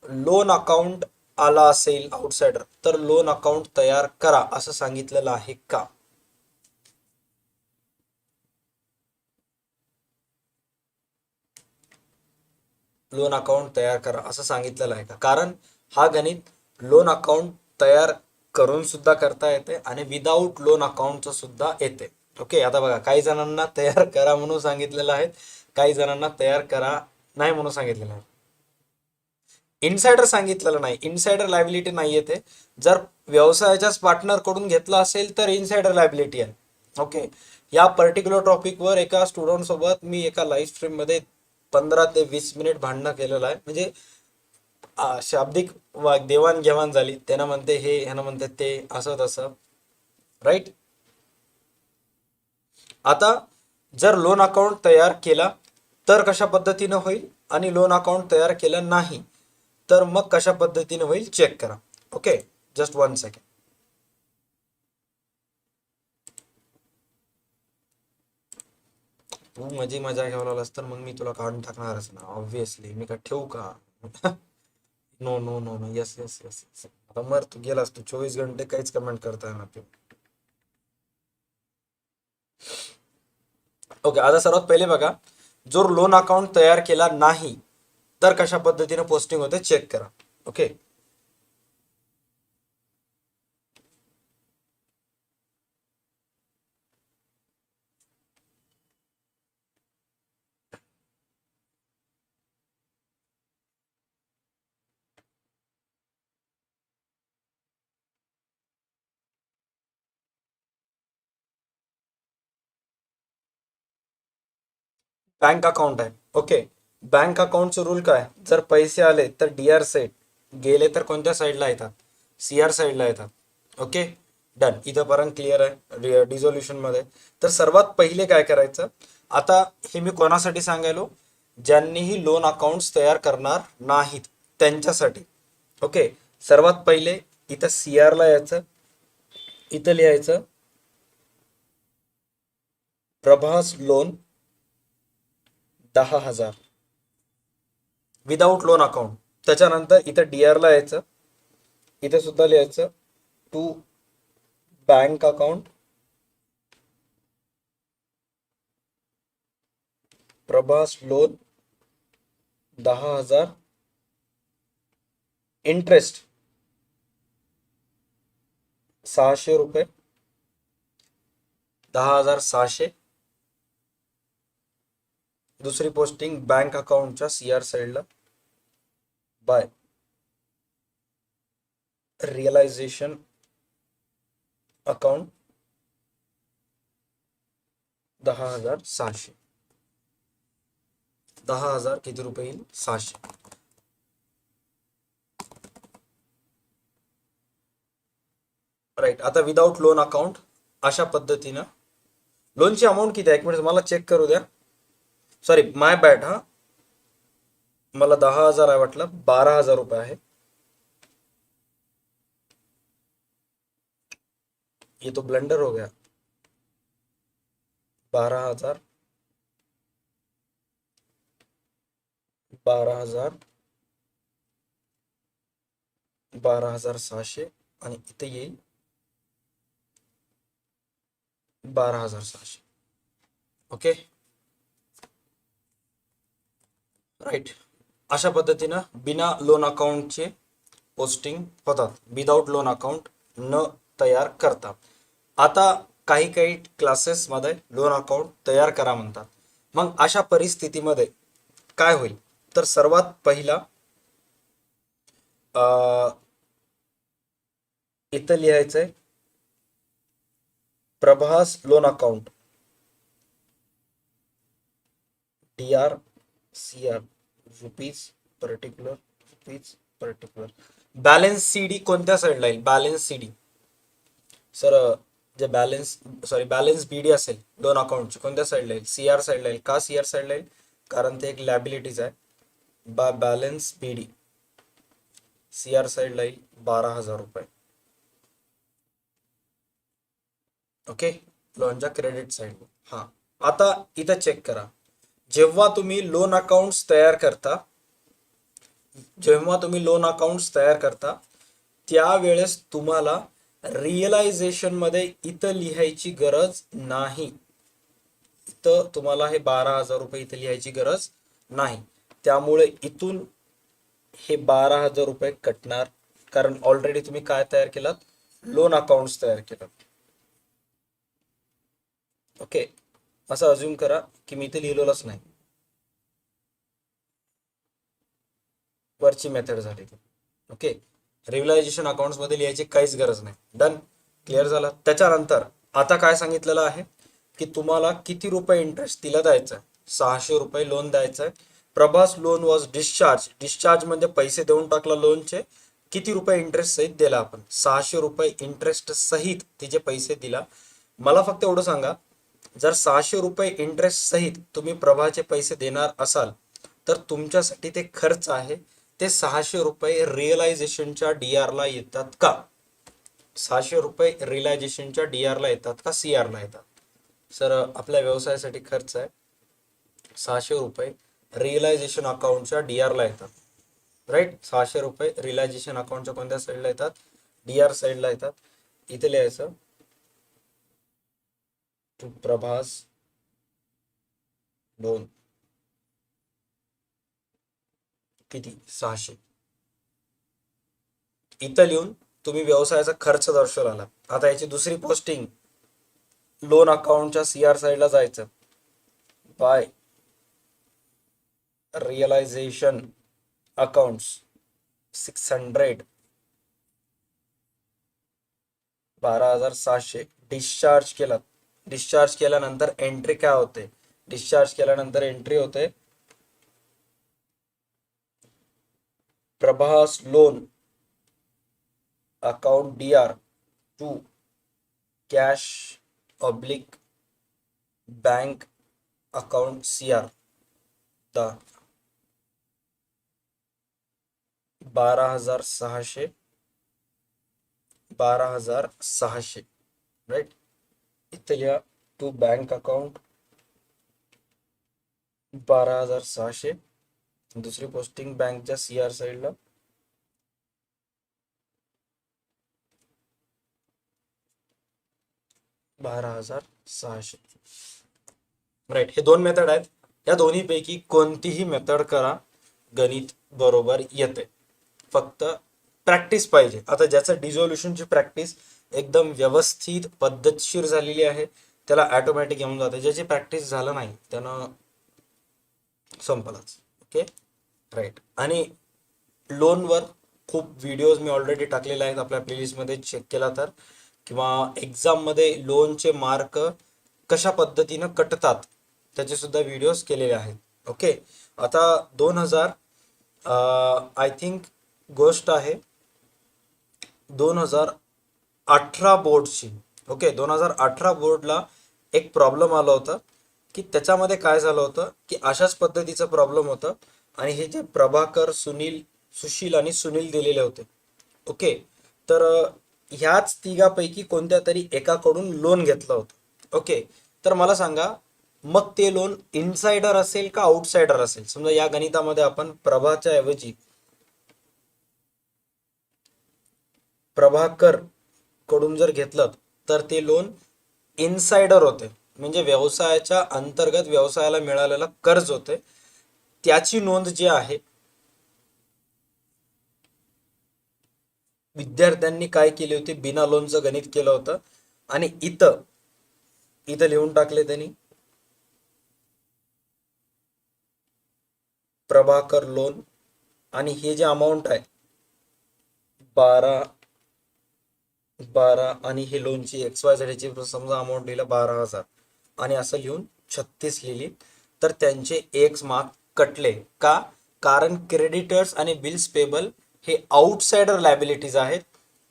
लोन अकाउंट आला असेल आउटसाइडर तर लोन अकाउंट तयार करा असं सांगितलेलं आहे का? लोन अकाउंट तयार करा असं सांगितलेलं आहे का? कारण हा गणित लोन अकाउंट तयार करून सुद्धा करता येते आणि विदाऊट लोन अकाउंटचं सुद्धा येते. ओके, आता बघा, काही जणांना तयार करा म्हणून सांगितलेलं आहे, काही जणांना तयार करा नाही म्हणून सांगितलेलं आहे. इनसाइडर सांगितलेलं नाही, इनसाइडर लायबिलिटी नाही येते. जर व्यवसायाच्याच पार्टनर कडून घेतला असेल तर इनसाइडर लायबिलिटी आहे. ओके, या पर्टिक्युलर टॉपिकवर एका स्टुडंट सोबत मी एका लाईव्ह स्ट्रीम मध्ये 15 ते 20 मिनिट भांडणं केलेलं आहे. म्हणजे शाब्दिक देवाणघेवाण झाली, त्यानं म्हणते हे, ह्यानं म्हणते ते, असं तसं. राईट. आता जर लोन अकाउंट तयार केला तर कशा पद्धतीनं होईल, आणि लोन अकाउंट तयार केलं नाही तर मग कशा पद्धतीने होईल चेक करा. Okay, just 1 second. तू माझी मजा घ्यायला लागलास तर मग मी तुला काढून टाकणारच ना, ऑब्विसली. मी का ठेवू का? No no no no, yes yes yes yes. आता मर, तू गेलास, तू 24 घंटे काहीच कमेंट करता येणार तू. ओके, आता सर्वात पहिले बघा, जो लोन अकाउंट तयार केला नाही तर कशा पद्धतीने पोस्टिंग होते चेक करा. ओके, बँक अकाउंट आहे. ओके, बँक अकाउंटचं रूल काय? जर पैसे आले तर DR साईड, गेले तर कोणत्या साईडला येतात? CR साईडला येतात. ओके, डन, इथंपर्यंत क्लिअर आहे डिझोल्युशन मध्ये. तर सर्वात पहिले काय करायचं, आता हे मी कोणासाठी सांगायलो? ज्यांनीही लोन अकाउंट्स तयार करणार नाहीत त्यांच्यासाठी. ओके, सर्वात पहिले इथं CR ला यायचं, इथं लिहायचं Prabhas loan 10,000 without loan account. त्याच्यानंतर इथं DR ला यायचं, इथे सुद्धा लिहायचं to bank account Prabhas loan 10,000 interest 600 रुपये, 10,600. दुसरी पोस्टिंग बँक अकाउंटच्या CR साईडला बाय रिअलायझेशन अकाउंट 10,600. 10,000 किती रुपये येईल? 600. राईट. आता विदाउट लोन अकाउंट अशा पद्धतीनं लोनची अमाऊंट किती आहे? एक मिनिट मला चेक करू द्या. सॉरी, माय बॅड. हा, मला 10,000 आहे वाटलं, 12,000 रुपये आहे. ये तो ब्लंडर हो गया. 12,000, 12,000, 12,600 आणि इथे येईल 12,600. Okay, right. अशा पद्धतीनं बिना लोन अकाउंटचे पोस्टिंग होतात, विदाउट लोन अकाउंट न तयार करता. आता काही काही क्लासेसमध्ये लोन अकाउंट तयार करा म्हणतात. मग अशा परिस्थितीमध्ये काय होईल? तर सर्वात पहिला इथं लिहायचंय Prabhas loan account, DR CR, rupees particular, rupees particular. Balance CD कोणत्या साईडला येईल? बॅलन्स CD सर, जे बॅलन्स BD असेल लोन अकाउंटची कोणत्या साईडला येईल? CR साईडला येईल. का CR साईडला येईल? कारण ते एक लॅबिलिटीज आहे. बॅलन्स BD CR साईडला येईल 12,000 रुपये. ओके, लोनच्या क्रेडिट साईड. हा, आता इथं चेक करा. जेव्हा तुम्ही लोन अकाउंट्स तयार करता त्यावेळेस तुम्हाला रिअलायझेशन मध्ये इथं लिहायची गरज नाही. इथं तुम्हाला हे 12,000 रुपये इथे लिहायची गरज नाही. त्यामुळे इथून हे 12,000 रुपये कटणार, कारण ऑलरेडी तुम्ही काय तयार केलात? लोन अकाउंट्स तयार केलं. ओके, असं अज्युम करा की मी इथे लिहिलेलंच नाही, वरची मेथड झाली. ओके, रिव्हलायझेशन अकाउंट्स मध्ये लिहायची काहीच गरज नाही. डन, क्लिअर झालं. त्याच्यानंतर आता काय सांगितलेलं आहे की तुम्हाला किती रुपये इंटरेस्ट तिला द्यायचा आहे? 600 रुपये लोन द्यायचं आहे. प्रभास लोन वॉज डिस्चार्ज म्हणजे पैसे देऊन टाकला लोनचे. किती रुपये इंटरेस्ट सहित दिला आपण? 600 रुपये इंटरेस्ट सहित तिचे पैसे दिला. मला फक्त एवढं सांगा, जर 600 रुपये इंटरेस्ट सहित तुम्ही प्रभाचे पैसे देणार असाल तर तुमच्यासाठी ते खर्च आहे, ते 600 रुपये रिअलायझेशनच्या DR ला येतात का? 600 रुपये रिअलायझेशनच्या DR ला येतात का CR ला येतात? सर, आपल्या व्यवसायासाठी खर्च आहे, 600 रुपये रिअलायझेशन अकाउंटच्या DR ला येतात. राईट, 600 रुपये रिअलायझेशन अकाउंटच्या कोणत्या साईडला येतात? DR साईडला येतात. इथे लिहायचं टू प्रभास लोन किती? 600. इथं लिहून तुम्ही व्यवसायाचा खर्च दर्शवला. आता याची दुसरी पोस्टिंग लोन अकाउंटच्या CR साईडला जायचं. बाय रिअलायझेशन अकाउंट्स 600, 12,600 डिस्चार्ज केला. डिस्चार्ज केल्यानंतर एंट्री काय होते? डिस्चार्ज केल्यानंतर एंट्री होते Prabhas loan account DR to cash oblique bank account CR. 12,600, 12,600. Right, इथे लिहा टू बँक अकाउंट 12,600. दुसरी पोस्टिंग बँकच्या CR साईडला 12,600. राईट, हे दोन मेथड आहेत. या दोन्हीपैकी कोणतीही मेथड करा, गणित बरोबर येते. फक्त प्रॅक्टिस पाहिजे. आता ज्याचं डिझोल्युशनची प्रॅक्टिस एकदम व्यवस्थित पद्धतशीर झालेली आहे त्याला ऑटोमॅटिक येऊन जाते. ज्याची प्रॅक्टिस झालं नाही त्यानं संपलाच. Okay, right. आणि लोनवर खूप व्हिडिओज मी ऑलरेडी टाकलेले आहेत आपल्या प्लेलिस्टमध्ये, चेक केला तर. किंवा एक्झाममध्ये लोनचे मार्क कशा पद्धतीनं कटतात त्याचे सुद्धा व्हिडिओज केलेले आहेत. ओके, आता 2000 आय थिंक गोष्ट आहे 2018 बोर्डची. ओके, 2018 बोर्डला एक प्रॉब्लेम आला होता की त्याच्यामध्ये काय झालं होतं की अशाच पद्धतीचं प्रॉब्लेम होतं आणि हे जे प्रभाकर, सुशील आणि सुनील दिलेले होते. ओके, तर ह्याच तिघापैकी कोणत्या तरी एकाकडून लोन घेतलं होतं. ओके, तर मला सांगा मग ते लोन इनसाइडर असेल का आउटसाइडर असेल. समजा या गणितामध्ये आपण प्रभाच्या ऐवजी प्रभाकर कडून जर घेतलं तर ते लोन इनसाइडर होते, म्हणजे व्यवसायाच्या अंतर्गत व्यवसायाला मिळालेलं कर्ज होते. त्याची नोंद जी आहे विद्यार्थ्यांनी काय केली होती, बिना लोनचं गणित केलं होतं आणि इथं इथं लिहून टाकले त्यांनी प्रभाकर लोन आणि हे जे अमाऊंट आहे 12 आणि हे लोनची XYZ ची समजा अमाऊंट लिहिलं 12,000 आणि असं लिहून 36 लिहिली, तर त्यांचे एक्स मार्क कटले का? कारण क्रेडिटर्स आणि बिल्स पेबल हे आउटसाइडर लायबिलिटीज आहेत.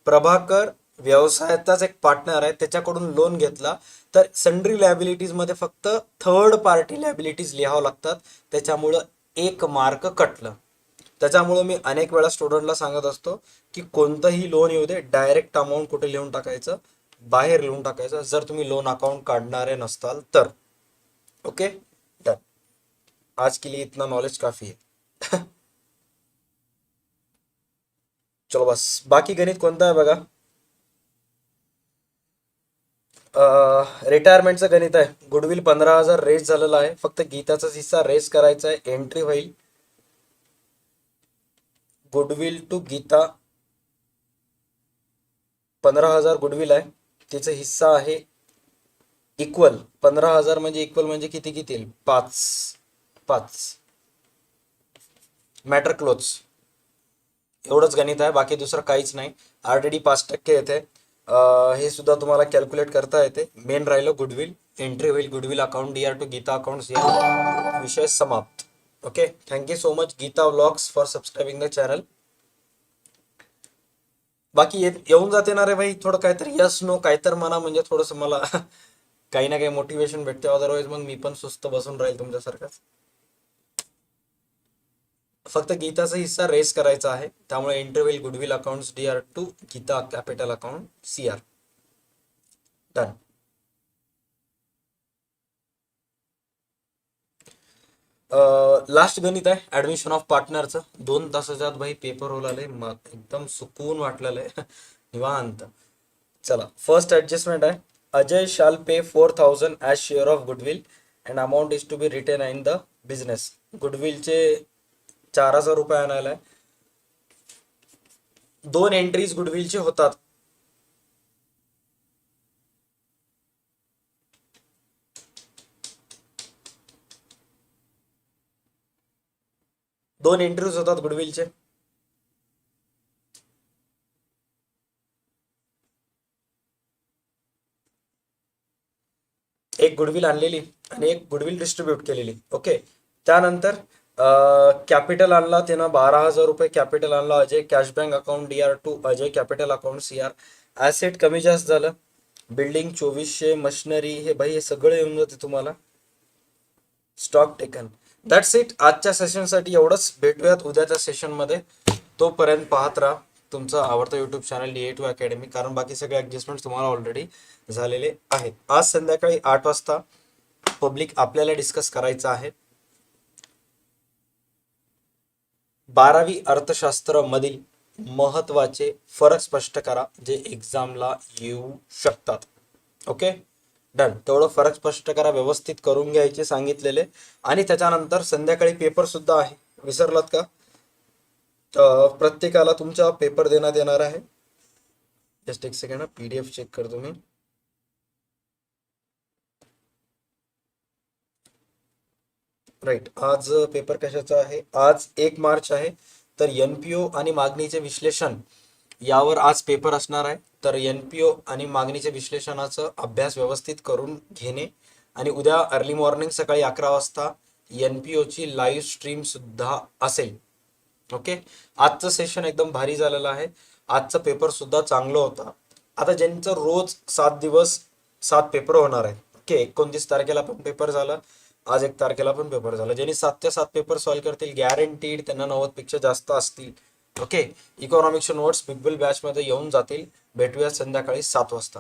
प्रभाकर व्यवसायाचाच एक पार्टनर आहे, त्याच्याकडून लोन घेतला तर सन्ड्री लायबिलिटीज मध्ये फक्त थर्ड पार्टी लायबिलिटीज लिहावं लागतात, त्याच्यामुळं एक मार्क कटलं. त्याच्यामुळे मी अनेक वेळा स्टुडंटला सांगत असतो की कोणतंही लोन येऊ दे, डायरेक्ट अमाऊंट कुठे लिहून टाकायचं, बाहेर लिहून टाकायचं, जर तुम्ही लोन अकाउंट काढणारे नसताल तर. Okay, done. आज के लिए इतना नॉलेज काफी है. चलो बस, बाकी गणित कोणतं आहे बघा. रिटायरमेंटचं गणित आहे. गुडविल 15,000 रेस झालेला आहे, फक्त गीताचाच हिस्सा रेस करायचा आहे. एंट्री होईल गुडविल टू गीता 15,000 गुडविल आहे, तिचा हिस्सा आहे इक्वल 15,000 म्हणजे इक्वल म्हणजे किती किती 5 मॅटर क्लोज. एवढंच गणित आहे, बाकी दुसरं काहीच नाही. ऑलरेडी 5% येते, हे सुद्धा तुम्हाला कॅल्क्युलेट करता येते. मेन राहिलं गुडविल, एंट्री होईल goodwill account DR to Geeta account या विषय समाप्त. Okay, thank you so much Geeta vlogs for subscribing the channel. बाकी येऊन जाते ना रे भाई, थोडं काहीतरी यस नो काहीतरी म्हणा, म्हणजे थोडंसं मला काही ना काही मोटिवेशन भेटते. अदरवाईज मग मी पण सुस्त बसून राहील तुमच्यासारखाच. फक्त गीताचा हिस्सा रेस करायचा आहे, त्यामुळे इंटरव्हिल goodwill account DR to Geeta capital account CR. Done. Last गणित आहे ऍडमिशन ऑफ पार्टनरचं. 2 तासाच्यात भाई पेपर होलाले, मग एकदम सुकून वाटलेलं आहे. निवांत. चला, फर्स्ट ऍडजस्टमेंट आहे. Ajay shall pay 4,000 as share of goodwill and amount is to be retain in the business. गुडविलचे 4,000 रुपये आणायला आहे. 2 एंट्रीज गुडविलचे होतात. दोन एंट्रीज होतात गुडविलचे. एक गुडविल आणलेली आणि एक गुडविल डिस्ट्रीब्यूट केलेली. ओके, त्यानंतर कॅपिटल आणला त्यानं 12,000 रुपये कॅपिटल आणला Ajay, cash bank account DR to Ajay capital account CR. Asset कमी जास्त झालं, बिल्डिंग 2,400, मशिनरी हे भाई हे सगळं येऊन जाते तुम्हाला. Stock taken. That's it. आजच्या सेशनसाठी एवढंच. भेटूयात उद्याच्या सेशनमध्ये. तोपर्यंत पाहत राहा तुमचं आवडतं यूट्यूब चॅनल DA2 अकॅडमी, कारण बाकी सगळे ॲडजस्टमेंट तुम्हाला ऑलरेडी झालेले आहेत. आज संध्याकाळी 8 वाजता पब्लिक आपल्याला डिस्कस करायचं आहे 12वी अर्थशास्त्र मधील महत्वाचे फरक स्पष्ट करा जे एक्झामला येऊ शकतात. Okay, done. तेवढं फरक स्पष्ट करा, व्यवस्थित करून घ्यायचे सांगितलेले. आणि त्याच्यानंतर संध्याकाळी पेपर सुद्धा आहे, विसरलात का? प्रत्येकाला तुमचा पेपर देण्यात येणार आहे. जस्ट एक सेकंड, PDF चेक करतो मी. राईट, आज पेपर कशाचा आहे? आज 1 मार्च आहे. तर NPO आणि मागणीचे विश्लेषण यावर आज पेपर असणार आहे. तर एनपीओ आणि मागणीच्या विश्लेषणाचा अभ्यास व्यवस्थित करून घेणे आणि उद्या अर्ली मॉर्निंग सकाळी 11 वाजता एनपीओ ची लाईव्ह स्ट्रीम सुद्धा असेल. ओके. आजचं सेशन एकदम भारी झालेलं आहे. आजचा पेपर सुद्धा चांगलं होता. आता ज्यांचं रोज 7 दिवस 7 पेपर होणार आहेत. ओके. 29 तारखेला पण पेपर झाला. आज 1 तारखेला पण पेपर झाला. ज्यांनी 7च्या 7 पेपर सॉल्व्ह करतील गॅरंटीड त्यांना 90 पेक्षा जास्त असतील. ओके. इकॉनॉमिक्सचे नोट्स बिग बिल बॅच मध्ये येऊन जातील. भेटूया संध्याकाळी 7 वाजता.